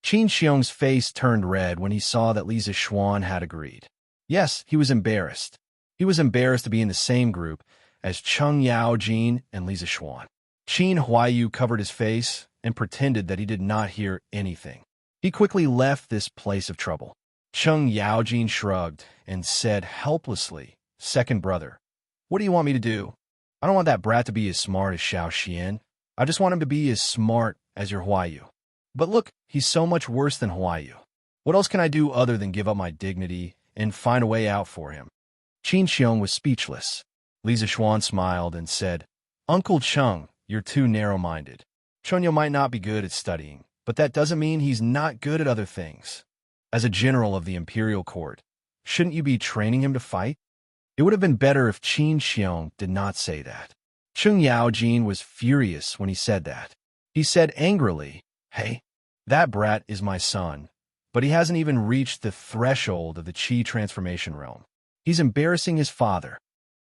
Qin Xiong's face turned red when he saw that Li Zixuan had agreed. Yes, he was embarrassed. He was embarrassed to be in the same group as Cheng Yaojin and Li Zixuan. Qin Huayu covered his face and pretended that he did not hear anything. He quickly left this place of trouble. Cheng Yaojin shrugged and said helplessly, "Second brother, what do you want me to do? I don't want that brat to be as smart as Xiao Xian. I just want him to be as smart as your Huayu. But look, he's so much worse than Huayu. What else can I do other than give up my dignity and find a way out for him?" Qin Xiong was speechless. Li Zixuan smiled and said, "Uncle Cheng, you're too narrow-minded. Chonyo might not be good at studying, but that doesn't mean he's not good at other things. As a general of the imperial court, shouldn't you be training him to fight?" It would have been better if Qin Xiong did not say that. Cheng Yaojin was furious when he said that. He said angrily, "Hey, that brat is my son, but he hasn't even reached the threshold of the Qi transformation realm. He's embarrassing his father."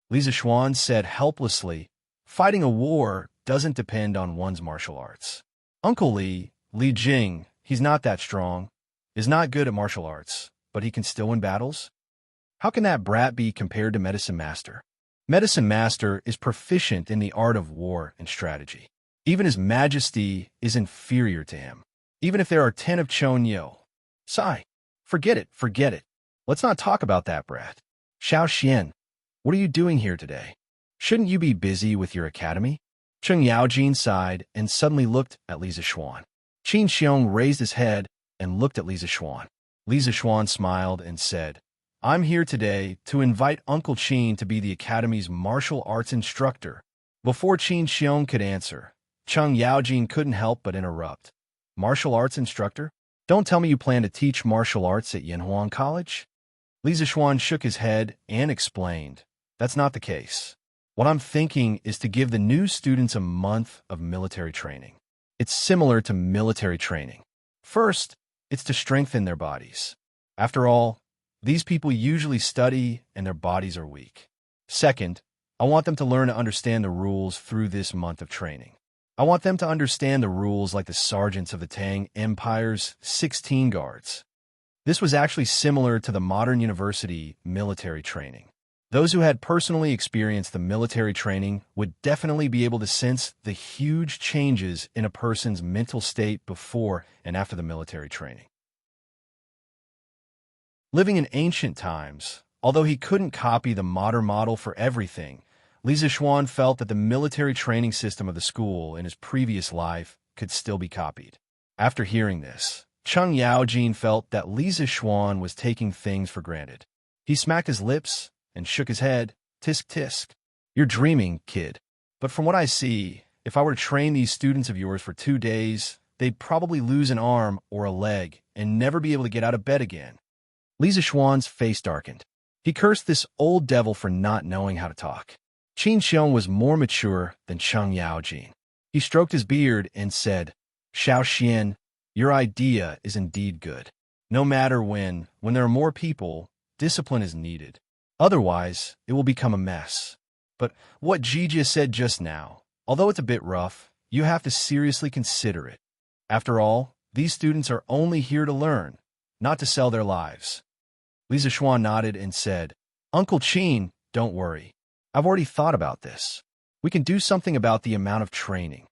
Li Zixuan said helplessly, "Fighting a war doesn't depend on one's martial arts. Uncle Li Jing, he's not that strong, is not good at martial arts, but he can still win battles? How can that brat be compared to Medicine Master? Medicine Master is proficient in the art of war and strategy. Even his majesty is inferior to him. Even if there are 10 of Chon Yo. Sigh. Forget it. Let's not talk about that brat. Xiao Xian, what are you doing here today? Shouldn't you be busy with your academy? Cheng Yaojin sighed and suddenly looked at Li Zixuan. Qin Xiong raised his head and looked at Li Zixuan. Li Zixuan smiled and said, I'm here today to invite Uncle Qin to be the academy's martial arts instructor. Before Qin Xiong could answer, Cheng Yaojin couldn't help but interrupt. Martial arts instructor? Don't tell me you plan to teach martial arts at Yanhuang College? Li Zixuan shook his head and explained, that's not the case. What I'm thinking is to give the new students a month of military training. It's similar to military training. First, it's to strengthen their bodies. After all, these people usually study and their bodies are weak. Second, I want them to learn to understand the rules through this month of training. I want them to understand the rules like the sergeants of the Tang Empire's 16 guards. This was actually similar to the modern university military training. Those who had personally experienced the military training would definitely be able to sense the huge changes in a person's mental state before and after the military training. Living in ancient times, although he couldn't copy the modern model for everything, Li Zixuan felt that the military training system of the school in his previous life could still be copied. After hearing this, Cheng Yaojin felt that Li Zixuan was taking things for granted. He smacked his lips and shook his head. Tisk tisk. You're dreaming, kid. But from what I see, if I were to train these students of yours for 2 days, they'd probably lose an arm or a leg and never be able to get out of bed again. Li Zixuan's face darkened. He cursed this old devil for not knowing how to talk. Qin Xiong was more mature than Cheng Yaojin. He stroked his beard and said, Xiao Xian, your idea is indeed good. No matter when there are more people, discipline is needed. Otherwise, it will become a mess. But what Jijia said just now, although it's a bit rough, you have to seriously consider it. After all, these students are only here to learn, not to sell their lives. Li Zixuan nodded and said, Uncle Qin, don't worry. I've already thought about this. We can do something about the amount of training.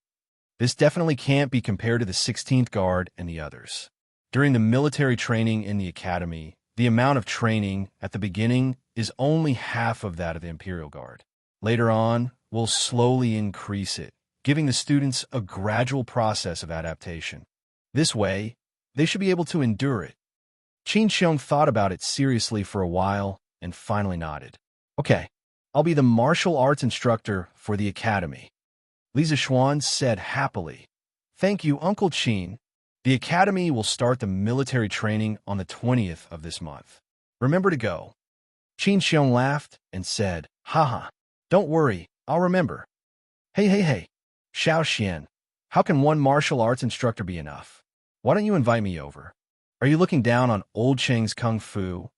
This definitely can't be compared to the 16th Guard and the others. During the military training in the academy, the amount of training at the beginning is only half of that of the Imperial Guard. Later on, we'll slowly increase it, giving the students a gradual process of adaptation. This way, they should be able to endure it. Qin Xiong thought about it seriously for a while and finally nodded. Okay, I'll be the martial arts instructor for the academy. Li Zixuan said happily. Thank you, Uncle Qin. The academy will start the military training on the 20th of this month. Remember to go. Qin Xiong laughed and said, haha, don't worry, I'll remember. Hey, Xiao Xian, how can one martial arts instructor be enough? Why don't you invite me over? Are you looking down on old Cheng's kung fu?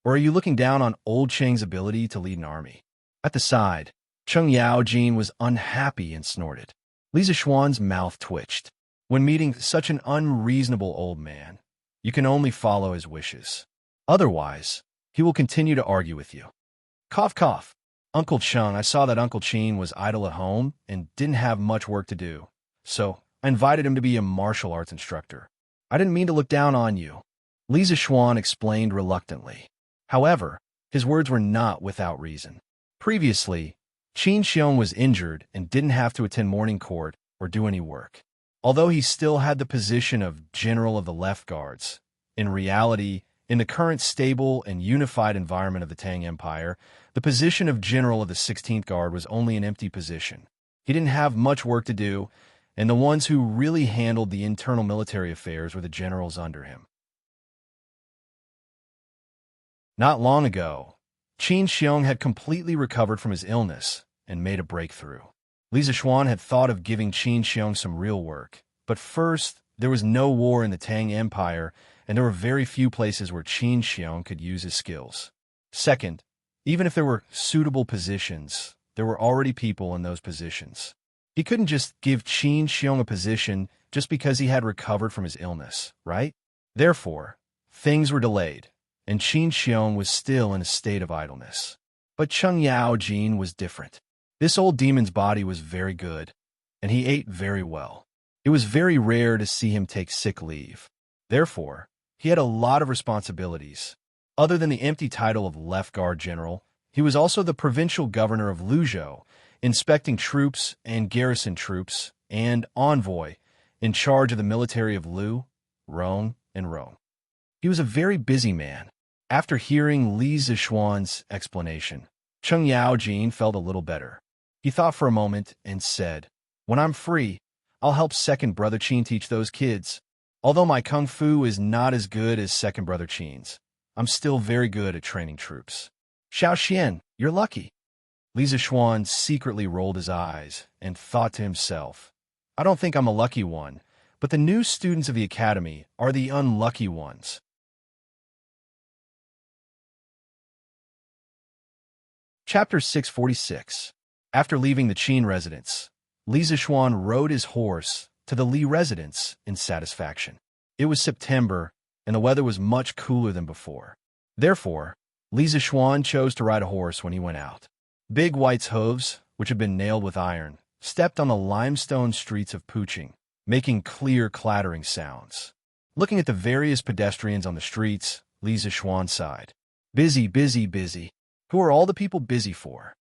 Or are you looking down on old Cheng's ability to lead an army? At the side, Cheng Yaojin was unhappy and snorted. Li Zixuan's mouth twitched. When meeting such an unreasonable old man, you can only follow his wishes. Otherwise, he will continue to argue with you. Cough, cough. Uncle Cheng, I saw that Uncle Qin was idle at home and didn't have much work to do, so I invited him to be a martial arts instructor. I didn't mean to look down on you. Li Zixuan explained reluctantly. However, his words were not without reason. Previously, Qin Xiong was injured and didn't have to attend morning court or do any work. Although he still had the position of General of the Left Guards, in reality, in the current stable and unified environment of the Tang Empire, the position of General of the 16th Guard was only an empty position. He didn't have much work to do, and the ones who really handled the internal military affairs were the generals under him. Not long ago, Qin Xiong had completely recovered from his illness and made a breakthrough. Li Zixuan had thought of giving Qin Xiong some real work, but first, there was no war in the Tang Empire, and there were very few places where Qin Xiong could use his skills. Second, even if there were suitable positions, there were already people in those positions. He couldn't just give Qin Xiong a position just because he had recovered from his illness, right? Therefore, things were delayed, and Qin Xiong was still in a state of idleness. But Cheng Yao Jin was different. This old demon's body was very good, and he ate very well. It was very rare to see him take sick leave. Therefore, he had a lot of responsibilities. Other than the empty title of Left Guard General, he was also the provincial governor of Luzhou, inspecting troops and garrison troops, and envoy, in charge of the military of Lu, Rhone, and Rome. He was a very busy man. After hearing Li Zishuan's explanation, Cheng Yaojin felt a little better. He thought for a moment and said, "When I'm free, I'll help second brother Qin teach those kids. Although my kung fu is not as good as second brother Qin's, I'm still very good at training troops." "Xiao Xian, you're lucky." Li Zishuan secretly rolled his eyes and thought to himself, "I don't think I'm a lucky one, but the new students of the academy are the unlucky ones." Chapter 646. After leaving the Qin residence, Li Zishuan rode his horse to the Li residence in satisfaction. It was September, and the weather was much cooler than before. Therefore, Li Zishuan chose to ride a horse when he went out. Big White's hooves, which had been nailed with iron, stepped on the limestone streets of Puqing, making clear clattering sounds. Looking at the various pedestrians on the streets, Li Zishuan sighed. Busy, busy, busy. Who are all the people busy for?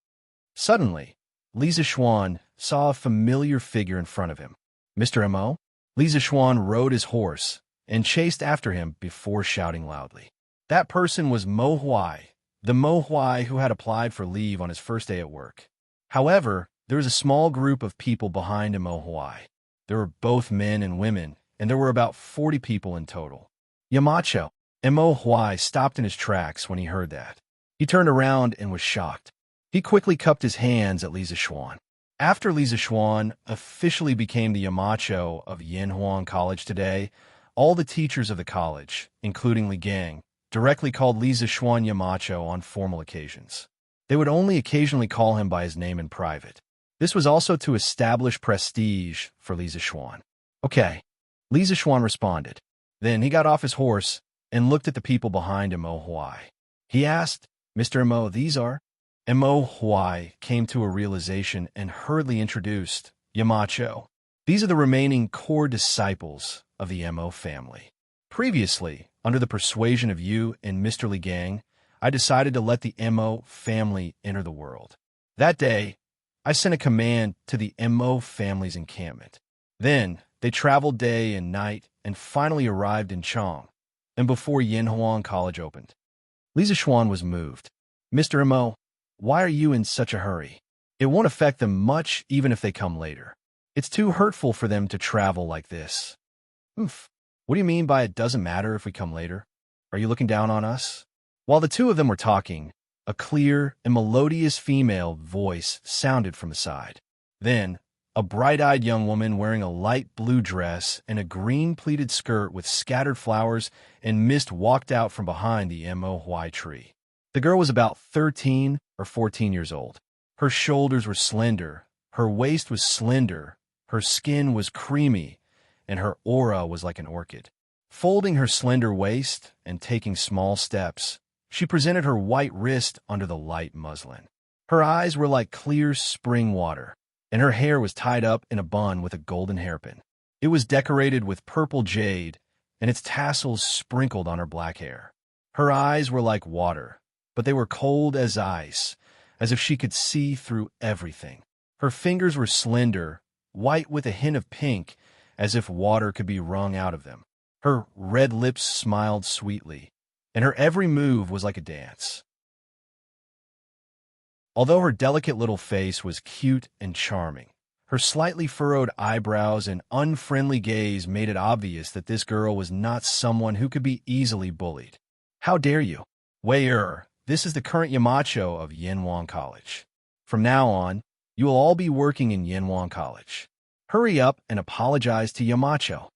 Suddenly, Li Zishuan saw a familiar figure in front of him. Mr. Mo? Li Zishuan rode his horse and chased after him before shouting loudly. That person was Mo Huai, the Mo Huai who had applied for leave on his first day at work. However, there was a small group of people behind Mo Huai. There were both men and women, and there were about 40 people in total. Yamacho. Mo Huai stopped in his tracks when he heard that. He turned around and was shocked. He quickly cupped his hands at Li Zishuan. After Li Zishuan officially became the Yamacho of Yanhuang College today, all the teachers of the college, including Li Gang, directly called Li Zishuan Yamacho on formal occasions. They would only occasionally call him by his name in private. This was also to establish prestige for Li Zishuan. Okay, Li Zishuan responded. Then he got off his horse and looked at the people behind him, Mo Huai. He asked, "Mr. Mo, these are?" Mo Huai came to a realization and hurriedly introduced Yamacho. These are the remaining core disciples of the Mo family. Previously, under the persuasion of you and Mr. Li Gang, I decided to let the Mo family enter the world. That day, I sent a command to the Mo family's encampment. Then, they traveled day and night and finally arrived in Chong, and before Yanhuang College opened. Li Zishuan was moved. "Mr. Mo, why are you in such a hurry? It won't affect them much even if they come later. It's too hurtful for them to travel like this." "Oof. What do you mean by it doesn't matter if we come later? Are you looking down on us?" While the two of them were talking, a clear and melodious female voice sounded from the side. Then, a bright-eyed young woman wearing a light blue dress and a green pleated skirt with scattered flowers and mist walked out from behind the Mo Huai tree. The girl was about 13 or 14 years old. Her shoulders were slender, her waist was slender, her skin was creamy, and her aura was like an orchid. Folding her slender waist and taking small steps, she presented her white wrist under the light muslin. Her eyes were like clear spring water, and her hair was tied up in a bun with a golden hairpin. It was decorated with purple jade, and its tassels sprinkled on her black hair. Her eyes were like water, but they were cold as ice, as if she could see through everything. Her fingers were slender, white with a hint of pink, as if water could be wrung out of them. Her red lips smiled sweetly, and her every move was like a dance. Although her delicate little face was cute and charming, her slightly furrowed eyebrows and unfriendly gaze made it obvious that this girl was not someone who could be easily bullied. "How dare you? Wei this is the current Yamacho of Yanhuang College. From now on, you will all be working in Yanhuang College. Hurry up and apologize to Yamacho."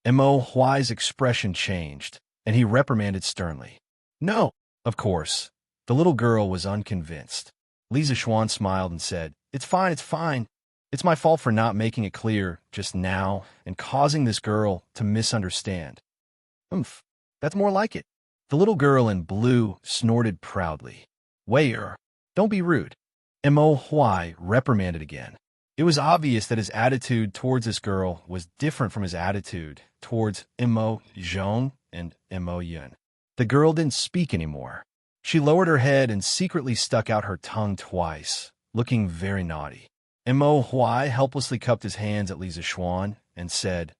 Mo Huai's expression changed, and he reprimanded sternly. "No." Of course, the little girl was unconvinced. Li Zishuan smiled and said, It's fine. It's my fault for not making it clear just now and causing this girl to misunderstand. Oomph, that's more like it. The little girl in blue snorted proudly. Waiter, don't be rude. Mo Huai reprimanded again. It was obvious that his attitude towards this girl was different from his attitude towards Mo Zhong and Mo Yun. The girl didn't speak anymore. She lowered her head and secretly stuck out her tongue twice, looking very naughty. Mo Huai helplessly cupped his hands at Li Zishuan and said,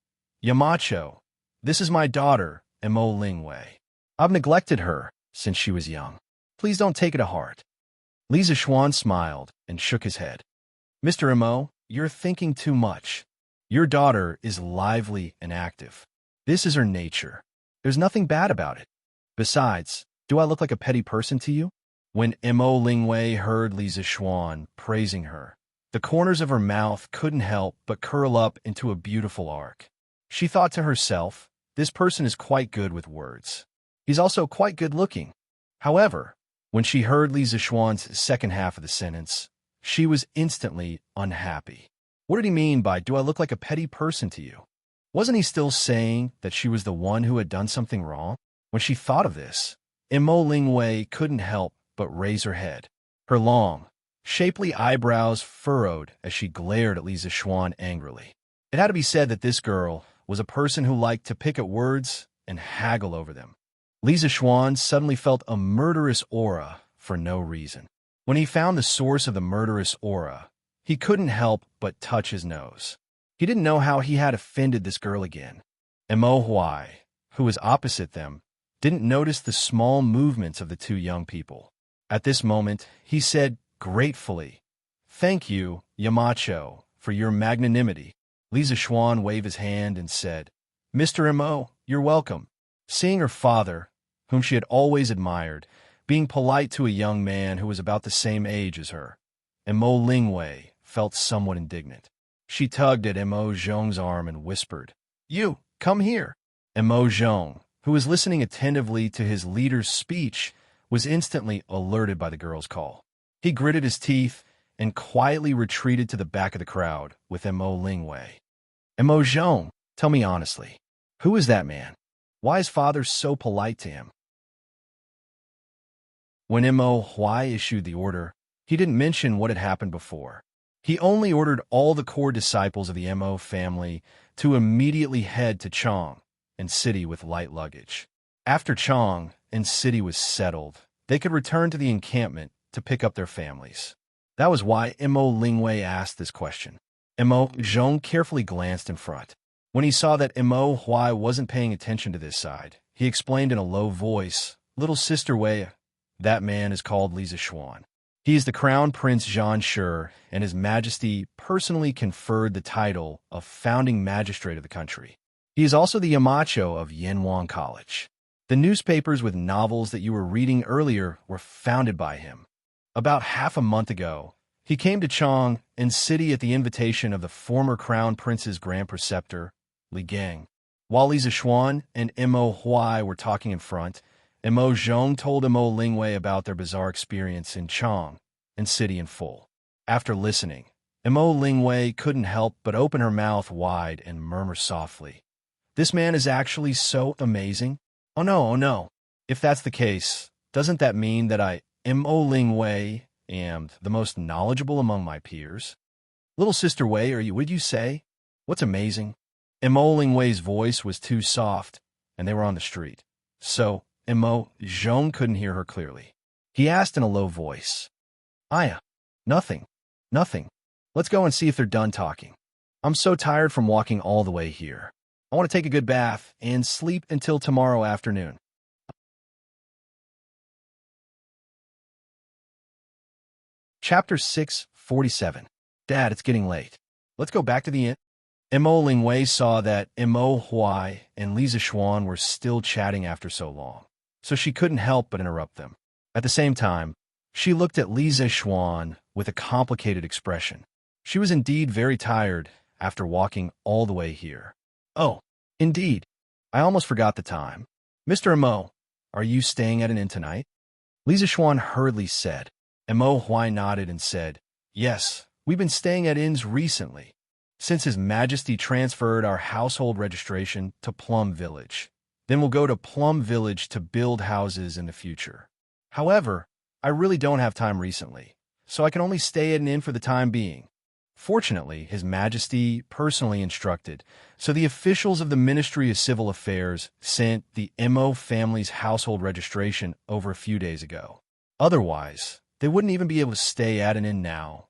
Yamacho, this is my daughter, Mo Lingwei. I've neglected her since she was young. Please don't take it to heart. Li Zishuan smiled and shook his head. Mr. Mo, you're thinking too much. Your daughter is lively and active. This is her nature. There's nothing bad about it. Besides, do I look like a petty person to you? When Mo Lingwei heard Li Zishuan praising her, the corners of her mouth couldn't help but curl up into a beautiful arc. She thought to herself, this person is quite good with words. He's also quite good-looking. However, when she heard Li Zishuan's second half of the sentence, she was instantly unhappy. What did he mean by, do I look like a petty person to you? Wasn't he still saying that she was the one who had done something wrong? When she thought of this, Mo Lingwei couldn't help but raise her head. Her long, shapely eyebrows furrowed as she glared at Li Zishuan angrily. It had to be said that this girl was a person who liked to pick at words and haggle over them. Li Zishuan suddenly felt a murderous aura for no reason. When he found the source of the murderous aura, he couldn't help but touch his nose. He didn't know how he had offended this girl again. Mo Huai, who was opposite them, didn't notice the small movements of the two young people. At this moment, he said gratefully, Thank you, Yamacho, for your magnanimity. Li Zishuan waved his hand and said, Mr. Mo, you're welcome. Seeing her father, whom she had always admired, being polite to a young man who was about the same age as her, Mo Lingwei felt somewhat indignant. She tugged at Mo Zhong's arm and whispered, You, come here. Mo Zhong, who was listening attentively to his leader's speech, was instantly alerted by the girl's call. He gritted his teeth and quietly retreated to the back of the crowd with Mo Lingwei. Mo Zhong, tell me honestly, who is that man? Why is father so polite to him? When Mo Huai issued the order, he didn't mention what had happened before. He only ordered all the core disciples of the Mo family to immediately head to Chang and city with light luggage. After Chang and city was settled, they could return to the encampment to pick up their families. That was why Mo Lingwei asked this question. Mo Zhong carefully glanced in front. When he saw that Mo Huai wasn't paying attention to this side, he explained in a low voice, Little sister Wei, that man is called Li Zishuan. He is the Crown Prince Zhan Shi, and His Majesty personally conferred the title of founding magistrate of the country. He is also the Yamacho of Yanwang College. The newspapers with novels that you were reading earlier were founded by him. About half a month ago, he came to Chang and city at the invitation of the former Crown Prince's Grand Preceptor, Li Gang. While Li Zishuan and Mo Huai were talking in front, Mo Zhong told Mo Lingwei about their bizarre experience in Chang and city in full. After listening, Mo Lingwei couldn't help but open her mouth wide and murmur softly, This man is actually so amazing. Oh no. If that's the case, doesn't that mean that I, Mo Lingwei, am the most knowledgeable among my peers? Little sister Wei, would you say? What's amazing? Mo Lingwei's voice was too soft, and they were on the street. So, Mo Zhong couldn't hear her clearly. He asked in a low voice, Aya, nothing. Let's go and see if they're done talking. I'm so tired from walking all the way here. I want to take a good bath and sleep until tomorrow afternoon. Chapter 647. Dad, it's getting late. Let's go back to the inn. Mo Lingwei saw that Mo Huai and Li Zishuan were still chatting after so long, so she couldn't help but interrupt them. At the same time, she looked at Li Zishuan with a complicated expression. She was indeed very tired after walking all the way here. Oh, indeed. I almost forgot the time. Mr. Mo, are you staying at an inn tonight? Li Zishuan hurriedly said. Mo Huai nodded and said, Yes, We've been staying at inns recently, since His Majesty transferred our household registration to Plum Village. Then we'll go to Plum Village to build houses in the future. However, I really don't have time recently, so I can only stay at an inn for the time being. Fortunately, His Majesty personally instructed, so the officials of the Ministry of Civil Affairs sent the MO family's household registration over a few days ago. Otherwise, they wouldn't even be able to stay at an inn now.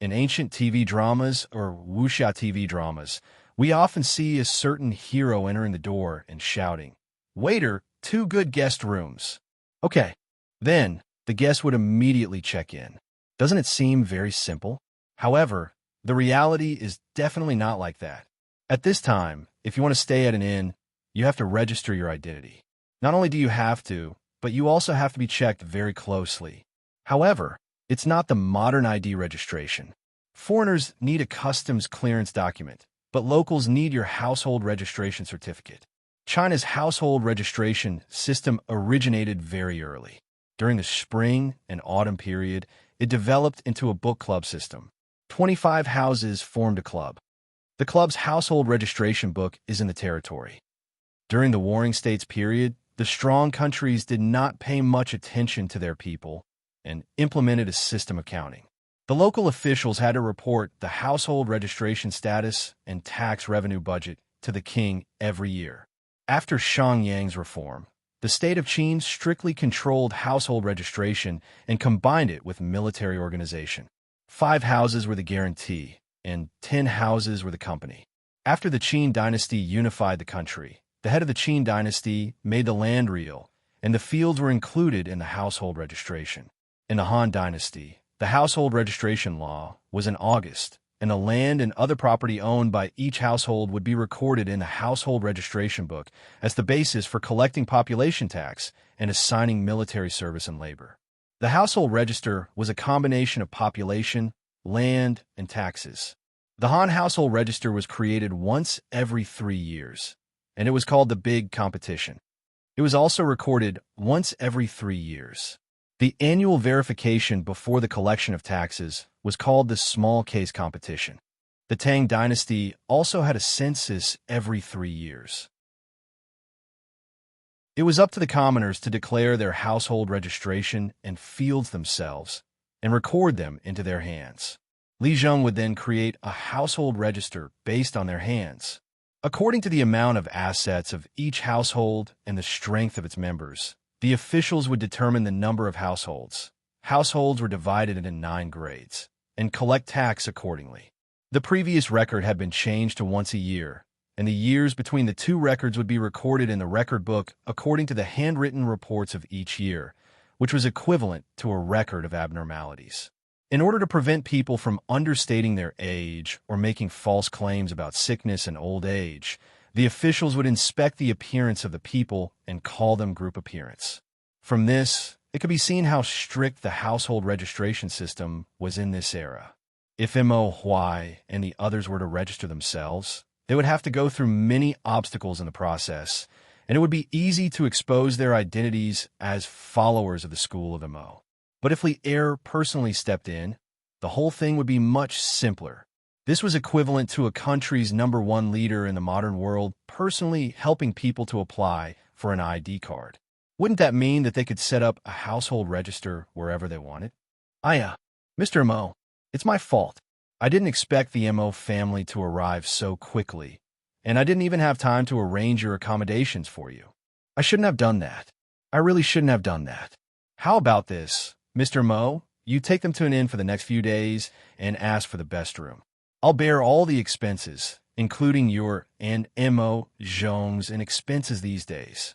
In ancient TV dramas or wuxia TV dramas, we often see a certain hero entering the door and shouting, "Waiter, 2 good guest rooms." Okay, then the guest would immediately check in. Doesn't it seem very simple? However, the reality is definitely not like that. At this time, if you want to stay at an inn, you have to register your identity. Not only do you have to, but you also have to be checked very closely. However, it's not the modern ID registration. Foreigners need a customs clearance document, but locals need your household registration certificate. China's household registration system originated very early. During the spring and autumn period, it developed into a book club system. 25 houses formed a club. The club's household registration book is in the territory. During the Warring States period, the strong countries did not pay much attention to their people and implemented a system of counting. The local officials had to report the household registration status and tax revenue budget to the king every year. After Xiangyang's reform, the state of Qin strictly controlled household registration and combined it with military organization. 5 houses were the guarantee, and 10 houses were the company. After the Qin Dynasty unified the country, the head of the Qin Dynasty made the land real, and the fields were included in the household registration. In the Han Dynasty, the household registration law was in August, and the land and other property owned by each household would be recorded in the household registration book as the basis for collecting population tax and assigning military service and labor. The household register was a combination of population, land, and taxes. The Han household register was created once every 3 years, and it was called the Big Competition. It was also recorded once every 3 years. The annual verification before the collection of taxes was called the Small Case Competition. The Tang Dynasty also had a census every 3 years. It was up to the commoners to declare their household registration and fields themselves and record them into their hands. Li Zheng would then create a household register based on their hands. According to the amount of assets of each household and the strength of its members, the officials would determine the number of households. Households were divided into 9 grades and collect tax accordingly. The previous record had been changed to once a year, and the years between the 2 records would be recorded in the record book according to the handwritten reports of each year, which was equivalent to a record of abnormalities. In order to prevent people from understating their age or making false claims about sickness and old age, the officials would inspect the appearance of the people and call them group appearance. From this, it could be seen how strict the household registration system was in this era. If Mo Huai and the others were to register themselves, they would have to go through many obstacles in the process, and it would be easy to expose their identities as followers of the school of Mo. But if Li Er personally stepped in, the whole thing would be much simpler. This was equivalent to a country's #1 leader in the modern world personally helping people to apply for an ID card. Wouldn't that mean that they could set up a household register wherever they wanted? Mr. Mo, it's my fault. I didn't expect the Mo family to arrive so quickly, and I didn't even have time to arrange your accommodations for you. I shouldn't have done that. I really shouldn't have done that. How about this, Mr. Mo? You take them to an inn for the next few days and ask for the best room. I'll bear all the expenses, including your and Mo Zhong's and expenses these days.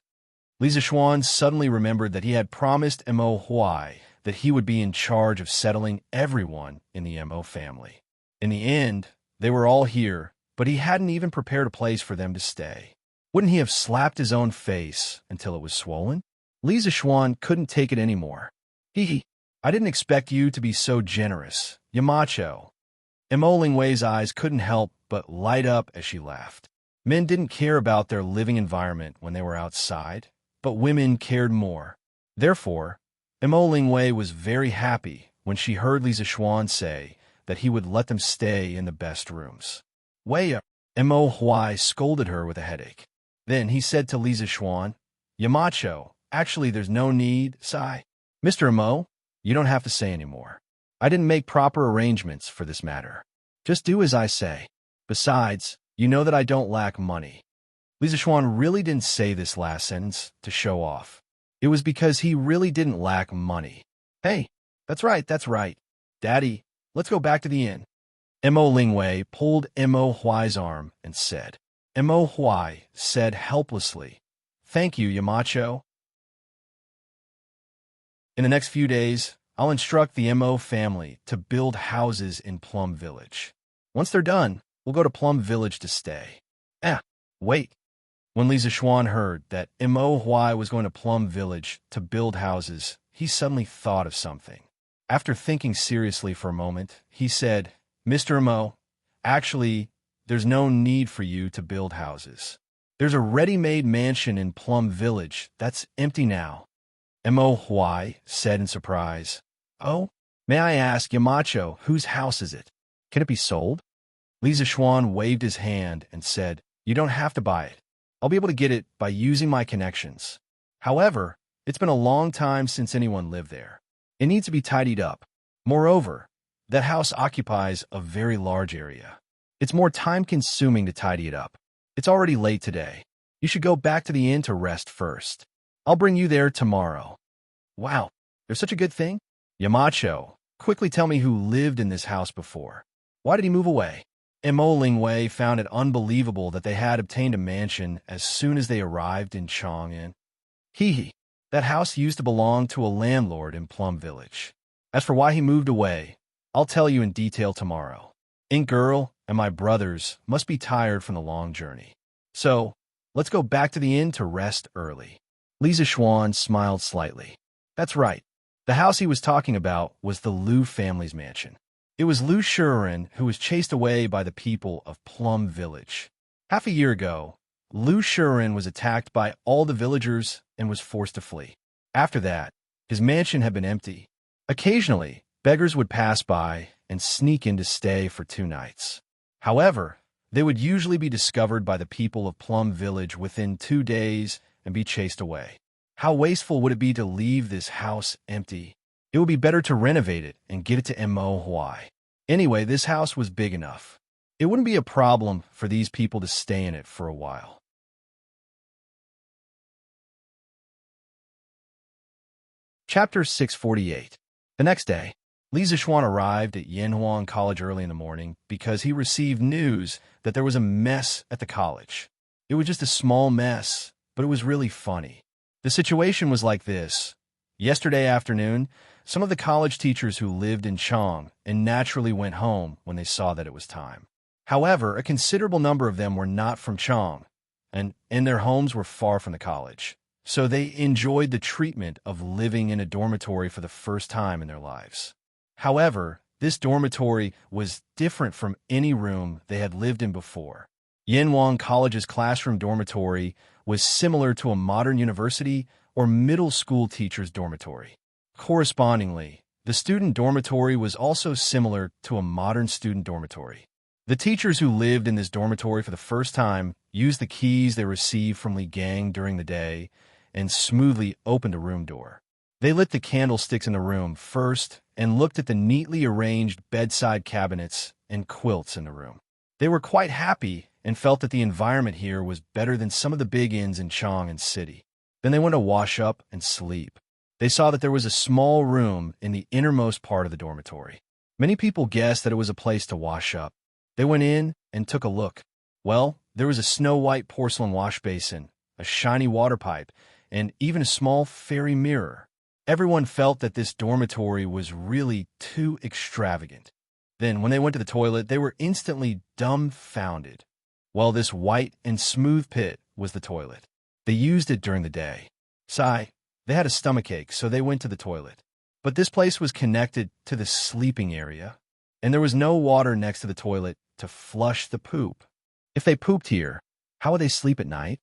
Li Zishuan suddenly remembered that he had promised Mo Huai that he would be in charge of settling everyone in the Mo family. In the end, they were all here, but he hadn't even prepared a place for them to stay. Wouldn't he have slapped his own face until it was swollen? Li Zishuan couldn't take it anymore. I didn't expect you to be so generous, Yamacho. Mo Lingwei's eyes couldn't help but light up as she laughed. Men didn't care about their living environment when they were outside, but women cared more. Therefore, Mo Lingwei was very happy when she heard Li Zishuan say that he would let them stay in the best rooms. Wei Mo Huai scolded her with a headache. Then he said to Lisa Xuan, Yamacho, actually there's no need, sigh. Mr. Mo, you don't have to say anymore. I didn't make proper arrangements for this matter. Just do as I say. Besides, you know that I don't lack money. Lisa Xuan really didn't say this last sentence to show off. It was because he really didn't lack money. Hey, that's right. Daddy, let's go back to the inn. Mo Lingwei pulled Mo Huai's arm and said. Mo Huai said helplessly, Thank you, Yamacho. In the next few days, I'll instruct the Mo family to build houses in Plum Village. Once they're done, we'll go to Plum Village to stay. Wait. When Lisa Xuan heard that Mo Huai was going to Plum Village to build houses, he suddenly thought of something. After thinking seriously for a moment, he said, Mr. Mo, actually, there's no need for you to build houses. There's a ready-made mansion in Plum Village that's empty now. Mo Huai said in surprise. Oh, may I ask, Yamacho, whose house is it? Can it be sold? Lisa Xuan waved his hand and said, You don't have to buy it. I'll be able to get it by using my connections. However, it's been a long time since anyone lived there. It needs to be tidied up. Moreover, that house occupies a very large area. It's more time-consuming to tidy it up. It's already late today. You should go back to the inn to rest first. I'll bring you there tomorrow. Wow, there's such a good thing? Yamacho, quickly tell me who lived in this house before. Why did he move away? Mo Lingwei found it unbelievable that they had obtained a mansion as soon as they arrived in Chang'an. That house used to belong to a landlord in Plum Village. As for why he moved away, I'll tell you in detail tomorrow. Ink Girl and my brothers must be tired from the long journey. So, let's go back to the inn to rest early. Lisa Xuan smiled slightly. That's right. The house he was talking about was the Liu family's mansion. It was Liu Shuren who was chased away by the people of Plum Village. Half a year ago, Liu Shuren was attacked by all the villagers and was forced to flee. After that, his mansion had been empty. Occasionally, beggars would pass by and sneak in to stay for 2 nights. However, they would usually be discovered by the people of Plum Village within 2 days and be chased away. How wasteful would it be to leave this house empty? It would be better to renovate it and get it to Mo Huai. Anyway, this house was big enough. It wouldn't be a problem for these people to stay in it for a while. Chapter 648. The next day, Li Zixuan arrived at Yanhuang College early in the morning because he received news that there was a mess at the college. It was just a small mess, but it was really funny. The situation was like this. Yesterday afternoon, some of the college teachers who lived in Chang and naturally went home when they saw that it was time. However, a considerable number of them were not from Chang, and their homes were far from the college. So they enjoyed the treatment of living in a dormitory for the first time in their lives. However, this dormitory was different from any room they had lived in before. Yanhuang College's classroom dormitory was similar to a modern university or middle school teacher's dormitory. Correspondingly, the student dormitory was also similar to a modern student dormitory. The teachers who lived in this dormitory for the first time used the keys they received from Li Gang during the day and smoothly opened a room door. They lit the candlesticks in the room first and looked at the neatly arranged bedside cabinets and quilts in the room. They were quite happy and felt that the environment here was better than some of the big inns in Chang'an City. Then they went to wash up and sleep. They saw that there was a small room in the innermost part of the dormitory. Many people guessed that it was a place to wash up. They went in and took a look. Well, there was a snow-white porcelain wash basin, a shiny water pipe, and even a small fairy mirror. Everyone felt that this dormitory was really too extravagant. Then, when they went to the toilet, they were instantly dumbfounded. Well, this white and smooth pit was the toilet. They used it during the day. Sigh. They had a stomachache, so they went to the toilet. But this place was connected to the sleeping area, and there was no water next to the toilet to flush the poop. If they pooped here, how would they sleep at night?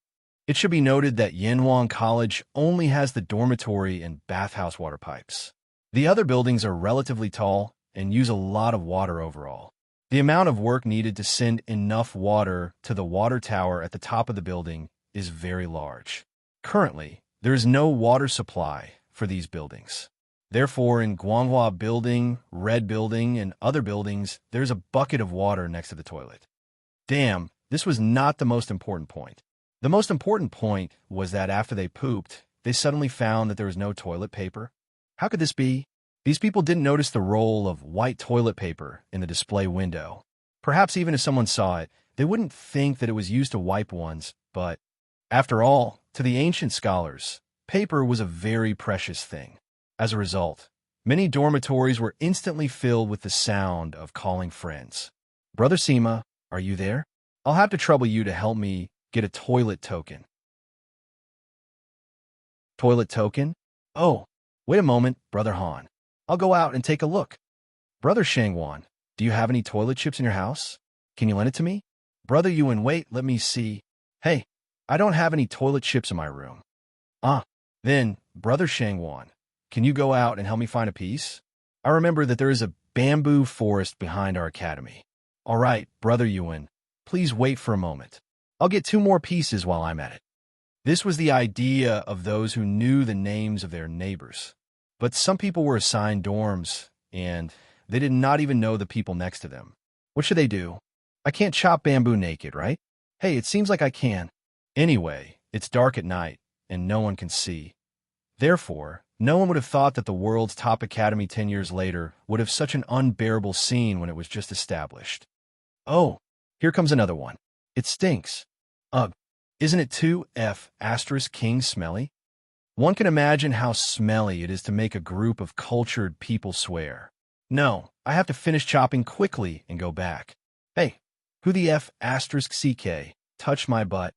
It should be noted that Yanhuang College only has the dormitory and bathhouse water pipes. The other buildings are relatively tall and use a lot of water overall. The amount of work needed to send enough water to the water tower at the top of the building is very large. Currently, there is no water supply for these buildings. Therefore, in Guanghua Building, Red Building, and other buildings, there's a bucket of water next to the toilet. Damn, this was not the most important point. The most important point was that after they pooped, they suddenly found that there was no toilet paper. How could this be? These people didn't notice the roll of white toilet paper in the display window. Perhaps even if someone saw it, they wouldn't think that it was used to wipe ones, but after all, to the ancient scholars, paper was a very precious thing. As a result, many dormitories were instantly filled with the sound of calling friends. Brother Sima, are you there? I'll have to trouble you to help me get a toilet token. Toilet token? Oh, wait a moment, Brother Han. I'll go out and take a look. Brother Shangwan, do you have any toilet chips in your house? Can you lend it to me? Brother Yuan, wait, let me see. Hey, I don't have any toilet chips in my room. Then, Brother Shangwan, can you go out and help me find a piece? I remember that there is a bamboo forest behind our academy. All right, Brother Yuan, please wait for a moment. I'll get 2 more pieces while I'm at it. This was the idea of those who knew the names of their neighbors. But some people were assigned dorms, and they did not even know the people next to them. What should they do? I can't chop bamboo naked, right? Hey, it seems like I can. Anyway, it's dark at night, and no one can see. Therefore, no one would have thought that the world's top academy 10 years later would have such an unbearable scene when it was just established. Oh, here comes another one. It stinks. Ugh, isn't it too King smelly? One can imagine how smelly it is to make a group of cultured people swear. No, I have to finish chopping quickly and go back. Hey, who the CK? Touch my butt.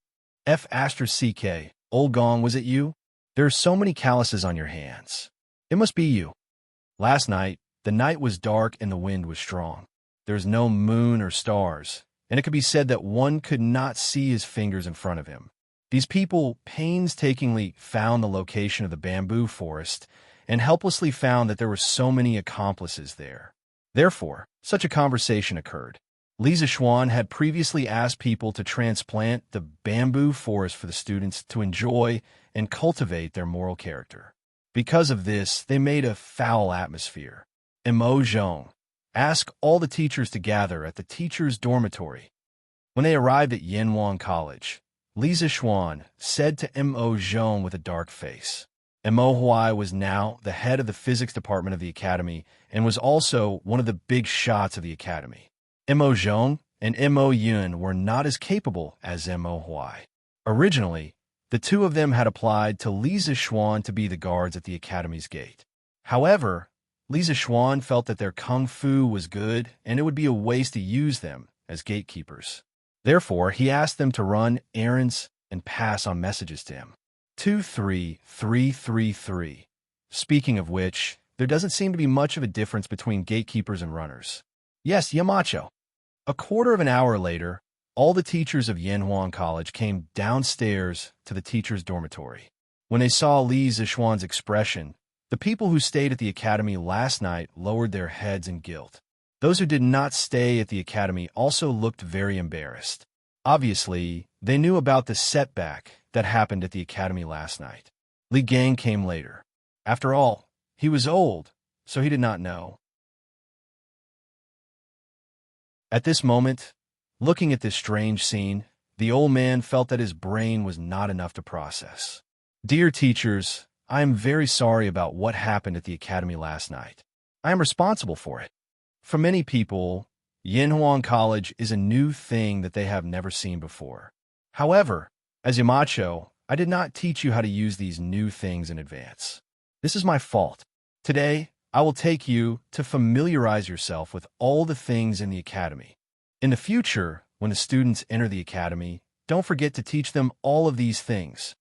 CK, old Gong, was it you? There are so many calluses on your hands. It must be you. Last night, the night was dark and the wind was strong. There's no moon or stars, and it could be said that one could not see his fingers in front of him. These people painstakingly found the location of the bamboo forest and helplessly found that there were so many accomplices there. Therefore, such a conversation occurred. Li Zishuan had previously asked people to transplant the bamboo forest for the students to enjoy and cultivate their moral character. Because of this, they made a foul atmosphere. Mo Zhong asked all the teachers to gather at the teachers' dormitory. When they arrived at Yanwang College, Li Zishuan said to Mo Zhong with a dark face. Mo Huai was now the head of the physics department of the academy and was also one of the big shots of the academy. Mo Zhong and Mo Yun were not as capable as Mo Huai. Originally, the two of them had applied to Li Zishuan to be the guards at the academy's gate. However, Li Zishuan felt that their kung fu was good and it would be a waste to use them as gatekeepers. Therefore, he asked them to run errands and pass on messages to him. 23333. Speaking of which, there doesn't seem to be much of a difference between gatekeepers and runners. Yes, Yamacho. A quarter of an hour later, all the teachers of Yanhuan College came downstairs to the teachers' dormitory. When they saw Li Zishuan's expression, the people who stayed at the academy last night lowered their heads in guilt. Those who did not stay at the academy also looked very embarrassed. Obviously, they knew about the setback that happened at the academy last night. Li Gang came later. After all, he was old, so he did not know. At this moment, looking at this strange scene, the old man felt that his brain was not enough to process. Dear teachers, I am very sorry about what happened at the academy last night. I am responsible for it. For many people, Yanhuan College is a new thing that they have never seen before. However, as Yamacho, I did not teach you how to use these new things in advance. This is my fault. Today, I will take you to familiarize yourself with all the things in the academy. In the future, when the students enter the academy, don't forget to teach them all of these things.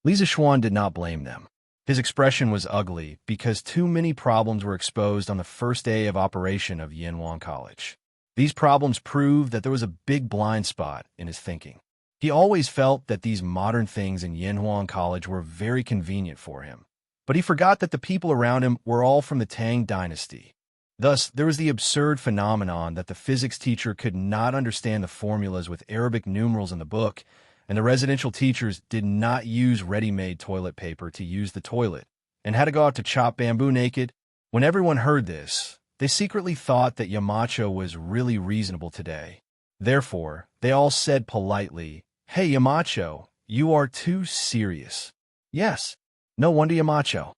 Li Zishuan did not blame them. His expression was ugly because too many problems were exposed on the first day of operation of Yanhuan College. These problems proved that there was a big blind spot in his thinking. He always felt that these modern things in Yanhuan College were very convenient for him. But he forgot that the people around him were all from the Tang Dynasty. Thus, there was the absurd phenomenon that the physics teacher could not understand the formulas with Arabic numerals in the book, and the residential teachers did not use ready-made toilet paper to use the toilet, and had to go out to chop bamboo naked. When everyone heard this, they secretly thought that Yamacho was really reasonable today. Therefore, they all said politely, "Hey, Yamacho, you are too serious." Yes, no wonder Yamacho.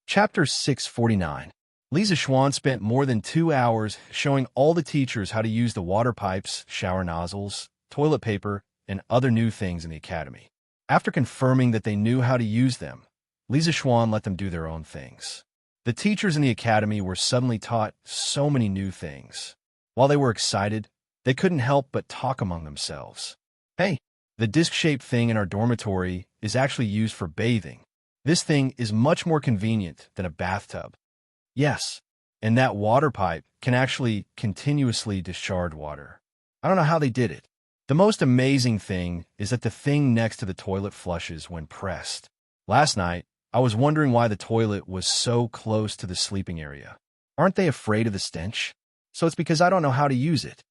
Chapter 649. Lisa Schwann spent more than 2 hours showing all the teachers how to use the water pipes, shower nozzles, toilet paper, and other new things in the academy. After confirming that they knew how to use them, Lisa Schwann let them do their own things. The teachers in the academy were suddenly taught so many new things. While they were excited, they couldn't help but talk among themselves. Hey, the disc-shaped thing in our dormitory is actually used for bathing. This thing is much more convenient than a bathtub. Yes, and that water pipe can actually continuously discharge water. I don't know how they did it. The most amazing thing is that the thing next to the toilet flushes when pressed. Last night, I was wondering why the toilet was so close to the sleeping area. Aren't they afraid of the stench? So it's because I don't know how to use it.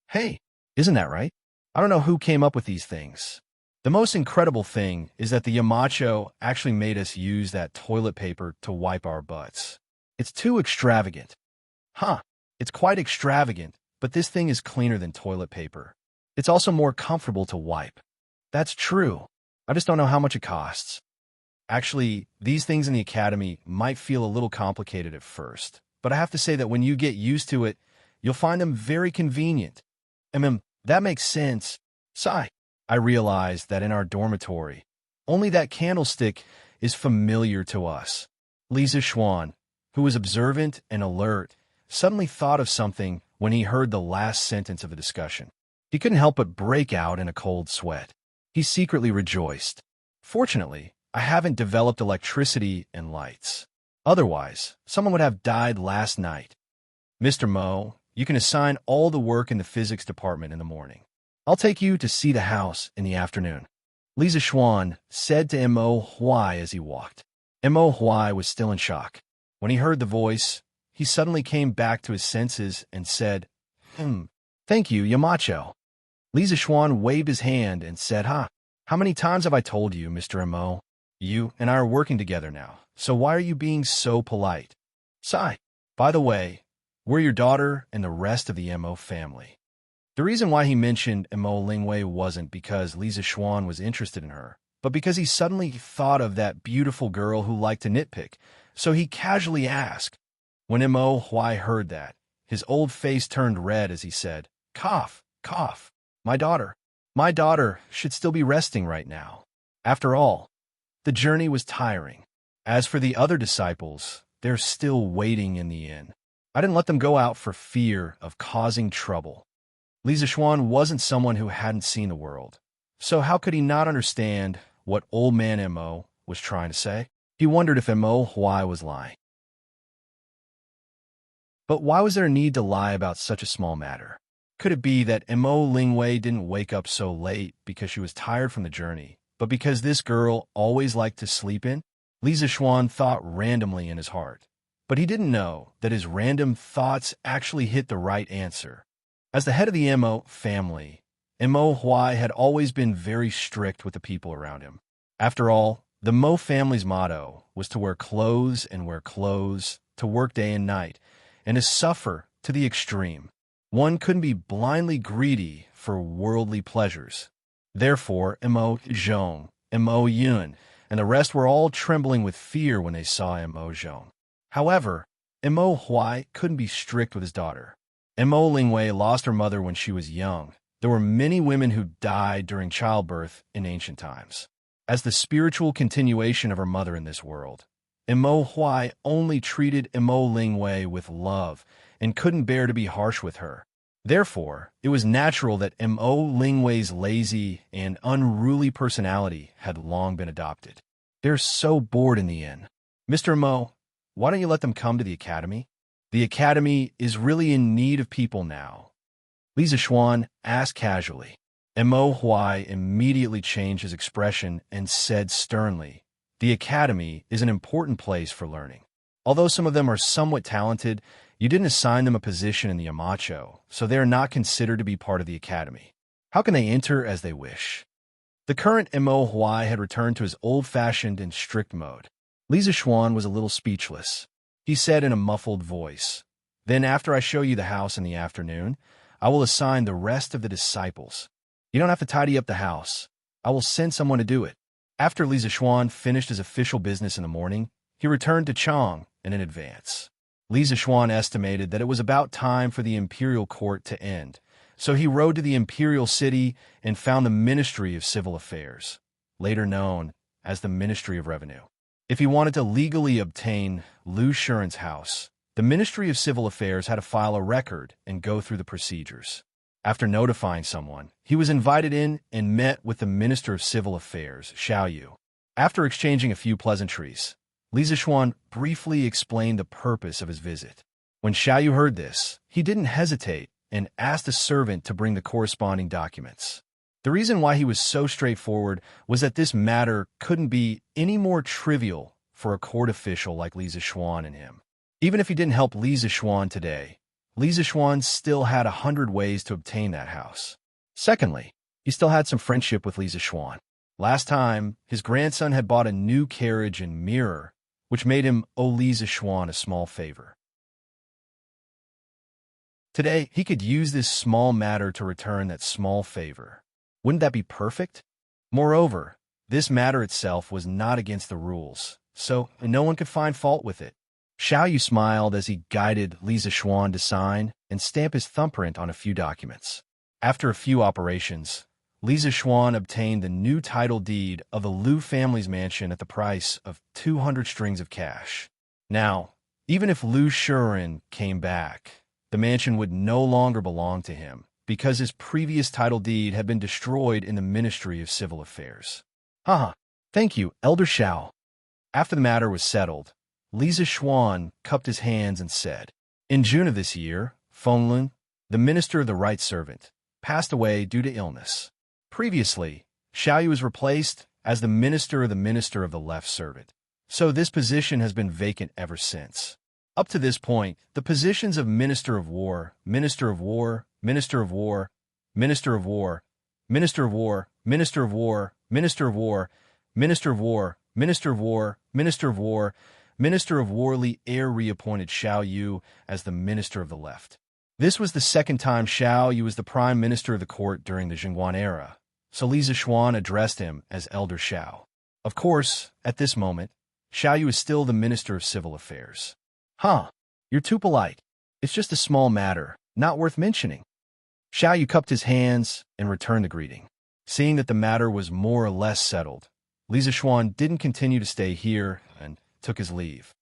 Hey, isn't that right? I don't know who came up with these things. The most incredible thing is that the Yamacho actually made us use that toilet paper to wipe our butts. It's too extravagant. It's quite extravagant, but this thing is cleaner than toilet paper. It's also more comfortable to wipe. That's true. I just don't know how much it costs. Actually, these things in the academy might feel a little complicated at first, but I have to say that when you get used to it, you'll find them very convenient. That makes sense. Sigh. I realized that in our dormitory, only that candlestick is familiar to us. Lisa Schwann, who was observant and alert, suddenly thought of something when he heard the last sentence of the discussion. He couldn't help but break out in a cold sweat. He secretly rejoiced. Fortunately, I haven't developed electricity and lights. Otherwise, someone would have died last night. Mr. Mo, you can assign all the work in the physics department in the morning. I'll take you to see the house in the afternoon. Lisa Schwann said to Mo Huai as he walked. Mo Huai was still in shock. When he heard the voice, he suddenly came back to his senses and said, Thank you, Yamacho. Lisa Schwann waved his hand and said, How many times have I told you, Mr. Mo? You and I are working together now, so why are you being so polite? Sigh. By the way, we're your daughter and the rest of the Mo family. The reason why he mentioned Mo Lingwei wasn't because Lisa Schwann was interested in her, but because he suddenly thought of that beautiful girl who liked to nitpick, so he casually asked. When Mo Huai heard that, his old face turned red as he said, Cough, cough. My daughter should still be resting right now. After all, the journey was tiring. As for the other disciples, they're still waiting in the inn. I didn't let them go out for fear of causing trouble. Lisa Schwann wasn't someone who hadn't seen the world, so how could he not understand what old man Mo was trying to say? He wondered if Mo Huai was lying. But why was there a need to lie about such a small matter? Could it be that Mo Lingwei didn't wake up so late because she was tired from the journey, but because this girl always liked to sleep in? Lisa Schwann thought randomly in his heart, but he didn't know that his random thoughts actually hit the right answer. As the head of the Mo family, Mo Huai had always been very strict with the people around him. After all, the Mo family's motto was to wear clothes, to work day and night, and to suffer to the extreme. One couldn't be blindly greedy for worldly pleasures. Therefore, Mo Zhong, Mo Yun, and the rest were all trembling with fear when they saw Mo Zhong. However, Mo Huai couldn't be strict with his daughter. Mo Lingwei lost her mother when she was young. There were many women who died during childbirth in ancient times. As the spiritual continuation of her mother in this world, Mo Huai only treated Mo Lingwei with love and couldn't bear to be harsh with her. Therefore, it was natural that Mo Lingwei's lazy and unruly personality had long been adopted. They're so bored in the inn. Mr. Mo, why don't you let them come to the academy? The academy is really in need of people now. Lisa Schwann asked casually. Mo Huai immediately changed his expression and said sternly, The academy is an important place for learning. Although some of them are somewhat talented, you didn't assign them a position in the Yamacho, so they are not considered to be part of the academy. How can they enter as they wish? The current Mo Huai had returned to his old-fashioned and strict mode. Li Zishuan was a little speechless. He said in a muffled voice, "Then after I show you the house in the afternoon, I will assign the rest of the disciples. You don't have to tidy up the house. I will send someone to do it." After Li Zishuan finished his official business in the morning, he returned to Chang in advance. Li Zishuan estimated that it was about time for the imperial court to end, so he rode to the imperial city and found the Ministry of Civil Affairs, later known as the Ministry of Revenue. If he wanted to legally obtain Lu Shuren's house, the Ministry of Civil Affairs had to file a record and go through the procedures. After notifying someone, he was invited in and met with the Minister of Civil Affairs, Xiao Yu. After exchanging a few pleasantries, Li Zishuan briefly explained the purpose of his visit. When Xiao Yu heard this, he didn't hesitate and asked a servant to bring the corresponding documents. The reason why he was so straightforward was that this matter couldn't be any more trivial for a court official like Li Zishuan and him. Even if he didn't help Li Zishuan today, Li Zishuan still had 100 ways to obtain that house. Secondly, he still had some friendship with Li Zishuan. Last time, his grandson had bought a new carriage and mirror, which made him owe Li Zishuan a small favor. Today, he could use this small matter to return that small favor. Wouldn't that be perfect? Moreover, this matter itself was not against the rules, so no one could find fault with it. Xiao Yu smiled as he guided Li Zishuan to sign and stamp his thumbprint on a few documents. After a few operations, Li Zishuan obtained the new title deed of the Lu family's mansion at the price of 200 strings of cash. Now, even if Lu Shuren came back, the mansion would no longer belong to him, because his previous title deed had been destroyed in the Ministry of Civil Affairs. Haha, thank you, Elder Xiao. After the matter was settled, Li Zishuan cupped his hands and said, "In June of this year, Fenglun, the Minister of the Right Servant, passed away due to illness. Previously, Xiao Yu was replaced as the Minister of the Left Servant, so this position has been vacant ever since. Up to this point, the positions of Minister of War, Minister of War, Minister of War, Minister of War, Minister of War, Minister of War, Minister of War, Minister of War, Minister of War, Minister of War, Minister of War Li Er reappointed Xiao Yu as the Minister of the Left. This was the second time Xiao Yu was the Prime Minister of the court during the Jingguan era, so Li Zishuan addressed him as Elder Xiao. Of course, at this moment, Xiao Yu is still the Minister of Civil Affairs. Huh, you're too polite. It's just a small matter, not worth mentioning. Xiao Yu cupped his hands and returned the greeting. Seeing that the matter was more or less settled, Li Zishuan didn't continue to stay here and took his leave.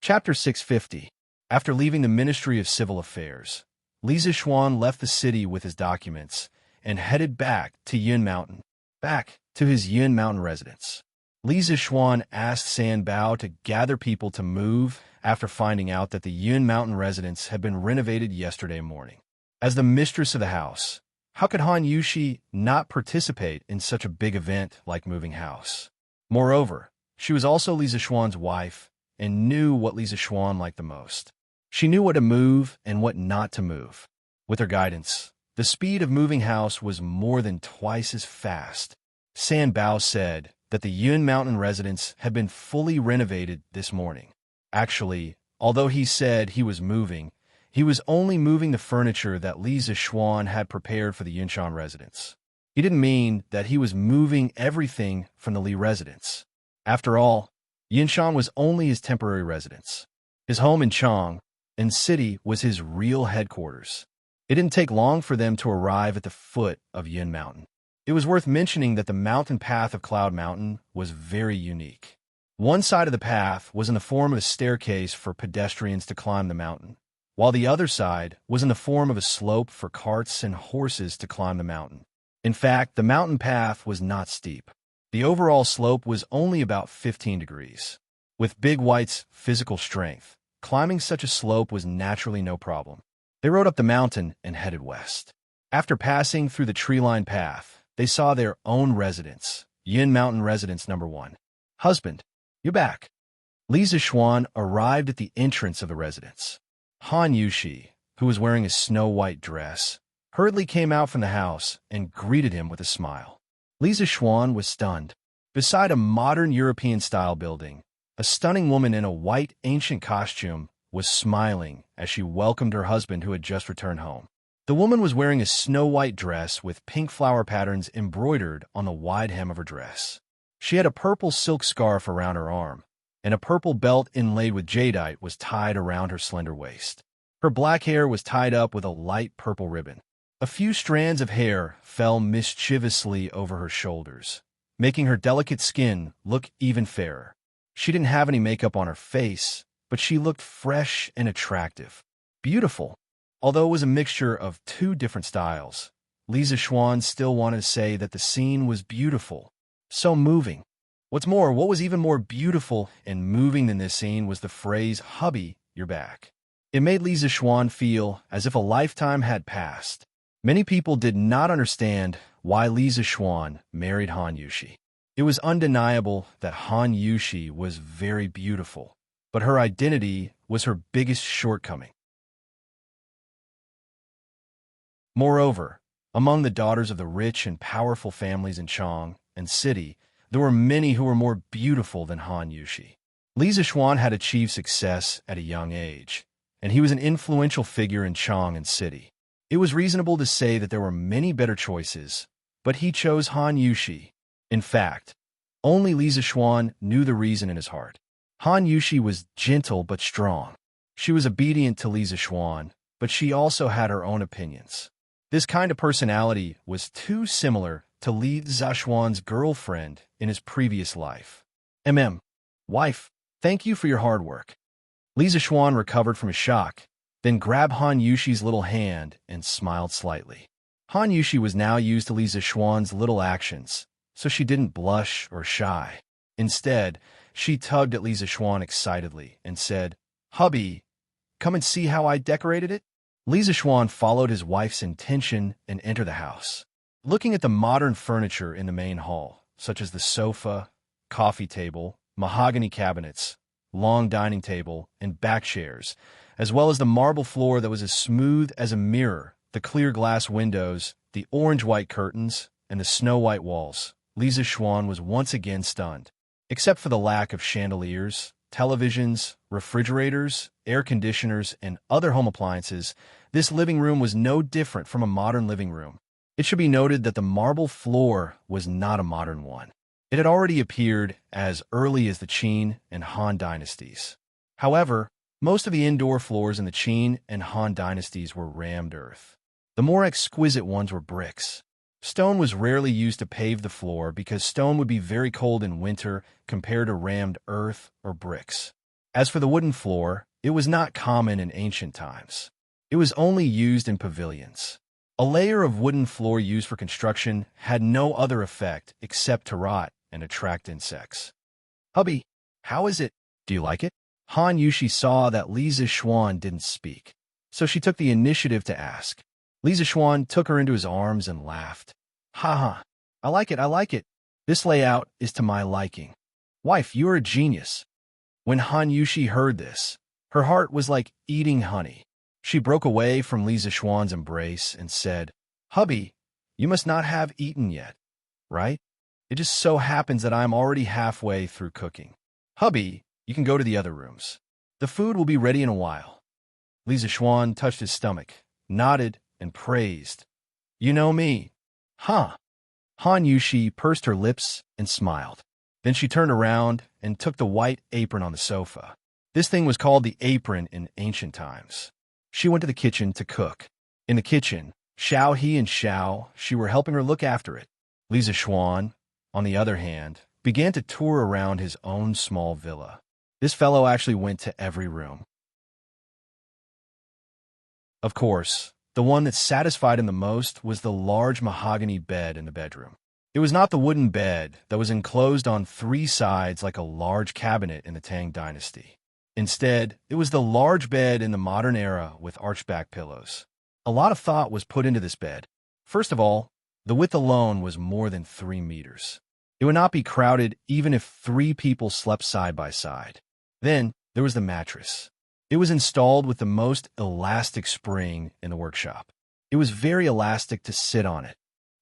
Chapter 650. After leaving the Ministry of Civil Affairs, Li Zishuan left the city with his documents and headed back to Yun Mountain, back to his Yun Mountain residence. Li Zishuan asked San Bao to gather people to move after finding out that the Yun Mountain residence had been renovated yesterday morning. As the mistress of the house, how could Han Yushi not participate in such a big event like moving house? Moreover, she was also Li Zishuan's wife and knew what Li Zishuan liked the most. She knew what to move and what not to move. With her guidance, the speed of moving house was more than twice as fast. San Bao said that the Yun Mountain residence had been fully renovated this morning. Actually, although he said he was only moving the furniture that Li Zishuan had prepared for the Yunshan residence. He didn't mean that he was moving everything from the Li residence. After all, Yunshan was only his temporary residence. His home in Chang and city was his real headquarters. It didn't take long for them to arrive at the foot of Yun Mountain. It was worth mentioning that the mountain path of Cloud Mountain was very unique. One side of the path was in the form of a staircase for pedestrians to climb the mountain, while the other side was in the form of a slope for carts and horses to climb the mountain. In fact, the mountain path was not steep. The overall slope was only about 15 degrees. With Big White's physical strength, climbing such a slope was naturally no problem. They rode up the mountain and headed west. After passing through the tree-lined path, they saw their own residence, Yin Mountain Residence Number 1. Husband, you're back. Lisa Xuan arrived at the entrance of the residence. Han Yushi, who was wearing a snow-white dress, hurriedly came out from the house and greeted him with a smile. Lisa Xuan was stunned. Beside a modern European-style building, a stunning woman in a white ancient costume was smiling as she welcomed her husband who had just returned home. The woman was wearing a snow-white dress with pink flower patterns embroidered on the wide hem of her dress. She had a purple silk scarf around her arm, and a purple belt inlaid with jadeite was tied around her slender waist. Her black hair was tied up with a light purple ribbon. A few strands of hair fell mischievously over her shoulders, making her delicate skin look even fairer. She didn't have any makeup on her face, but she looked fresh and attractive. Beautiful. Although it was a mixture of two different styles, Lisa Xuan still wanted to say that the scene was beautiful. So moving. What's more, what was even more beautiful and moving than this scene was the phrase, "Hubby, you're back." It made Lisa Xuan feel as if a lifetime had passed. Many people did not understand why Lisa Xuan married Han Yushi. It was undeniable that Han Yushi was very beautiful, but her identity was her biggest shortcoming. Moreover, among the daughters of the rich and powerful families in Chang and City, there were many who were more beautiful than Han Yushi. Lisa Xuan had achieved success at a young age, and he was an influential figure in Chang and City. It was reasonable to say that there were many better choices, but he chose Han Yushi. In fact, only Lisa Xuan knew the reason in his heart. Han Yushi was gentle but strong. She was obedient to Lisa Xuan, but she also had her own opinions. This kind of personality was too similar to Lisa Xuan's girlfriend in his previous life. Wife, thank you for your hard work. Lisa Xuan recovered from his shock, then grabbed Han Yushi's little hand and smiled slightly. Han Yushi was now used to Lisa Xuan's little actions, so she didn't blush or shy. Instead, she tugged at Lisa Xuan excitedly and said, "Hubby, come and see how I decorated it?" Lisa Xuan followed his wife's intention and entered the house. Looking at the modern furniture in the main hall, such as the sofa, coffee table, mahogany cabinets, long dining table, and back chairs, as well as the marble floor that was as smooth as a mirror, the clear glass windows, the orange-white curtains, and the snow-white walls, Lisa Xuan was once again stunned. Except for the lack of chandeliers, televisions, refrigerators, air conditioners, and other home appliances, this living room was no different from a modern living room. It should be noted that the marble floor was not a modern one. It had already appeared as early as the Qin and Han dynasties. However, most of the indoor floors in the Qin and Han dynasties were rammed earth. The more exquisite ones were bricks. Stone was rarely used to pave the floor because stone would be very cold in winter compared to rammed earth or bricks. As for the wooden floor, it was not common in ancient times. It was only used in pavilions. A layer of wooden floor used for construction had no other effect except to rot and attract insects. "Hubby, how is it? Do you like it?" Han Yushi saw that Lisa Xuan didn't speak, so she took the initiative to ask. Lisa Xuan took her into his arms and laughed. "Ha ha, I like it. This layout is to my liking. Wife, you are a genius." When Han Yushi heard this, her heart was like eating honey. She broke away from Lisa Xuan's embrace and said, "Hubby, you must not have eaten yet, right? It just so happens that I am already halfway through cooking. Hubby, you can go to the other rooms. The food will be ready in a while." Lisa Xuan touched his stomach, nodded, and praised. "You know me." "Huh." Han Yushi pursed her lips and smiled. Then she turned around and took the white apron on the sofa. This thing was called the apron in ancient times. She went to the kitchen to cook. In the kitchen, Xiao He and Xiao Shi were helping her look after it. Lisa Xuan, on the other hand, began to tour around his own small villa. This fellow actually went to every room. Of course, the one that satisfied him the most was the large mahogany bed in the bedroom. It was not the wooden bed that was enclosed on three sides like a large cabinet in the Tang Dynasty. Instead, it was the large bed in the modern era with arched back pillows. A lot of thought was put into this bed. First of all, the width alone was more than 3 meters. It would not be crowded even if 3 people slept side by side. Then, there was the mattress. It was installed with the most elastic spring in the workshop. It was very elastic to sit on it.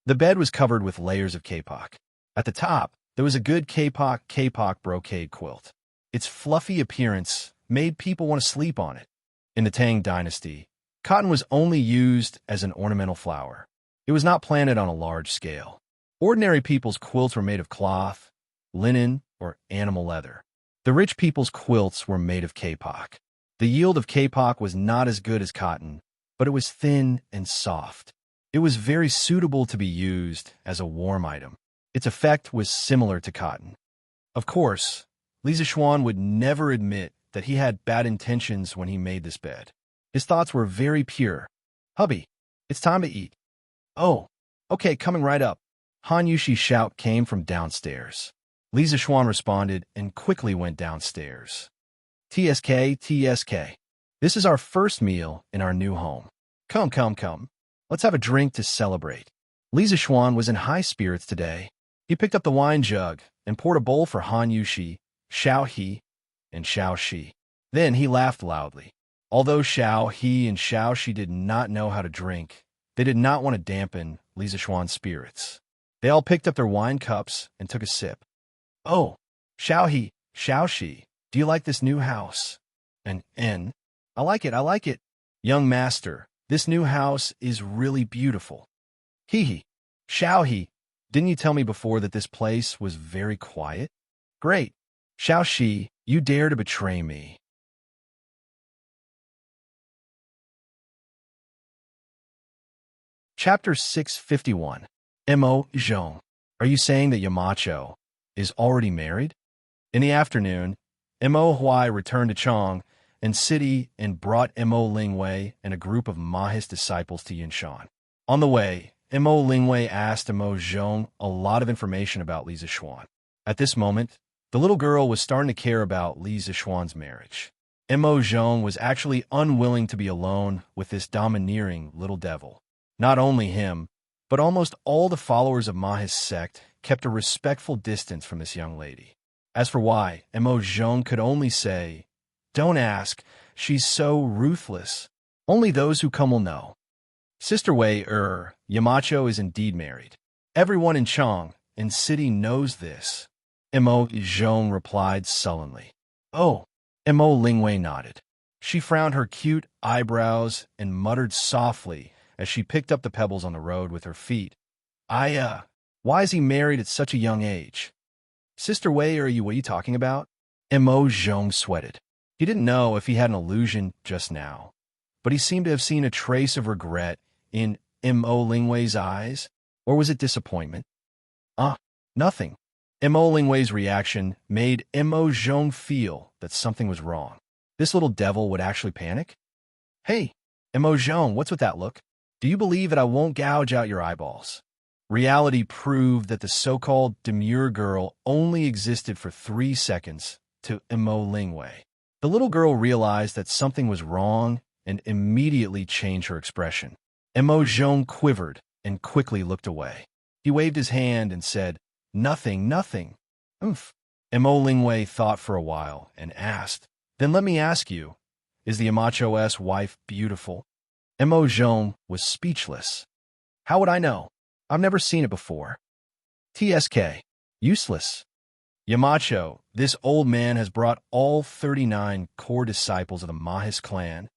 The bed was covered with layers of kapok. At the top, there was a good kapok brocade quilt. Its fluffy appearance made people want to sleep on it. In the Tang Dynasty, cotton was only used as an ornamental flower. It was not planted on a large scale. Ordinary people's quilts were made of cloth, linen, or animal leather. The rich people's quilts were made of kapok. The yield of kapok was not as good as cotton, but it was thin and soft. It was very suitable to be used as a warm item. Its effect was similar to cotton. Of course, Li Zishuan would never admit that he had bad intentions when he made this bed. His thoughts were very pure. "Hubby, it's time to eat." "Oh, okay, coming right up." Han Yushi's shout came from downstairs. Li Zishuan responded and quickly went downstairs. "TSK, TSK. This is our first meal in our new home. Come. Let's have a drink to celebrate." Li Zishuan was in high spirits today. He picked up the wine jug and poured a bowl for Han Yushi, Xiao He, and Xiao Shi. Then he laughed loudly. Although Xiao He and Xiao Shi did not know how to drink, they did not want to dampen Li Zishuan's spirits. They all picked up their wine cups and took a sip. "Oh, Xiao He, Xiao Shi, do you like this new house?" And, I like it. "Young master, this new house is really beautiful." "Hee, Xiao He, didn't you tell me before that this place was very quiet?" "Great. Xiao Shi, you dare to betray me." Chapter 651. Mo Zhong. Are you saying that Yamacho is already married? In the afternoon, Mo Huai returned to Chong and city and brought Mo Lingwei and a group of Ma's disciples to Yinshan. On the way, Mo Lingwei asked Mo Zhong a lot of information about Li Zishuan. At this moment, the little girl was starting to care about Li Zishuan's marriage. Mo Zhong was actually unwilling to be alone with this domineering little devil. Not only him, but almost all the followers of Ma's sect kept a respectful distance from this young lady. As for why, Mo Zhong could only say, "Don't ask, she's so ruthless. Only those who come will know." Sister Wei Yamacho is indeed married. Everyone in Chong and city knows this. Mo Zhong replied sullenly. "Oh." Mo Lingwei nodded. She frowned her cute eyebrows and muttered softly as she picked up the pebbles on the road with her feet. Why is he married at such a young age?" "Sister Wei, what are you talking about?" Mo Zhong sweated. He didn't know if he had an illusion just now, but he seemed to have seen a trace of regret in Mo Lingwei's eyes, or was it disappointment? Nothing. Mo Lingwei's reaction made Mo Zhong feel that something was wrong. This little devil would actually panic? "Hey, Mo Zhong, what's with that look? Do you believe that I won't gouge out your eyeballs?" Reality proved that the so-called demure girl only existed for 3 seconds to Mo Lingwei. The little girl realized that something was wrong and immediately changed her expression. Mo Zhong quivered and quickly looked away. He waved his hand and said, Nothing. Mo Lingwei thought for a while and asked, "Then let me ask you, is the Yamacho's wife beautiful?" Mo Zhong was speechless. "How would I know? I've never seen it before." "TSK. Useless. Yamacho, this old man has brought all 39 core disciples of the Ma's clan.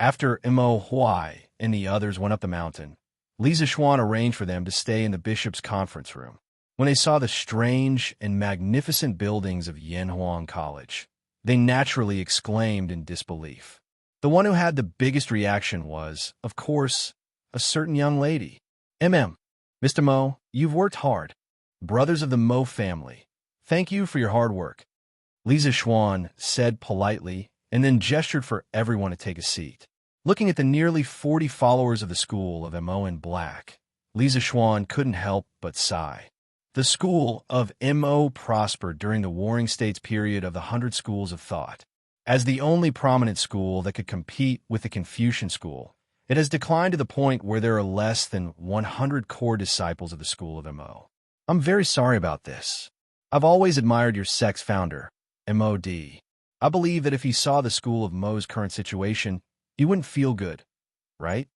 After Mo Huai and the others went up the mountain, Li Zishuan arranged for them to stay in the bishop's conference room. When they saw the strange and magnificent buildings of Yanhuang College, they naturally exclaimed in disbelief. The one who had the biggest reaction was, of course, a certain young lady. Mr. Mo, you've worked hard. Brothers of the Mo family, thank you for your hard work." Li Zishuan said politely and then gestured for everyone to take a seat. Looking at the nearly 40 followers of the school of Mo in black, Li Zishuan couldn't help but sigh. The school of Mo prospered during the Warring States period of the 100 schools of thought. As the only prominent school that could compete with the Confucian school, It has declined to the point where there are less than 100 core disciples of the school of MO. I'm very sorry about this. I've always admired your sect's founder, MOD. I believe that if he saw the school of Mo's current situation, he wouldn't feel good, right?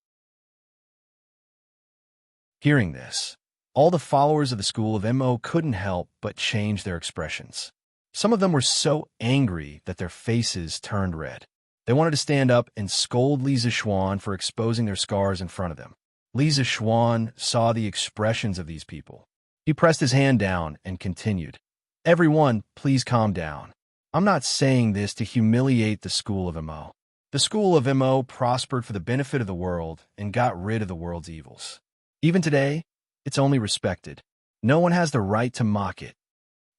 Hearing this, all the followers of the school of MO couldn't help but change their expressions. Some of them were so angry that their faces turned red. They wanted to stand up and scold Li Zishuan for exposing their scars in front of them. Li Zishuan saw the expressions of these people. He pressed his hand down and continued, "Everyone, please calm down. I'm not saying this to humiliate the school of MO. The school of MO prospered for the benefit of the world and got rid of the world's evils. Even today, it's only respected. No one has the right to mock it."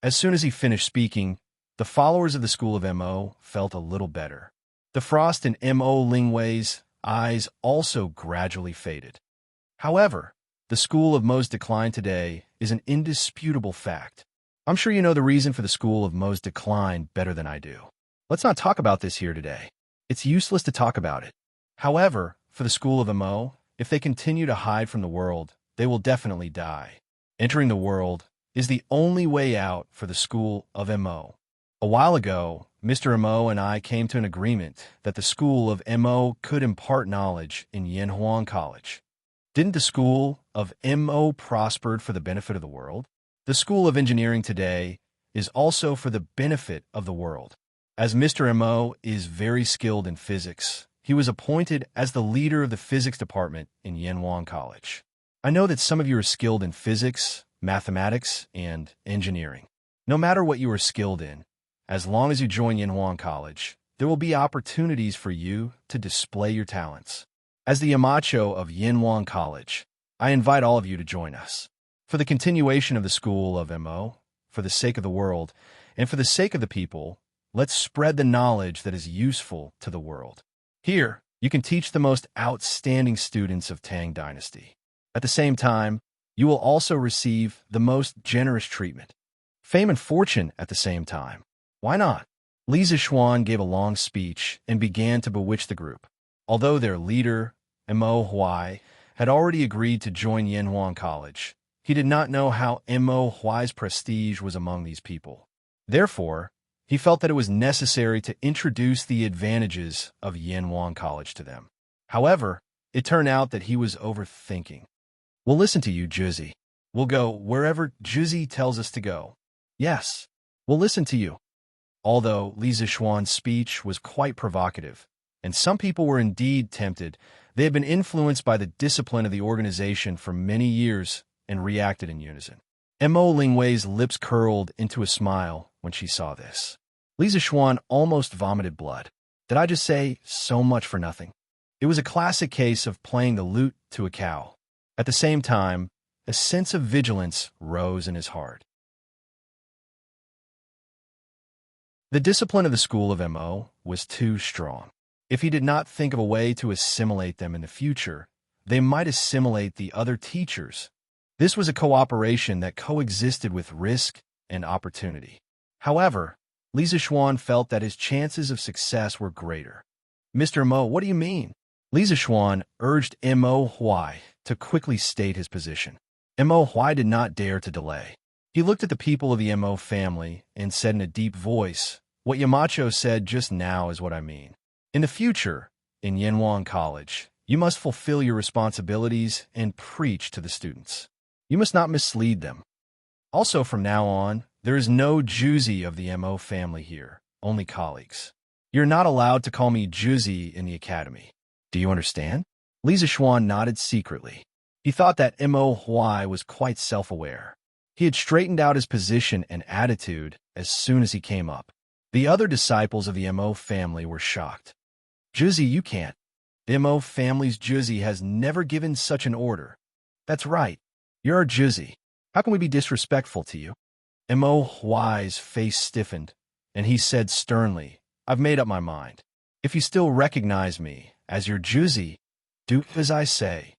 As soon as he finished speaking, the followers of the school of MO felt a little better. The frost in MO Lingwei's eyes also gradually faded. However, the school of Mo's decline today is an indisputable fact. I'm sure you know the reason for the school of Mo's decline better than I do. Let's not talk about this here today. It's useless to talk about it. However, for the school of MO, if they continue to hide from the world, they will definitely die. Entering the world is the only way out for the school of MO. A while ago, Mr. MO and I came to an agreement that the school of MO could impart knowledge in Yanhuang College. Didn't the school of MO prospered for the benefit of the world? The school of engineering today is also for the benefit of the world. As Mr. MO is very skilled in physics, he was appointed as the leader of the physics department in Yanhuang College. I know that some of you are skilled in physics, mathematics, and engineering. No matter what you are skilled in, as long as you join Yanhuang College, there will be opportunities for you to display your talents. As the Yamacho of Yanhuang College, I invite all of you to join us. For the continuation of the school of MO, for the sake of the world, and for the sake of the people, let's spread the knowledge that is useful to the world. Here, you can teach the most outstanding students of Tang Dynasty. At the same time, you will also receive the most generous treatment. Fame and fortune at the same time. Why not? Li Zishuan gave a long speech and began to bewitch the group. Although their leader, Mo Huai, had already agreed to join Yanhuang College, he did not know how Mo Huai's prestige was among these people. Therefore, he felt that it was necessary to introduce the advantages of Yanhuang College to them. However, it turned out that he was overthinking. "We'll listen to you, Juzi. We'll go wherever Juzi tells us to go. Yes, we'll listen to you." Although Li Zishuan's speech was quite provocative, and some people were indeed tempted, they had been influenced by the discipline of the organization for many years and reacted in unison. Mo Lingwei's lips curled into a smile when she saw this. Li Zishuan almost vomited blood. Did I just say so much for nothing? It was a classic case of playing the lute to a cow. At the same time, a sense of vigilance rose in his heart. The discipline of the school of MO was too strong. If he did not think of a way to assimilate them in the future, they might assimilate the other teachers. This was a cooperation that coexisted with risk and opportunity. However, Li Zishuan felt that his chances of success were greater. "Mr. Mo, what do you mean?" Li Zishuan urged Mo Huai to quickly state his position. Mo Huai did not dare to delay. He looked at the people of the Mo family and said in a deep voice, "What Yamacho said just now is what I mean. In the future, in Yanhuang College, you must fulfill your responsibilities and preach to the students. You must not mislead them. Also, from now on, there is no Juzi of the Mo family here, only colleagues. You're not allowed to call me Juzi in the academy. Do you understand?" Li Zishuan nodded secretly. He thought that Mo Huai was quite self-aware. He had straightened out his position and attitude as soon as he came up. The other disciples of the Mo family were shocked. "Juzi, you can't. The Mo family's Juzi has never given such an order." "That's right. You're our Juzi. How can we be disrespectful to you?" Mo Huai's face stiffened, and he said sternly, "I've made up my mind. If you still recognize me as your Juzi, do as I say."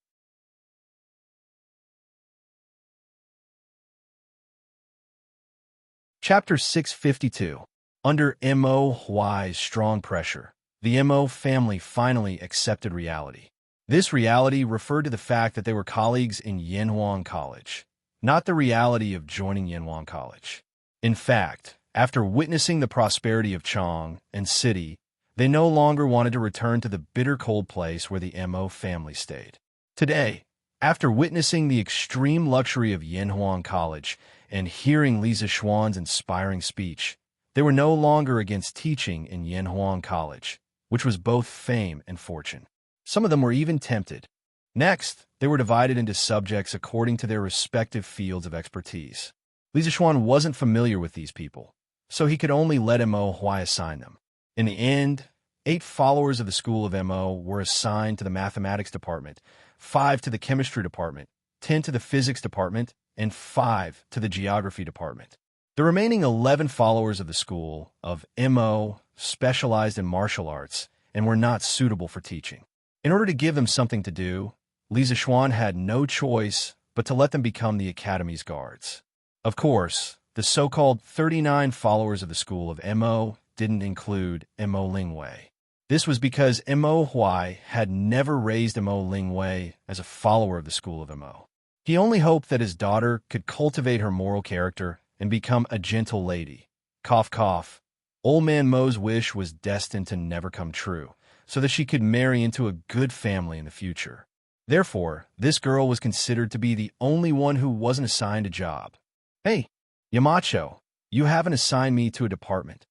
Chapter 652. Under Mo Huai's strong pressure, the Mo family finally accepted reality. This reality referred to the fact that they were colleagues in Yanhuang College, not the reality of joining Yanhuang College. In fact, after witnessing the prosperity of Chang and City, they no longer wanted to return to the bitter cold place where the Mo family stayed. Today, after witnessing the extreme luxury of Yanhuang College and hearing Li Zixuan's inspiring speech, they were no longer against teaching in Yanhuang College, which was both fame and fortune. Some of them were even tempted. Next, they were divided into subjects according to their respective fields of expertise. Li Zixuan wasn't familiar with these people, so he could only let Mo Huai assign them. In the end, 8 followers of the school of Mo were assigned to the mathematics department, 5 to the chemistry department, 10 to the physics department, and 5 to the geography department. The remaining 11 followers of the school of Mo specialized in martial arts and were not suitable for teaching. In order to give them something to do, Li Zixuan had no choice but to let them become the academy's guards. Of course, the so-called 39 followers of the school of Mo didn't include Mo Lingwei. This was because Mo Huai had never raised Mo Lingwei as a follower of the school of Mo. He only hoped that his daughter could cultivate her moral character and become a gentle lady. Cough, cough. Old man Mo's wish was destined to never come true, so that she could marry into a good family in the future. Therefore, this girl was considered to be the only one who wasn't assigned a job. Hey, Yamacho, you haven't assigned me to a department.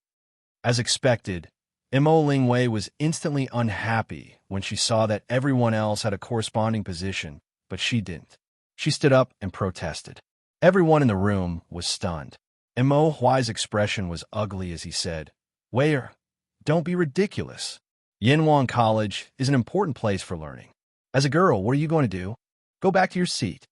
As expected, Mo Lingwei was instantly unhappy when she saw that everyone else had a corresponding position, but she didn't. She stood up and protested. Everyone in the room was stunned. Mo Huai's expression was ugly as he said, "Wei, don't be ridiculous. Yanhuang College is an important place for learning. As a girl, what are you going to do? Go back to your seat."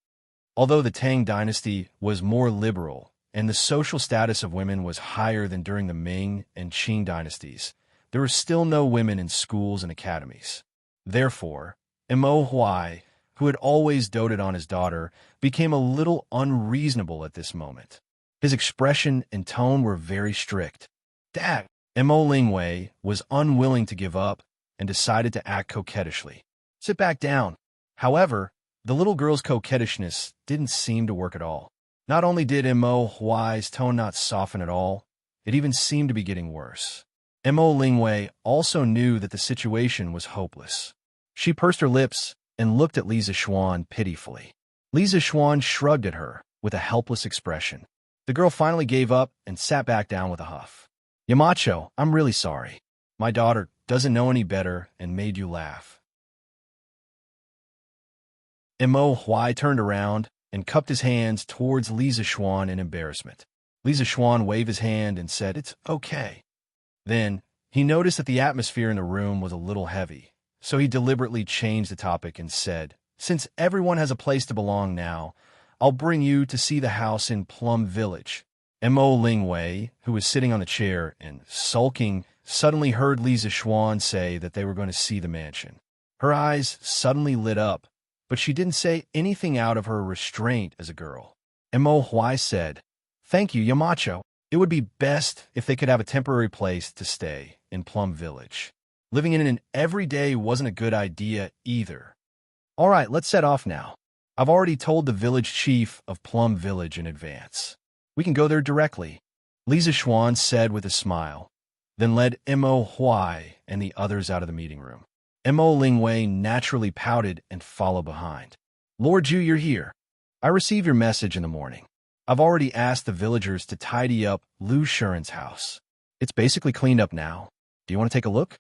Although the Tang Dynasty was more liberal and the social status of women was higher than during the Ming and Qing dynasties, there were still no women in schools and academies. Therefore, Mo Huai, who had always doted on his daughter, became a little unreasonable at this moment. His expression and tone were very strict. Dad! Mo Lingwei was unwilling to give up and decided to act coquettishly. "Sit back down." However, the little girl's coquettishness didn't seem to work at all. Not only did Mo Huai's tone not soften at all, it even seemed to be getting worse. Mo Lingwei also knew that the situation was hopeless. She pursed her lips and looked at Li Zixuan pitifully. Li Zixuan shrugged at her with a helpless expression. The girl finally gave up and sat back down with a huff. "Yamacho, I'm really sorry. My daughter doesn't know any better and made you laugh." Mo Huai turned around and cupped his hands towards Li Zixuan in embarrassment. Li Zixuan waved his hand and said, "It's okay." Then, he noticed that the atmosphere in the room was a little heavy, so he deliberately changed the topic and said, "Since everyone has a place to belong now, I'll bring you to see the house in Plum Village." Mo Lingwei, who was sitting on the chair and sulking, suddenly heard Li Zixuan say that they were going to see the mansion. Her eyes suddenly lit up, but she didn't say anything out of her restraint as a girl. Mo Huai said, "Thank you, Yamacho. It would be best if they could have a temporary place to stay in Plum Village. Living in an everyday wasn't a good idea either. All right, let's set off now. I've already told the village chief of Plum Village in advance. We can go there directly," Li Zixuan said with a smile, then led Mo Huai and the others out of the meeting room. Mo Lingwei naturally pouted and followed behind. "Lord Zhu, you're here. I received your message in the morning. I've already asked the villagers to tidy up Lu Shuren's house. It's basically cleaned up now. Do you want to take a look?"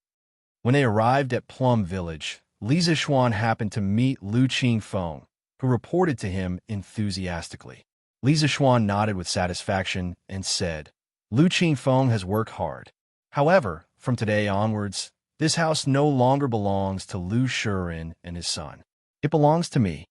When they arrived at Plum Village, Li Zixuan happened to meet Lu Qingfeng, who reported to him enthusiastically. Li Zixuan nodded with satisfaction and said, "Lu Qingfeng has worked hard. However, from today onwards, this house no longer belongs to Lu Shuren and his son. It belongs to me."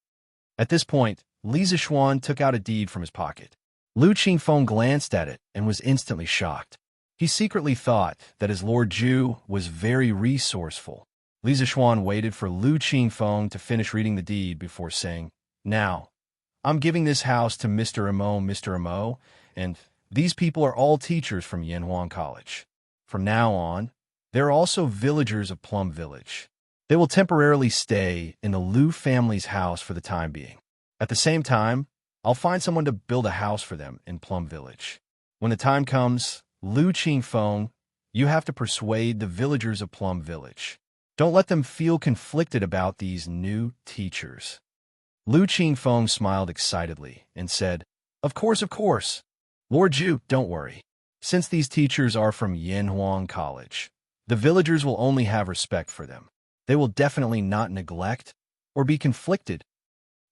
At this point, Li Zixuan took out a deed from his pocket. Lu Qingfeng glanced at it and was instantly shocked. He secretly thought that his Lord Zhu was very resourceful. Li Zixuan waited for Lu Qingfeng to finish reading the deed before saying, "Now, I'm giving this house to Mr. Mo, and these people are all teachers from Yanhuang College. From now on, they're also villagers of Plum Village. They will temporarily stay in the Liu family's house for the time being. At the same time, I'll find someone to build a house for them in Plum Village. When the time comes, Liu Qingfeng, you have to persuade the villagers of Plum Village. Don't let them feel conflicted about these new teachers. Liu Qingfeng smiled excitedly and said, Of course. Lord Zhu, don't worry. Since these teachers are from Yanhuang College, the villagers will only have respect for them. They will definitely not neglect or be conflicted.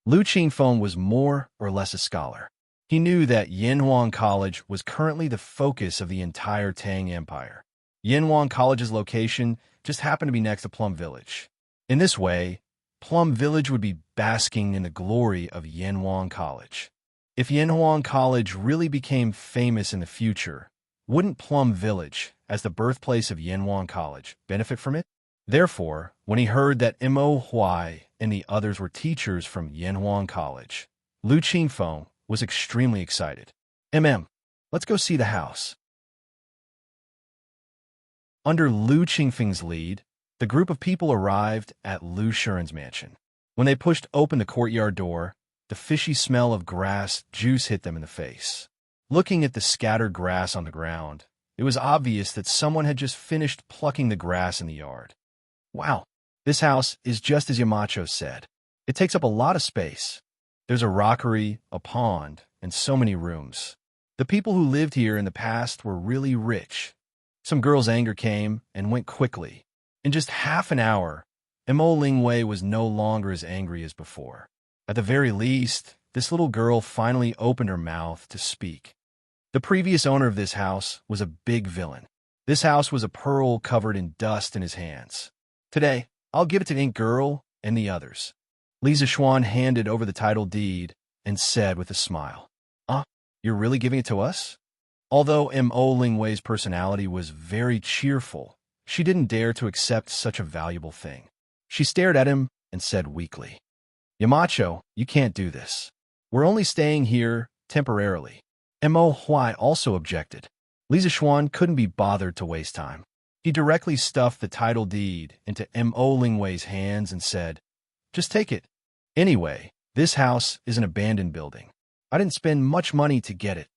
Liu Qingfeng was more or less a scholar. He knew that Yanhuang College was currently the focus of the entire Tang Empire. Yanhuang College's location just happened to be next to Plum Village. In this way, Plum Village would be basking in the glory of Yanhuang College. If Yanhuang College really became famous in the future, wouldn't Plum Village, as the birthplace of Yanhuang College, benefit from it? Therefore, when he heard that Mo Huai and the others were teachers from Yanhuang College, Liu Qingfeng was extremely excited. Let's go see the house. Under Liu Qingfeng's lead, the group of people arrived at Liu Shuren's mansion. When they pushed open the courtyard door, the fishy smell of grass juice hit them in the face. Looking at the scattered grass on the ground, it was obvious that someone had just finished plucking the grass in the yard. Wow, this house is just as Yamacho said. It takes up a lot of space. There's a rockery, a pond, and so many rooms. The people who lived here in the past were really rich. Some girl's anger came and went quickly. In just half an hour, Mo Lingwei was no longer as angry as before. At the very least, this little girl finally opened her mouth to speak. The previous owner of this house was a big villain. This house was a pearl covered in dust in his hands. Today, I'll give it to Ink Girl and the others. Li Zishuan handed over the title deed and said with a smile, You're really giving it to us? Although Mo Lingwei's personality was very cheerful, she didn't dare to accept such a valuable thing. She stared at him and said weakly, Yamacho, you can't do this. We're only staying here temporarily. Mo Huai also objected. Li Zishuan couldn't be bothered to waste time. He directly stuffed the title deed into Mo Lingwei's hands and said, Just take it. Anyway, this house is an abandoned building. I didn't spend much money to get it.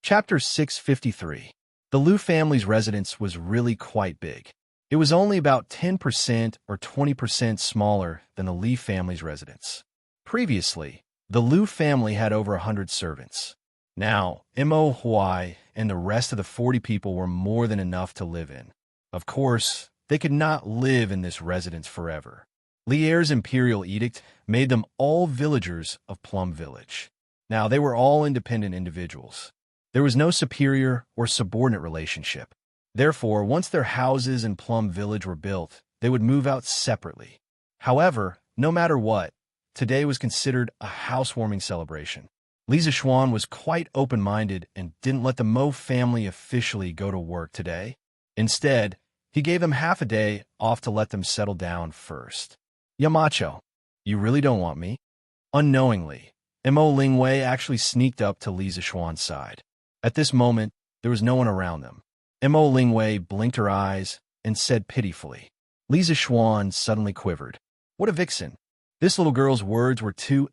Chapter 653. The Liu family's residence was really quite big. It was only about 10% or 20% smaller than the Li family's residence. Previously, the Liu family had over 100 servants. Now, Mo Huai and the rest of the 40 people were more than enough to live in. Of course, they could not live in this residence forever. Li Er's imperial edict made them all villagers of Plum Village. Now, they were all independent individuals. There was no superior or subordinate relationship. Therefore, once their houses in Plum Village were built, they would move out separately. However, no matter what, today was considered a housewarming celebration. Li Zishuan was quite open-minded and didn't let the Mo family officially go to work today. Instead, he gave them half a day off to let them settle down first. Yamacho, you really don't want me? Unknowingly, Mo Lingwei actually sneaked up to Li Zishuan's side. At this moment, there was no one around them. Mo Lingwei blinked her eyes and said pitifully. Li Zishuan suddenly quivered. What a vixen. This little girl's words were too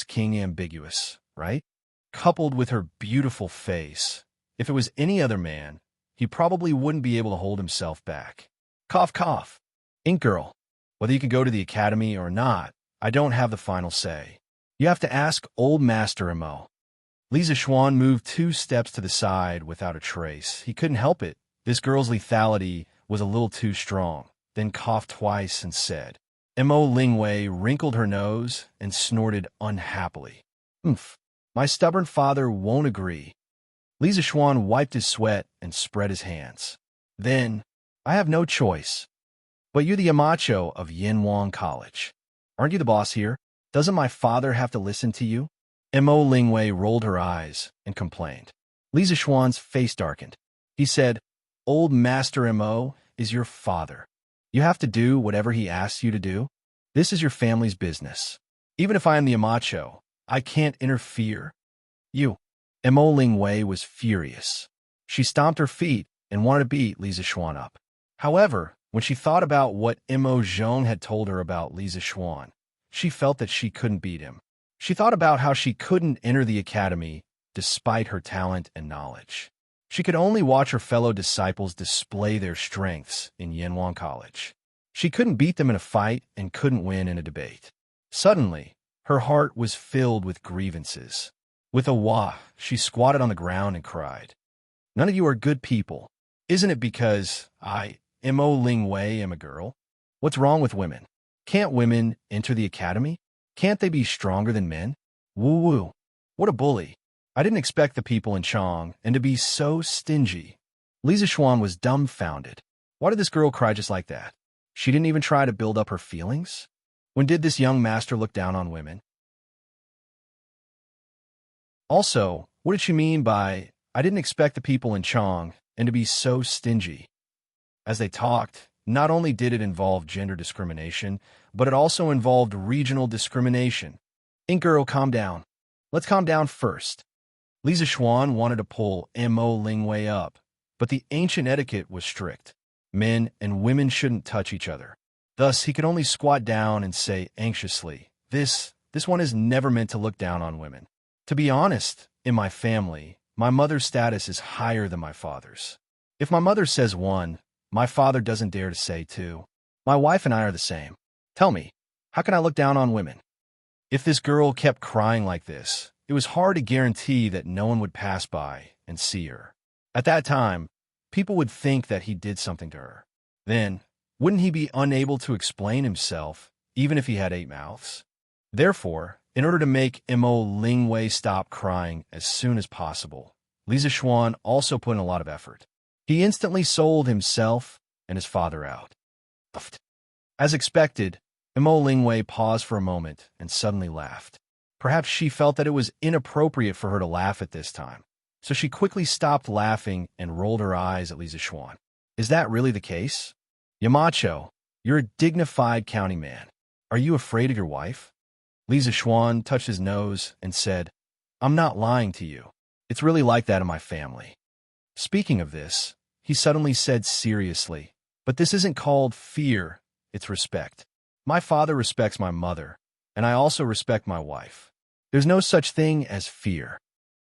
King ambiguous, right? Coupled with her beautiful face. If it was any other man, he probably wouldn't be able to hold himself back. Cough, cough. Ink Girl, whether you can go to the academy or not, I don't have the final say. You have to ask old Master Mo. Li Zishuan moved 2 steps to the side without a trace. He couldn't help it. This girl's lethality was a little too strong, then coughed twice and said. Mo Lingwei wrinkled her nose and snorted unhappily. My stubborn father won't agree. Li Zishuan wiped his sweat and spread his hands. Then, I have no choice. But you're the Yamacho of Yanhuang College. Aren't you the boss here? Doesn't my father have to listen to you? Mo Lingwei rolled her eyes and complained. Li Zishuan's face darkened. He said, Old Master Mo is your father. You have to do whatever he asks you to do. This is your family's business. Even if I am the Yamacho, I can't interfere. You. Mo Lingwei was furious. She stomped her feet and wanted to beat Lisa Schwan up. However, when she thought about what Mo Zhong had told her about Lisa Schwan, she felt that she couldn't beat him. She thought about how she couldn't enter the academy despite her talent and knowledge. She could only watch her fellow disciples display their strengths in Yanwang College. She couldn't beat them in a fight and couldn't win in a debate. Suddenly, her heart was filled with grievances. With a wah, she squatted on the ground and cried, "None of you are good people. Isn't it because I, Mo Ling Wei, am a girl? What's wrong with women? Can't women enter the academy? Can't they be stronger than men? Woo-woo. What a bully. I didn't expect the people in Chong and to be so stingy." Lisa Schwan was dumbfounded. Why did this girl cry just like that? She didn't even try to build up her feelings? When did this young master look down on women? Also, what did she mean by, "I didn't expect the people in Chong and to be so stingy"? As they talked, not only did it involve gender discrimination, but it also involved regional discrimination. Girl, calm down. Let's calm down first. Lisa Schwan wanted to pull Mo Lingwei up, but the ancient etiquette was strict. Men and women shouldn't touch each other. Thus, he could only squat down and say anxiously, This one is never meant to look down on women. To be honest, in my family, my mother's status is higher than my father's. If my mother says one, my father doesn't dare to say two. My wife and I are the same. Tell me, how can I look down on women?" If this girl kept crying like this, it was hard to guarantee that no one would pass by and see her. At that time, people would think that he did something to her. Then, wouldn't he be unable to explain himself, even if he had 8 mouths? Therefore, in order to make Mo Lingwei stop crying as soon as possible, Lisa Schwan also put in a lot of effort. He instantly sold himself and his father out. As expected, Mo Lingwei paused for a moment and suddenly laughed. Perhaps she felt that it was inappropriate for her to laugh at this time, so she quickly stopped laughing and rolled her eyes at Lisa Schwan. "Is that really the case? Yamacho, you're a dignified county man. Are you afraid of your wife?" Lisa Schwan touched his nose and said, "I'm not lying to you. It's really like that in my family." Speaking of this, he suddenly said seriously, "But this isn't called fear, it's respect. My father respects my mother, and I also respect my wife. There's no such thing as fear."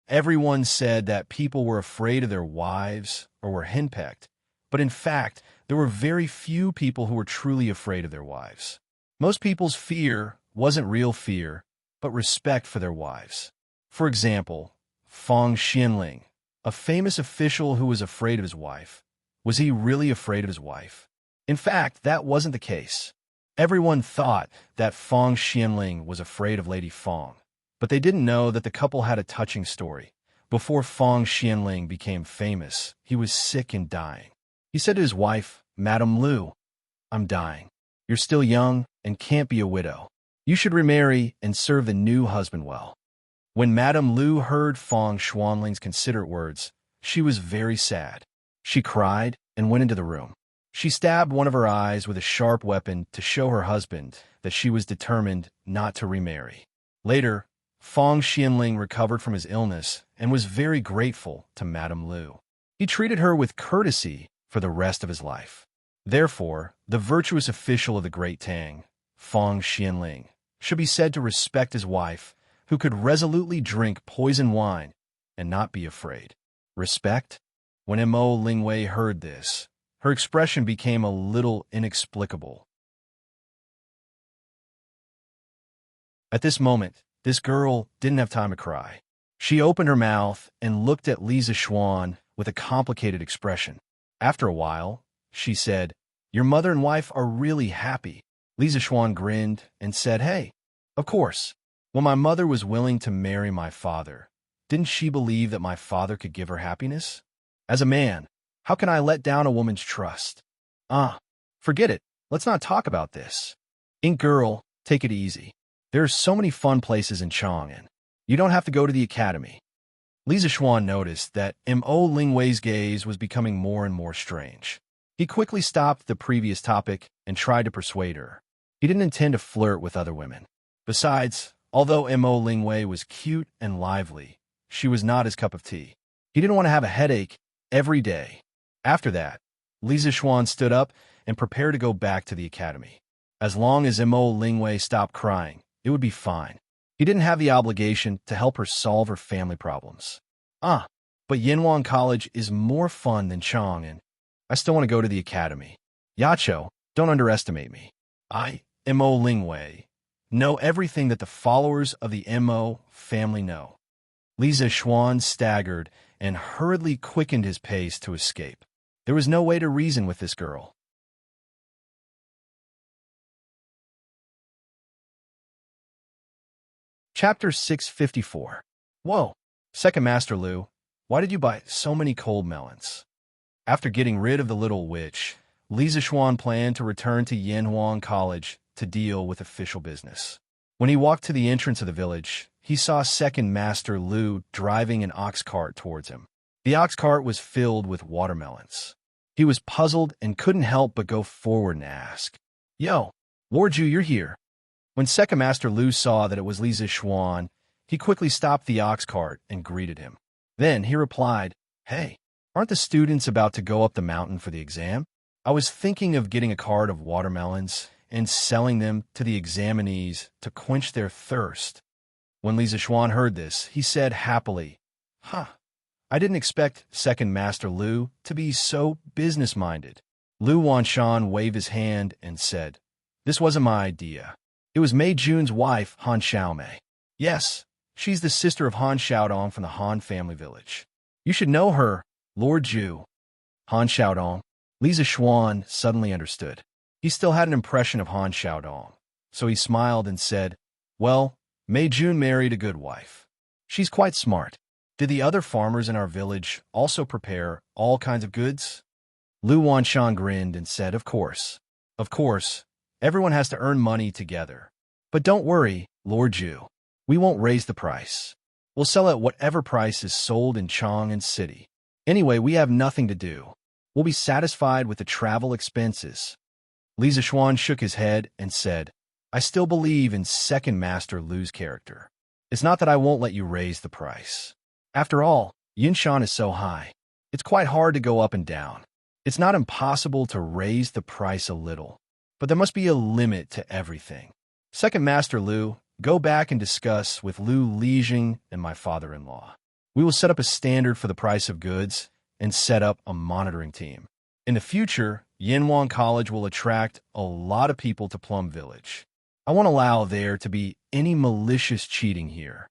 Everyone said that people were afraid of their wives or were henpecked, but in fact, there were very few people who were truly afraid of their wives. Most people's fear wasn't real fear, but respect for their wives. For example, Fang Xianling, a famous official who was afraid of his wife. Was he really afraid of his wife? In fact, that wasn't the case. Everyone thought that Fang Xianling was afraid of Lady Fang, but they didn't know that the couple had a touching story. Before Fang Xianling became famous, he was sick and dying. He said to his wife, "Madame Lu, I'm dying. You're still young and can't be a widow. You should remarry and serve the new husband well." When Madame Lu heard Fang Xuanling's considerate words, she was very sad. She cried and went into the room. She stabbed one of her eyes with a sharp weapon to show her husband that she was determined not to remarry. Later, Fang Xianling recovered from his illness and was very grateful to Madame Lu. He treated her with courtesy for the rest of his life. Therefore, the virtuous official of the great Tang, Fang Xianling, should be said to respect his wife, who could resolutely drink poison wine and not be afraid. Respect? When Mo Lingwei heard this, her expression became a little inexplicable. At this moment, this girl didn't have time to cry. She opened her mouth and looked at Lisa Schwan with a complicated expression. After a while, she said, "Your mother and wife are really happy." Lisa Schwan grinned and said, "Hey, of course. When my mother was willing to marry my father, didn't she believe that my father could give her happiness? As a man, how can I let down a woman's trust? Forget it. Let's not talk about this. Girl, take it easy. There are so many fun places in Chang'an. You don't have to go to the academy." Lisa Schwan noticed that Mo Lingwei's gaze was becoming more and more strange. He quickly stopped the previous topic and tried to persuade her. He didn't intend to flirt with other women. Besides, although Mo Lingwei was cute and lively, she was not his cup of tea. He didn't want to have a headache every day. After that, Li Zixuan stood up and prepared to go back to the academy. As long as Mo Lingwei stopped crying, it would be fine. He didn't have the obligation to help her solve her family problems. But Yinhuang College is more fun than Chang, and I still want to go to the academy. Yacho, don't underestimate me. I, Mo Lingwei, know everything that the followers of the Mo family know. Li Zixuan staggered and hurriedly quickened his pace to escape. There was no way to reason with this girl. Chapter 654. Whoa, Second Master Lu, why did you buy so many cold melons? After getting rid of the little witch, Li Zixuan planned to return to Yinhuang College to deal with official business. When he walked to the entrance of the village, he saw Second Master Lu driving an ox cart towards him. The ox cart was filled with watermelons. He was puzzled and couldn't help but go forward and ask, "Yo, Lord Ju, you're here." When Second Master Lu saw that it was Li Zixuan, he quickly stopped the ox cart and greeted him. Then he replied, "Hey, aren't the students about to go up the mountain for the exam? I was thinking of getting a cart of watermelons and selling them to the examinees to quench their thirst." When Li Zixuan heard this, he said happily, I didn't expect Second Master Lu to be so business-minded." Lu Wanshan waved his hand and said, "This wasn't my idea. It was Mei Jun's wife, Han Xiaomei. Yes, she's the sister of Han Xiaodong from the Han family village. You should know her, Lord Ju." Han Xiaodong. Li Zixuan suddenly understood. He still had an impression of Han Xiaodong, so he smiled and said, "Well, Mei Jun married a good wife. She's quite smart. Did the other farmers in our village also prepare all kinds of goods?" Lu Wanshan grinned and said, "Of course. Of course, everyone has to earn money together. But don't worry, Lord Ju. We won't raise the price. We'll sell at whatever price is sold in Chang'an City. Anyway, we have nothing to do. We'll be satisfied with the travel expenses." Li Zixuan shook his head and said, "I still believe in Second Master Lu's character. It's not that I won't let you raise the price. After all, Yinshan is so high. It's quite hard to go up and down. It's not impossible to raise the price a little, but there must be a limit to everything. Second Master Lu, go back and discuss with Lu Lijing and my father-in-law. We will set up a standard for the price of goods and set up a monitoring team. In the future, Yinhuang College will attract a lot of people to Plum Village. I won't allow there to be any malicious cheating here."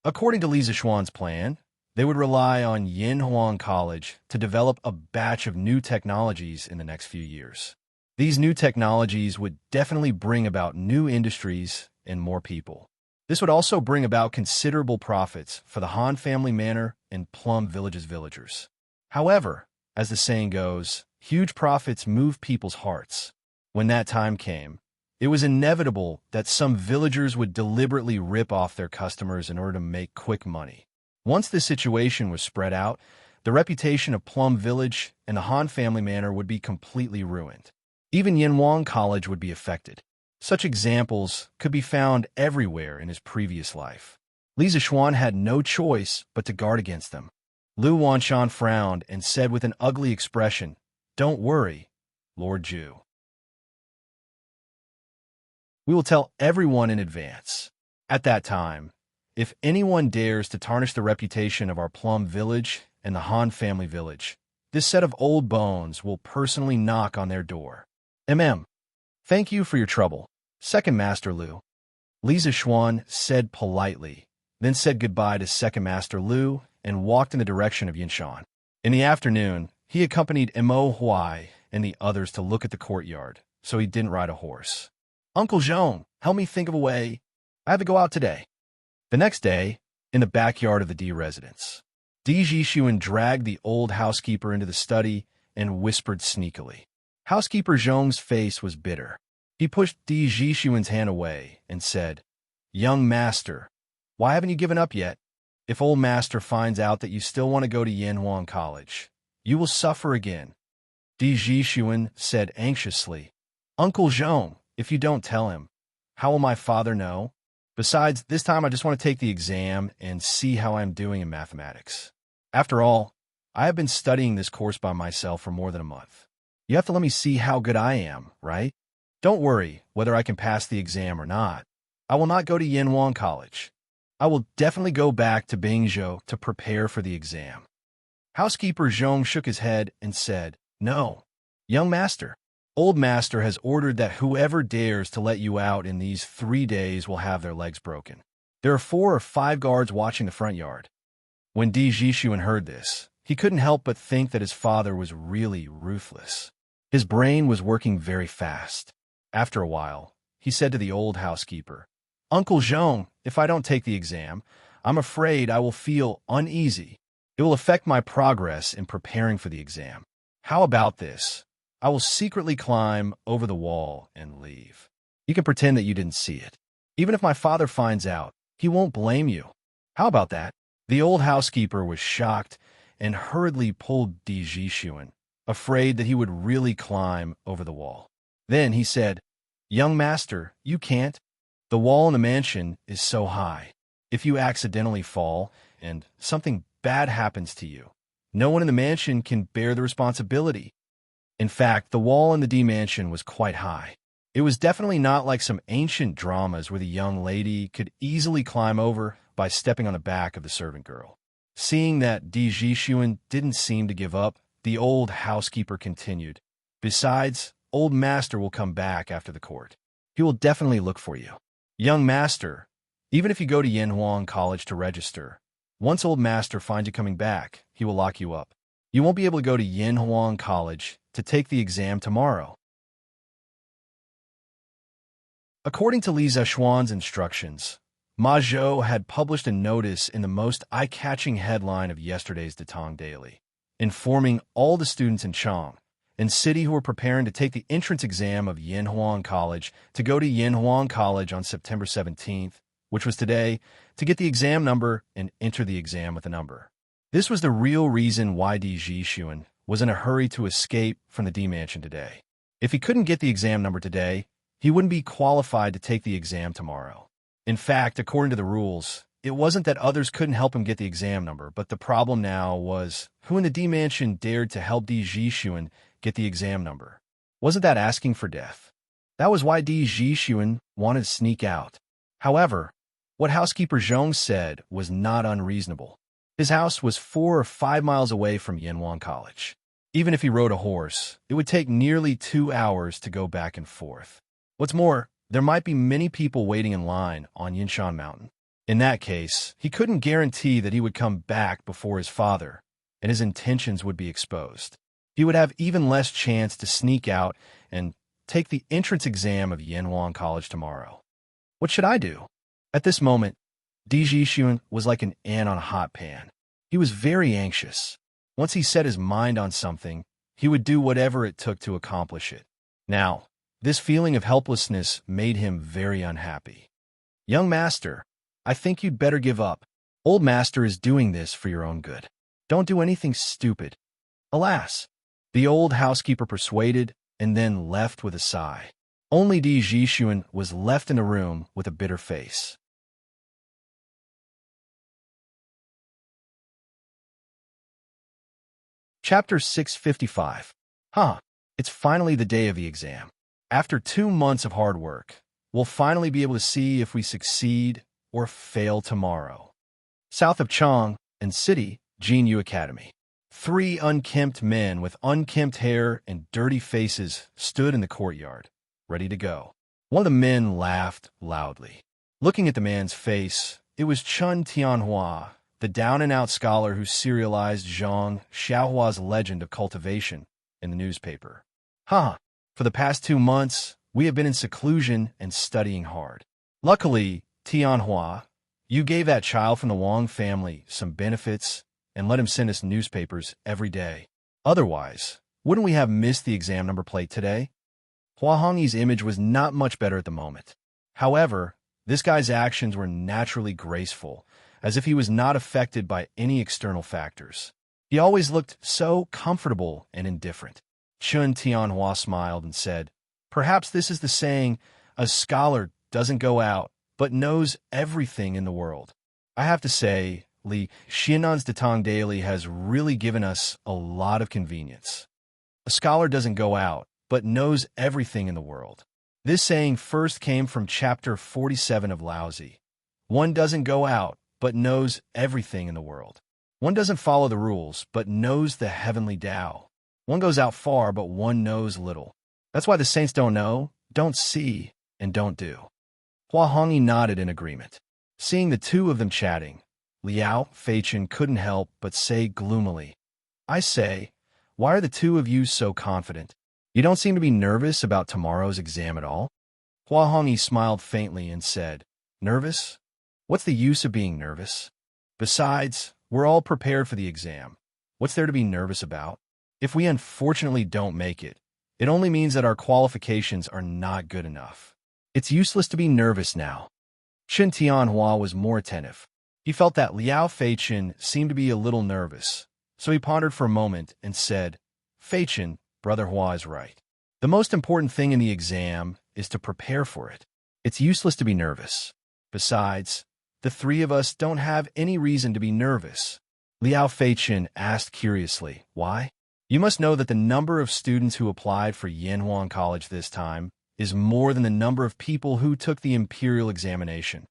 According to Li Zixuan's plan, they would rely on Yinhuang College to develop a batch of new technologies in the next few years. These new technologies would definitely bring about new industries and more people. This would also bring about considerable profits for the Han family manor and Plum Village's villagers. However, as the saying goes, huge profits move people's hearts. When that time came, it was inevitable that some villagers would deliberately rip off their customers in order to make quick money. Once the situation was spread out, the reputation of Plum Village and the Han family manor would be completely ruined. Even Yinhuang College would be affected. Such examples could be found everywhere in his previous life. Li Zixuan had no choice but to guard against them. Lu Wanshan frowned and said with an ugly expression, "Don't worry, Lord Ju. We will tell everyone in advance. At that time, if anyone dares to tarnish the reputation of our Plum Village and the Han family village, this set of old bones will personally knock on their door. Thank you for your trouble, Second Master Lu." Li Zixuan said politely, then said goodbye to Second Master Lu and walked in the direction of Yinshan. In the afternoon, he accompanied Mo Huai and the others to look at the courtyard, so he didn't ride a horse. "Uncle Zhong, help me think of a way. I have to go out today." The next day, in the backyard of the D residence, Di Jixuan dragged the old housekeeper into the study and whispered sneakily. Housekeeper Zhong's face was bitter. He pushed Di Jixuan's hand away and said, "Young master, why haven't you given up yet? If old master finds out that you still want to go to Yinhuang College, you will suffer again." Di Jixuan said anxiously, "Uncle Zhong, if you don't tell him, how will my father know? Besides, this time I just want to take the exam and see how I'm doing in mathematics. After all, I have been studying this course by myself for more than a month. You have to let me see how good I am, right? Don't worry whether I can pass the exam or not. I will not go to Yanhuang College. I will definitely go back to Bingzhou to prepare for the exam. Housekeeper Zhong shook his head and said, "No, young master. Old master has ordered that whoever dares to let you out in these 3 days will have their legs broken. There are 4 or 5 guards watching the front yard." When Di Jixuan heard this, he couldn't help but think that his father was really ruthless. His brain was working very fast. After a while, he said to the old housekeeper, "Uncle Zhong, if I don't take the exam, I'm afraid I will feel uneasy. It will affect my progress in preparing for the exam. How about this? I will secretly climb over the wall and leave. You can pretend that you didn't see it. Even if my father finds out, he won't blame you. How about that?" The old housekeeper was shocked and hurriedly pulled Di Jixuan, afraid that he would really climb over the wall. Then he said, "Young master, you can't. The wall in the mansion is so high. If you accidentally fall and something bad happens to you, no one in the mansion can bear the responsibility." In fact, the wall in the D mansion was quite high. It was definitely not like some ancient dramas where the young lady could easily climb over by stepping on the back of the servant girl. Seeing that Di Jixuan didn't seem to give up, the old housekeeper continued, "Besides, old master will come back after the court. He will definitely look for you. Young master, even if you go to Yanhuang College to register, once old master finds you coming back, he will lock you up. You won't be able to go to Yanhuang College to take the exam tomorrow." According to Li Zexuan's instructions, Ma Zhou had published a notice in the most eye-catching headline of yesterday's Tang Daily, informing all the students in Chang and city who were preparing to take the entrance exam of Yanhuang College to go to Yanhuang College on September 17th, which was today, to get the exam number and enter the exam with a number. This was the real reason why Di Jixuan was in a hurry to escape from the D Mansion today. If he couldn't get the exam number today, he wouldn't be qualified to take the exam tomorrow. In fact, according to the rules, it wasn't that others couldn't help him get the exam number, but the problem now was who in the D Mansion dared to help Di Jixuan get the exam number. Wasn't that asking for death? That was why Di Jixuan wanted to sneak out. However, what housekeeper Zhong said was not unreasonable. His house was 4 or 5 miles away from Yanhuang College. Even if he rode a horse, it would take nearly 2 hours to go back and forth. What's more, there might be many people waiting in line on Yinshan Mountain. In that case, he couldn't guarantee that he would come back before his father, and his intentions would be exposed. He would have even less chance to sneak out and take the entrance exam of Yanhuang College tomorrow. What should I do? At this moment, Di Jixuan was like an ant on a hot pan. He was very anxious. Once he set his mind on something, he would do whatever it took to accomplish it. Now, this feeling of helplessness made him very unhappy. "Young master, I think you'd better give up. Old master is doing this for your own good. Don't do anything stupid." Alas, the old housekeeper persuaded and then left with a sigh. Only Di Jixuan was left in the room with a bitter face. Chapter 655. It's finally the day of the exam. After 2 months of hard work, we'll finally be able to see if we succeed or fail tomorrow. South of Chang and City, Jinyu Academy. 3 unkempt men with unkempt hair and dirty faces stood in the courtyard, ready to go. One of the men laughed loudly. Looking at the man's face, it was Chun Tianhua, the down-and-out scholar who serialized Zhang Xiaohua's legend of cultivation in the newspaper. For the past 2 months, we have been in seclusion and studying hard. Luckily, Tianhua, you gave that child from the Wang family some benefits and let him send us newspapers every day. Otherwise, wouldn't we have missed the exam number plate today? Hua Hongyi's image was not much better at the moment. However, this guy's actions were naturally graceful, as if he was not affected by any external factors. He always looked so comfortable and indifferent. Chun Tianhua smiled and said, "Perhaps this is the saying, a scholar doesn't go out, but knows everything in the world. I have to say, Li Xianan's de Tang daily has really given us a lot of convenience. A scholar doesn't go out, but knows everything in the world. This saying first came from chapter 47 of Laozi. One doesn't go out, but knows everything in the world. One doesn't follow the rules, but knows the heavenly Tao. One goes out far, but one knows little. That's why the saints don't know, don't see, and don't do. Hua Hongyi nodded in agreement. Seeing the two of them chatting, Liao Feichen couldn't help but say gloomily, I say, why are the two of you so confident? You don't seem to be nervous about tomorrow's exam at all? Hua Hongyi smiled faintly and said, Nervous? What's the use of being nervous? Besides, we're all prepared for the exam. What's there to be nervous about? If we unfortunately don't make it, it only means that our qualifications are not good enough. It's useless to be nervous now. Chen Tianhua was more attentive. He felt that Liao Feichen seemed to be a little nervous, so he pondered for a moment and said, Feichen, Brother Hua is right. The most important thing in the exam is to prepare for it. It's useless to be nervous. Besides, the three of us don't have any reason to be nervous. Liao Feichen asked curiously, why? You must know that the number of students who applied for Yanhuan College this time is more than the number of people who took the imperial examination.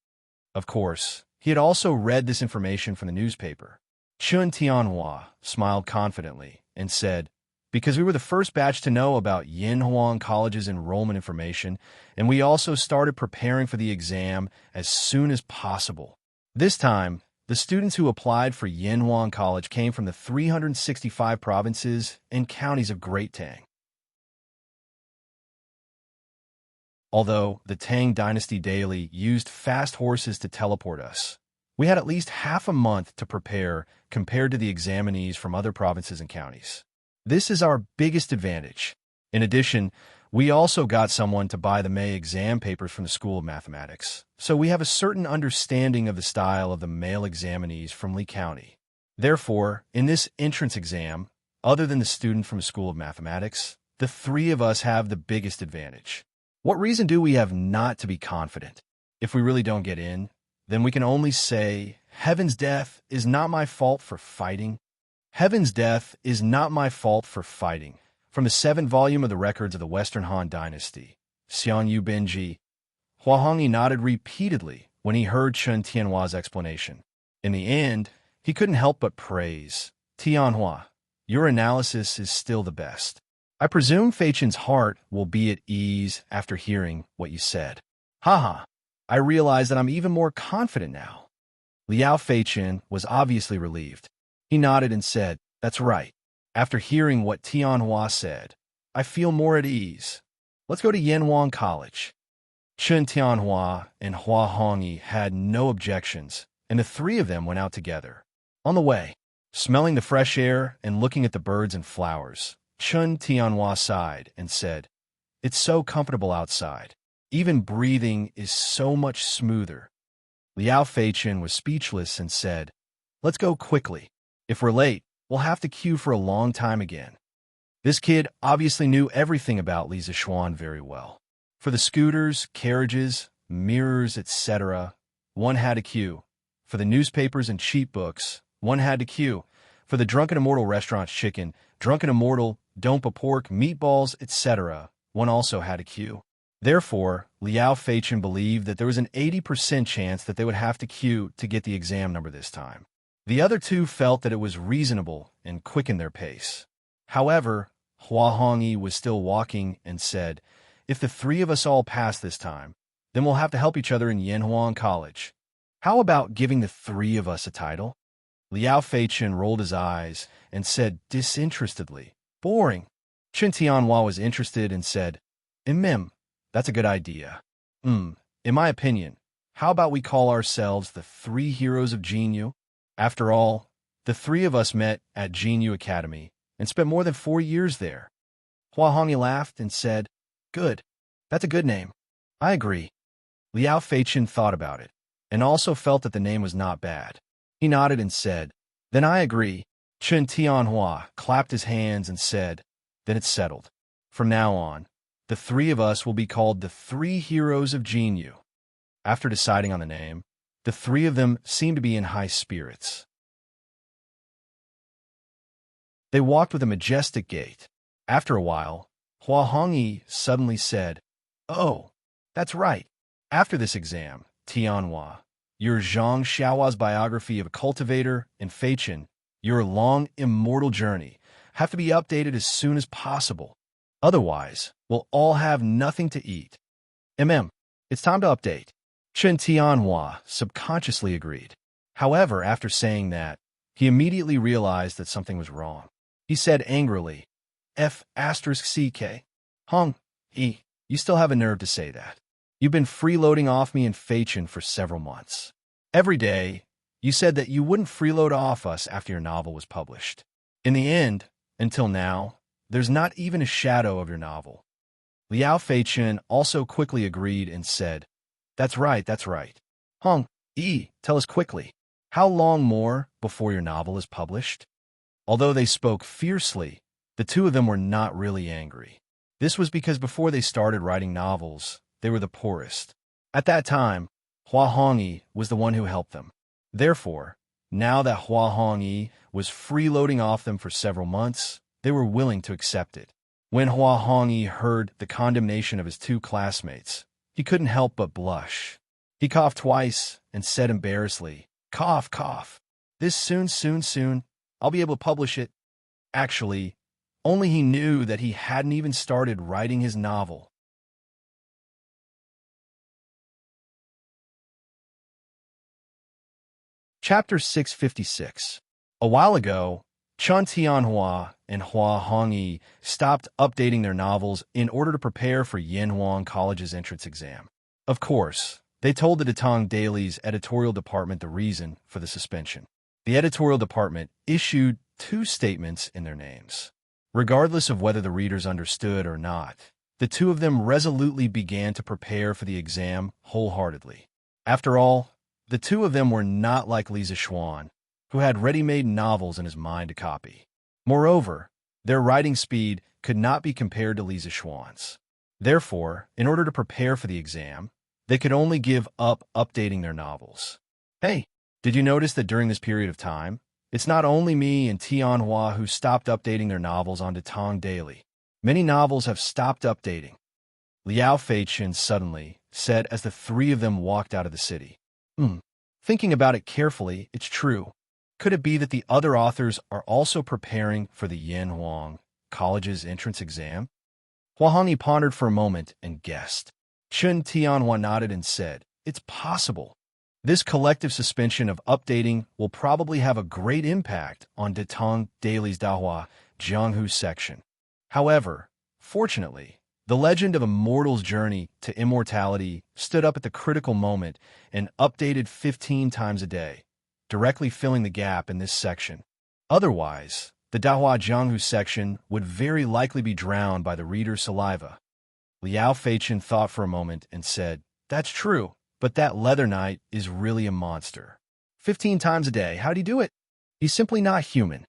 Of course, he had also read this information from the newspaper. Chun Tianhua smiled confidently and said, because we were the first batch to know about Yanhuan College's enrollment information, and we also started preparing for the exam as soon as possible. This time, the students who applied for Yanhuan College came from the 365 provinces and counties of Great Tang. Although the Tang Dynasty daily used fast horses to teleport us, we had at least half a month to prepare compared to the examinees from other provinces and counties. This is our biggest advantage. In addition, we also got someone to buy the May exam papers from the School of Mathematics, so we have a certain understanding of the style of the male examinees from Li County. Therefore, in this entrance exam, other than the student from the School of Mathematics, the three of us have the biggest advantage. What reason do we have not to be confident? If we really don't get in, then we can only say, Heaven's death is not my fault for fighting. Heaven's death is not my fault for fighting. From the 7th volume of the records of the Western Han Dynasty, Xian Yu Benji. Hua Hongyi nodded repeatedly when he heard Chen Tianhua's explanation. In the end, he couldn't help but praise. Tianhua, your analysis is still the best. I presume Feichen's heart will be at ease after hearing what you said. Haha, I realize that I'm even more confident now. Liao Feichen was obviously relieved. He nodded and said, that's right. After hearing what Tianhua said, I feel more at ease. Let's go to Yanhuan College. Chen Tianhua and Hua Hongyi had no objections, and the three of them went out together. On the way, smelling the fresh air and looking at the birds and flowers, Chen Tianhua sighed and said, it's so comfortable outside. Even breathing is so much smoother. Liao Feichen was speechless and said, let's go quickly. If we're late, we'll have to queue for a long time again. This kid obviously knew everything about Li Zixuan very well. For the scooters, carriages, mirrors, etc., one had a queue. For the newspapers and cheap books, one had to queue. For the Drunken Immortal restaurant's chicken, Drunken Immortal, Dompa pork, meatballs, etc., one also had a queue. Therefore, Liao Feichen believed that there was an 80% chance that they would have to queue to get the exam number this time. The other two felt that it was reasonable and quickened their pace. However, Hua Hongyi was still walking and said, if the three of us all pass this time, then we'll have to help each other in Yanhuan College. How about giving the three of us a title? Liao Feichen rolled his eyes and said disinterestedly, boring. Chen Tianhua was interested and said, that's a good idea. In my opinion, how about we call ourselves the Three Heroes of Jinyu? After all, the three of us met at Jinyu Academy and spent more than 4 years there. Hua Hongyi laughed and said, good. That's a good name. I agree. Liao Feichen thought about it and also felt that the name was not bad. He nodded and said, then I agree. Chen Tianhua clapped his hands and said, then it's settled. From now on, the three of us will be called the Three Heroes of Jinyu. After deciding on the name, The three of them seemed to be in high spirits. They walked with a majestic gait. After a while, Hua Hongyi suddenly said, "Oh, that's right. After this exam, Tianhua, your Zhang Xiaohua's biography of a cultivator and Feichen, your long immortal journey, have to be updated as soon as possible. Otherwise, we'll all have nothing to eat." It's time to update. Chen Tianhua subconsciously agreed. However, after saying that, he immediately realized that something was wrong. He said angrily, F***CK. Hong, you still have a nerve to say that. You've been freeloading off me in Feichen for several months. Every day, you said that you wouldn't freeload off us after your novel was published. In the end, until now, there's not even a shadow of your novel. Liao Feichen also quickly agreed and said, That's right. Hong, tell us quickly, how long more before your novel is published? Although they spoke fiercely, the two of them were not really angry. This was because before they started writing novels, they were the poorest. At that time, Hua Hongyi was the one who helped them. Therefore, now that Hua Hongyi was freeloading off them for several months, they were willing to accept it. When Hua Hongyi heard the condemnation of his two classmates, he couldn't help but blush. He coughed twice and said embarrassedly, Cough. This soon, I'll be able to publish it. Actually, only he knew that he hadn't even started writing his novel. Chapter 656. A while ago, Chen Tianhua and Hua Hongyi stopped updating their novels in order to prepare for Yanhuang College's entrance exam. Of course, they told the Tang Daily's editorial department the reason for the suspension. The editorial department issued 2 statements in their names. Regardless of whether the readers understood or not, the two of them resolutely began to prepare for the exam wholeheartedly. After all, the two of them were not like Li Zixuan, who had ready-made novels in his mind to copy. Moreover, their writing speed could not be compared to Li Zixuan's. Therefore, in order to prepare for the exam, they could only give up updating their novels. Hey, did you notice that during this period of time, it's not only me and Tianhua who stopped updating their novels onto Tang Daily. Many novels have stopped updating. Liao Feichen suddenly said as the three of them walked out of the city. Thinking about it carefully, it's true. Could it be that the other authors are also preparing for the Yanhuang College's entrance exam? Hua Hongyi pondered for a moment and guessed. Chen Tianhua nodded and said, It's possible. This collective suspension of updating will probably have a great impact on Tang Daily's Dahua Jianghu section. However, fortunately, the legend of a mortal's journey to immortality stood up at the critical moment and updated 15 times a day, directly filling the gap in this section. Otherwise, the Dahua Jianghu section would very likely be drowned by the reader's saliva. Liao Feichen thought for a moment and said, That's true, but that leather knight is really a monster. 15 times a day, how'd he do it? He's simply not human.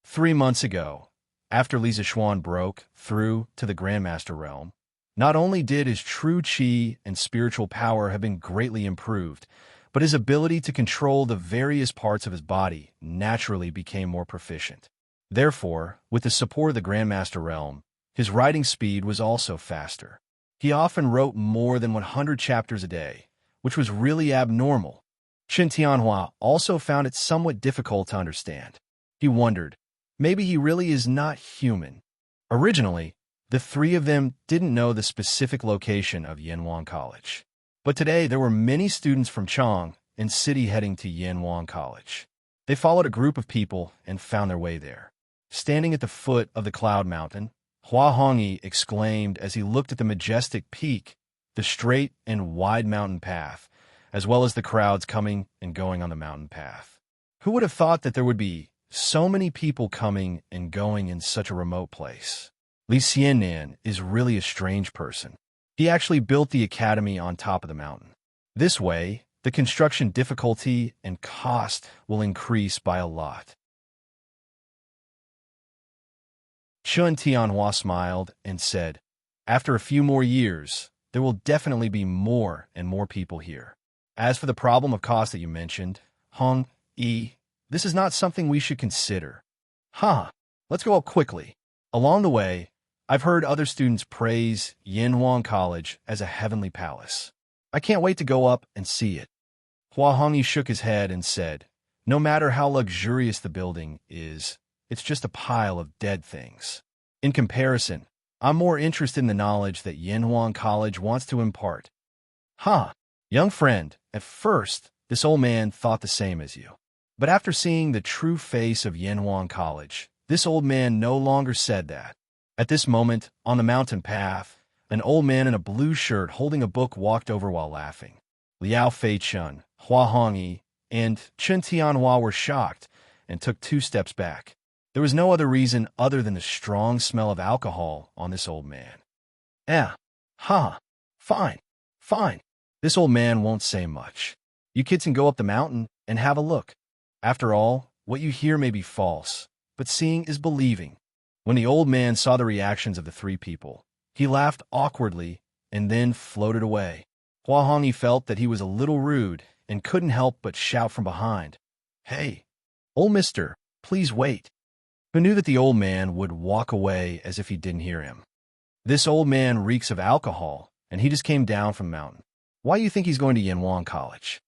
3 months ago, after Li Zixuan broke through to the Grandmaster realm, not only did his true qi and spiritual power have been greatly improved, but his ability to control the various parts of his body naturally became more proficient. Therefore, with the support of the Grandmaster realm, his writing speed was also faster. He often wrote more than 100 chapters a day, which was really abnormal. Chen Tianhua also found it somewhat difficult to understand. He wondered, maybe he really is not human. Originally, the three of them didn't know the specific location of Yanhuang College. But today there were many students from Chang and city heading to Yanhuang College. They followed a group of people and found their way there. Standing at the foot of the Cloud Mountain, Hua Hongyi exclaimed as he looked at the majestic peak, the straight and wide mountain path, as well as the crowds coming and going on the mountain path. Who would have thought that there would be so many people coming and going in such a remote place? Li Xiannan is really a strange person. He actually built the academy on top of the mountain. This way, the construction difficulty and cost will increase by a lot. Chen Tianhua smiled and said, After a few more years, there will definitely be more and more people here. As for the problem of cost that you mentioned, Hong E, this is not something we should consider. Huh, let's go up quickly. Along the way, I've heard other students praise Yinhuang College as a heavenly palace. I can't wait to go up and see it. Hua Hongyi shook his head and said, no matter how luxurious the building is, it's just a pile of dead things. In comparison, I'm more interested in the knowledge that Yinhuang College wants to impart. Huh, young friend, at first, this old man thought the same as you. But after seeing the true face of Yinhuang College, this old man no longer said that. At this moment, on the mountain path, an old man in a blue shirt holding a book walked over while laughing. Liao Feichun, Hua Hongyi, and Chen Tianhua were shocked and took 2 steps back. There was no other reason other than the strong smell of alcohol on this old man. Fine. This old man won't say much. You kids can go up the mountain and have a look. After all, what you hear may be false, but seeing is believing. When the old man saw the reactions of the 3 people, he laughed awkwardly and then floated away. Hua Hongyi felt that he was a little rude and couldn't help but shout from behind, "Hey, old mister, please wait." Who knew that the old man would walk away as if he didn't hear him? This old man reeks of alcohol, and he just came down from the mountain. Why do you think he's going to Yinhuang College?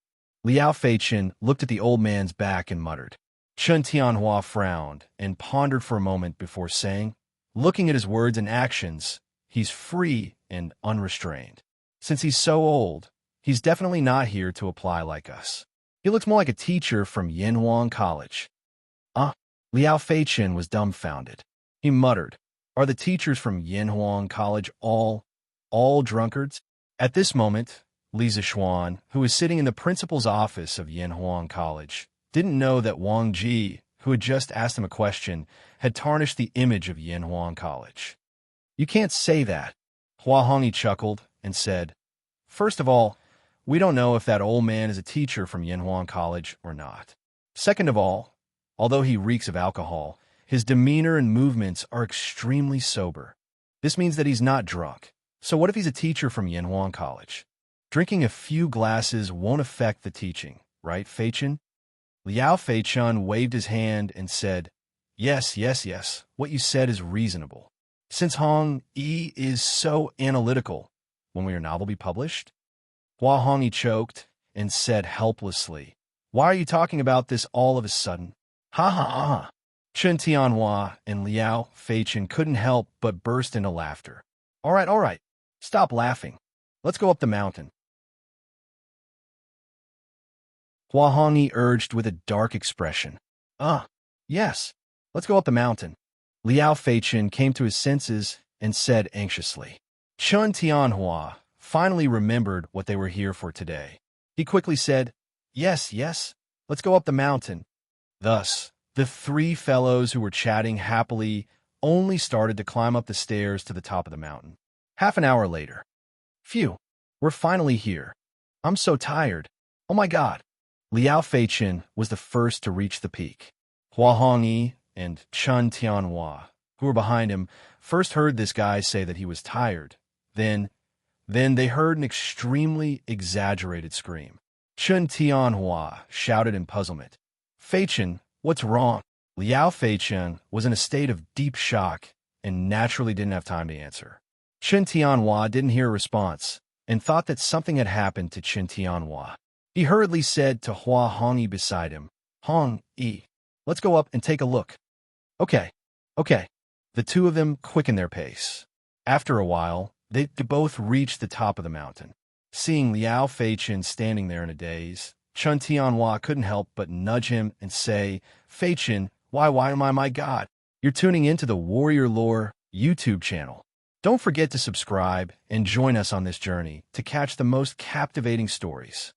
Liao Feichen looked at the old man's back and muttered. Chen Tianhua frowned and pondered for a moment before saying, looking at his words and actions, he's free and unrestrained. Since he's so old, he's definitely not here to apply like us. He looks more like a teacher from Yinhuang College. Liao Feichen was dumbfounded. He muttered, are the teachers from Yinhuang College all drunkards? At this moment, Li Zixuan, who was sitting in the principal's office of Yinhuang College, didn't know that Wang Ji, who had just asked him a question, had tarnished the image of Yinhuang College. You can't say that. Hua Hongyi chuckled and said, first of all, we don't know if that old man is a teacher from Yinhuang College or not. Second of all, although he reeks of alcohol, his demeanor and movements are extremely sober. This means that he's not drunk. So what if he's a teacher from Yinhuang College? Drinking a few glasses won't affect the teaching, right, Feichen? Liao Feichun waved his hand and said, yes, what you said is reasonable. Since Hong Yi is so analytical, when will your novel be published? Hua Hongyi choked and said helplessly, why are you talking about this all of a sudden? Ha. Chen Tianhua and Liao Feichen couldn't help but burst into laughter. All right. Stop laughing. Let's go up the mountain. Hua Hongyi urged with a dark expression. Yes. Let's go up the mountain. Liao Feichen came to his senses and said anxiously. Chen Tianhua finally remembered what they were here for today. He quickly said, Yes, let's go up the mountain. Thus, the 3 fellows who were chatting happily only started to climb up the stairs to the top of the mountain. Half an hour later. Phew, we're finally here. I'm so tired. Oh my God. Liao Feichen was the first to reach the peak. Hua Hongyi and Chen Tianhua, who were behind him, first heard this guy say that he was tired. Then they heard an extremely exaggerated scream. Chen Tianhua shouted in puzzlement. Feichen, what's wrong? Liao Feichen was in a state of deep shock and naturally didn't have time to answer. Chen Tianhua didn't hear a response and thought that something had happened to Chen Tianhua. He hurriedly said to Hua Hongyi beside him, Hong Yi, let's go up and take a look. Okay. The 2 of them quickened their pace. After a while, they both reached the top of the mountain. Seeing Liao Feichen standing there in a daze, Chen Tianhua couldn't help but nudge him and say, Feichen, why my God? You're tuning into the Warrior Lore YouTube channel. Don't forget to subscribe and join us on this journey to catch the most captivating stories.